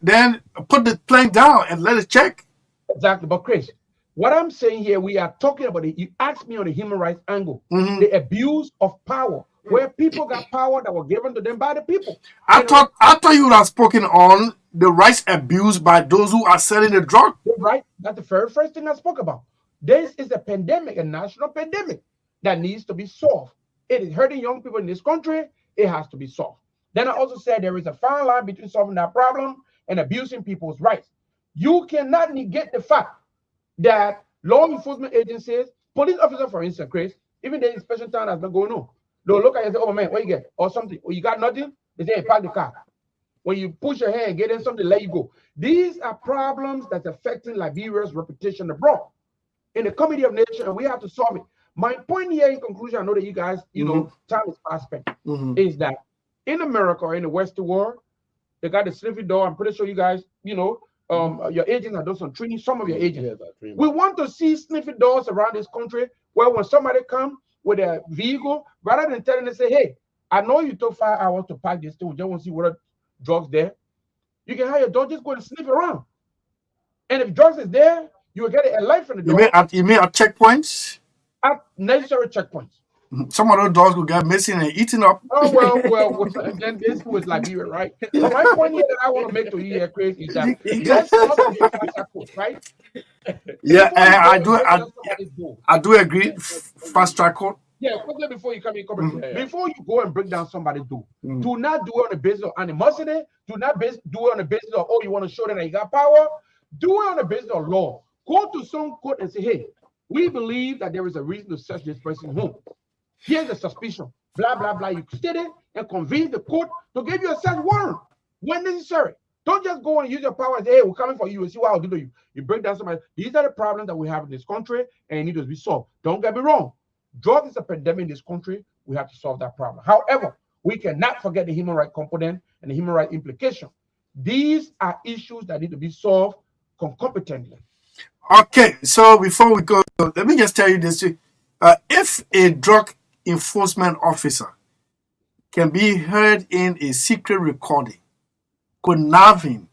Then put the plane down and let it check. Exactly. But Chris, what I'm saying here, we are talking about it. You asked me on the human rights angle, the abuse of power, where people got power that was given to them by the people. I thought you would have spoken on the rights abused by those who are selling the drug. Right. That's the very first thing I spoke about. This is a pandemic, a national pandemic that needs to be solved. It is hurting young people in this country. It has to be solved. Then I also said there is a fine line between solving that problem and abusing people's rights. You cannot negate the fact that law enforcement agencies, police officers, for instance, Chris, even the inspection time has been going on. They'll look at you and say, "Oh man, what you get?" Or something. Or you got nothing? They say, "Hey, park the car." When you push your hand and get in something, let you go. These are problems that's affecting Liberia's reputation abroad. In the Committee of Nations, and we have to solve it. My point here in conclusion, I know that you guys, time is fast spent, is that in America or in the Western world, they got the sniffy dog. I'm pretty sure you guys, your agents have done some training, some of your agents. We want to see sniffy dogs around this country where when somebody comes with a vehicle, rather than telling them, say, "Hey, I know you took 5 hours to pack this thing, we just want to see what are drugs there." You can have your dog just go and sniff around. And if drugs is there, you will get a light from the dog. You mean at checkpoints? At necessary checkpoints. Some of those dogs will get missing and eaten up. Oh, well, then this was Liberia, right? So my point here that I want to make to you here, Chris, is that let's not be fast approach, right? Yeah, I do agree. Fast track court. Yeah, quickly before you come in, before you go and break down somebody's door, do not do it on the basis of animosity. Do not do it on the basis of, oh, you want to show them that you got power. Do it on the basis of law. Go to some court and say, "Hey, we believe that there is a reason to search this person's home. Here's the suspicion, blah, blah, blah." You state it and convince the court to give you a search warrant when necessary. Don't just go and use your power and say, "Hey, we're coming for you," and see what I'll do to you. You break down somebody. These are the problems that we have in this country and it needs to be solved. Don't get me wrong. Drug is a pandemic in this country. We have to solve that problem. However, we cannot forget the human rights component and the human rights implication. These are issues that need to be solved concomitantly. Okay, so before we go, let me just tell you this. If a drug enforcement officer can be heard in a secret recording, conniving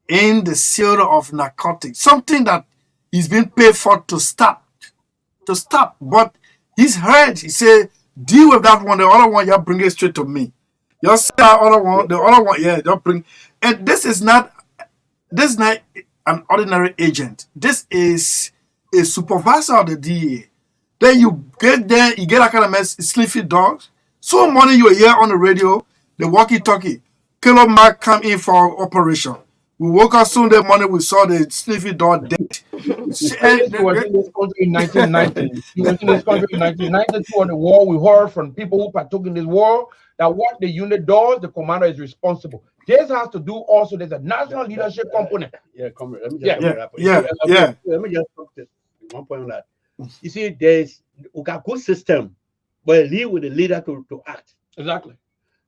in the sale of narcotics, something that he's been paid for to stop, but he's heard, he said, "Deal with that one, the other one, you bring it straight to me. You say the other one, yeah, you bring." And this is not an ordinary agent. This is a supervisor of the DEA. Then you get there, you get that kind of mess, sniffy dogs. So money you hear on the radio, the walkie-talkie, Kilo Mark come in for operation. We woke up Sunday morning, we saw the sniffy dog dead. You were in this country in 1990. You were in this country in 1992 on the war. We heard from people who partook in this war that what the unit does, the commander is responsible. This has to do also, there's a national leadership component. Yeah, comrade. Let me just put this one point on that. You see, there's a good system, but it leave with the leader to act. Exactly.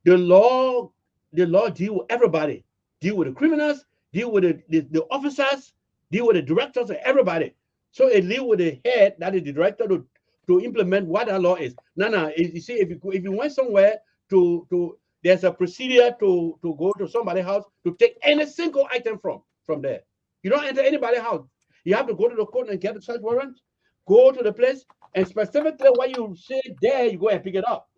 The law deal with everybody. Deal with the criminals, deal with the officers, deal with the directors and everybody. So it leave with the head, that is the director, to implement what that law is. No. You see, if you went somewhere to there's a procedure to go to somebody's house to take any single item from there. You don't enter anybody's house. You have to go to the court and get a search warrant. Go to the place and specifically what you say there, you go and pick it up.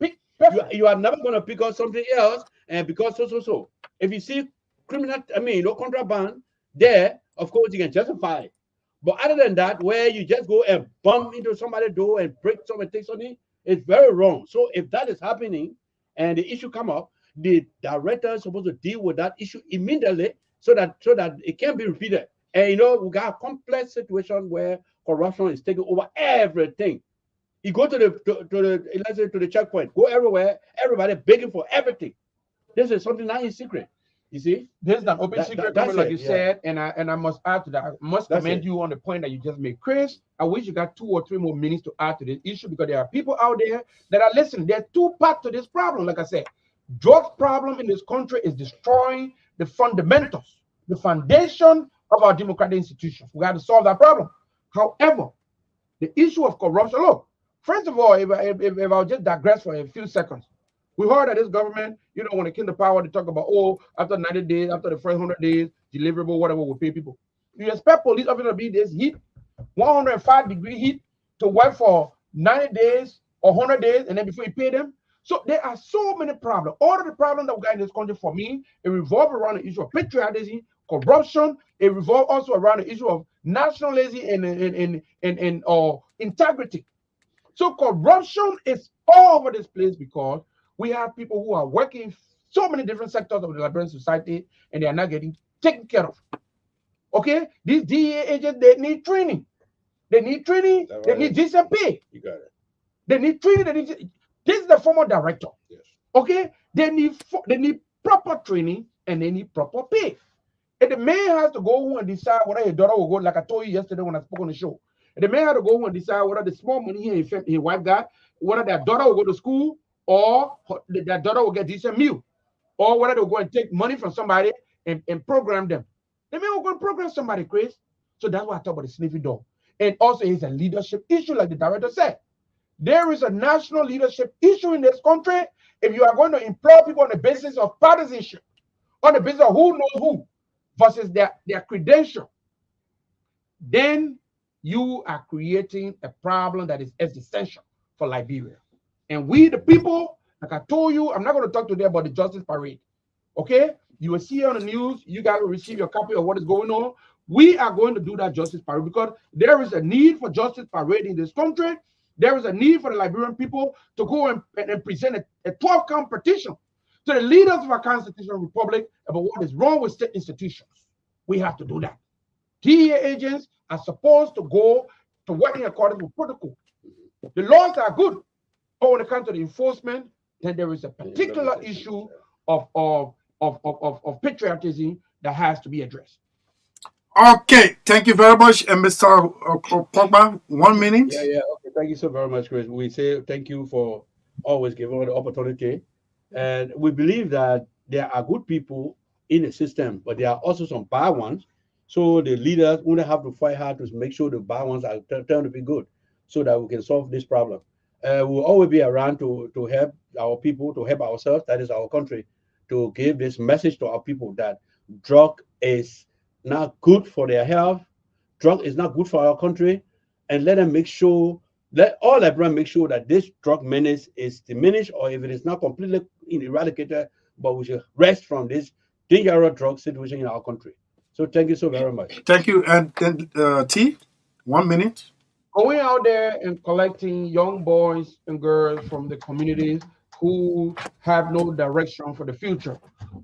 You are never going to pick up something else, and because so. If you see criminal, contraband there, of course you can justify it. But other than that, where you just go and bump into somebody's door and break something, take something, it's very wrong. So if that is happening and the issue come up, the director is supposed to deal with that issue immediately so that it can't be repeated. And we got a complex situation where corruption is taking over everything. You go to the checkpoint, go everywhere, everybody begging for everything. This is something not in secret. You see, this is an open secret, like you said, and I must add to that. I must commend you on the point that you just made, Chris. I wish you got 2 or 3 more minutes to add to this issue, because there are people out there that are listening. There are 2 parts to this problem. Like I said, drugs problem in this country is destroying the fundamentals, the foundation of our democratic institutions. We got to solve that problem. However, the issue of corruption. Look, first of all, if I'll just digress for a few seconds. We heard that this government, when it came to power, they talk about, after 90 days, after the first 100 days, deliverable, whatever, will pay people. You expect police officers to be this heat, 105-degree heat, to work for 90 days or 100 days, and then before you pay them? So there are so many problems. All of the problems that we got in this country, for me, it revolves around the issue of patriotism, corruption. It revolves also around the issue of nationalism and integrity. So corruption is all over this place because we have people who are working so many different sectors of the Liberian society, and they are not getting taken care of. Okay? These DEA agents, they need training. They need training. They need decent pay. You got it. They need training. This is the former director. Yes. Okay? They need proper training, and they need proper pay. And the man has to go home and decide whether his daughter will go, like I told you yesterday when I spoke on the show. And the man has to go home and decide whether the small money his wife got, whether their daughter will go to school, or their daughter will get decent meal, or whether they'll go and take money from somebody and program them. The man will go and program somebody, Chris. So that's why I talk about the sniffing dog. And also, it's a leadership issue, like the director said. There is a national leadership issue in this country. If you are going to employ people on the basis of partisanship, on the basis of who knows who, versus their credential, then you are creating a problem that is existential for Liberia. And we, the people, like I told you, I'm not going to talk today about the Justice Parade. Okay? You will see on the news. You guys will receive your copy of what is going on. We are going to do that Justice Parade because there is a need for Justice Parade in this country. There is a need for the Liberian people to go and present a 12-count petition to the leaders of our constitutional republic about what is wrong with state institutions. We have to do that. DEA agents are supposed to go to work in accordance with protocol. The laws are good, but when it comes to the enforcement, then there is a particular issue of patriotism that has to be addressed. Okay, thank you very much, and Mr. Pogba, 1 minute. Yeah. Okay, thank you so very much, Chris. We say thank you for always giving us the opportunity, and we believe that there are good people in the system, but there are also some bad ones. So the leaders only have to fight hard to make sure the bad ones are turned to be good, so that we can solve this problem. We'll always be around to help our people, to help ourselves. That is our country, to give this message to our people that drug is not good for their health. Drug is not good for our country, and let all Liberians make sure that this drug menace is diminished, or if it is not completely eradicated, but we should rest from this dangerous drug situation in our country. So thank you so very much. Thank you. And then T, 1 minute. Going out there and collecting young boys and girls from the communities who have no direction for the future,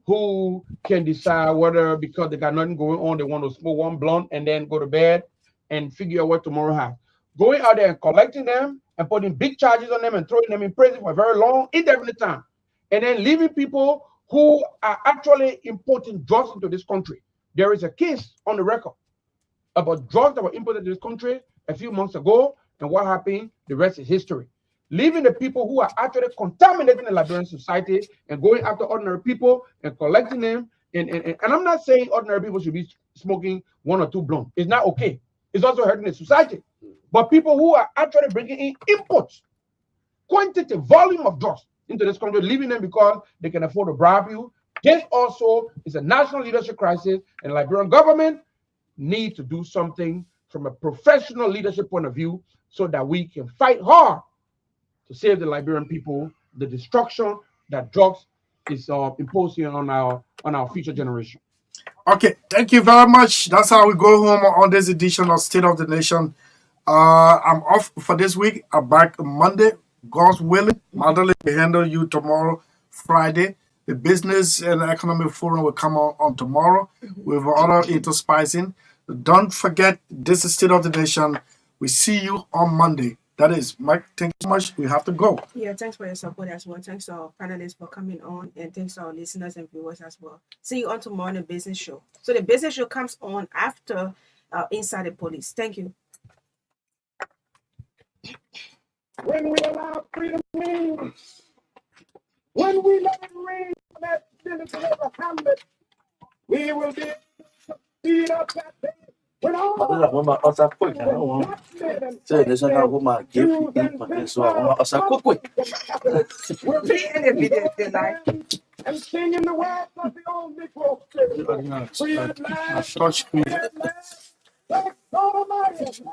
who can decide whether, because they got nothing going on, they want to smoke one blunt and then go to bed and figure out what tomorrow has. Going out there and collecting them and putting big charges on them and throwing them in prison for a very long, indefinite time, and then leaving people who are actually importing drugs into this country. There is a case on the record about drugs that were imported to this country a few months ago, and what happened, the rest is history. Leaving the people who are actually contaminating the Liberian society and going after ordinary people and collecting them. And I'm not saying ordinary people should be smoking 1 or 2 blunts. It's not okay. It's also hurting the society. But people who are actually bringing in imports, quantity, volume of drugs into this country, leaving them because they can afford to bribe you. This also is a national leadership crisis, and the Liberian government need to do something from a professional leadership point of view so that we can fight hard to save the Liberian people, the destruction that drugs is imposing on our future generation. Okay, thank you very much. That's how we go home on this edition of State of the Nation. I'm off for this week. I'm back Monday. God's willing. Madeline will handle you tomorrow, Friday. The Business and Economic Forum will come on tomorrow with other interspicing. Don't forget, this is State of the Nation. We see you on Monday. That is, Mike, thank you so much. We have to go. Yeah, thanks for your support as well. Thanks to our panelists for coming on, and thanks to our listeners and viewers as well. See you on tomorrow in the business show. So the business show comes on after Inside the Police. Thank you. When we allow freedom wings, when we let it ring, that business of a hamlet, we will be speed up that day. When all So this is how we give so We'll be in the video if you like. and singing the words of the old Negro. Free at last, free at last, Lord Almighty.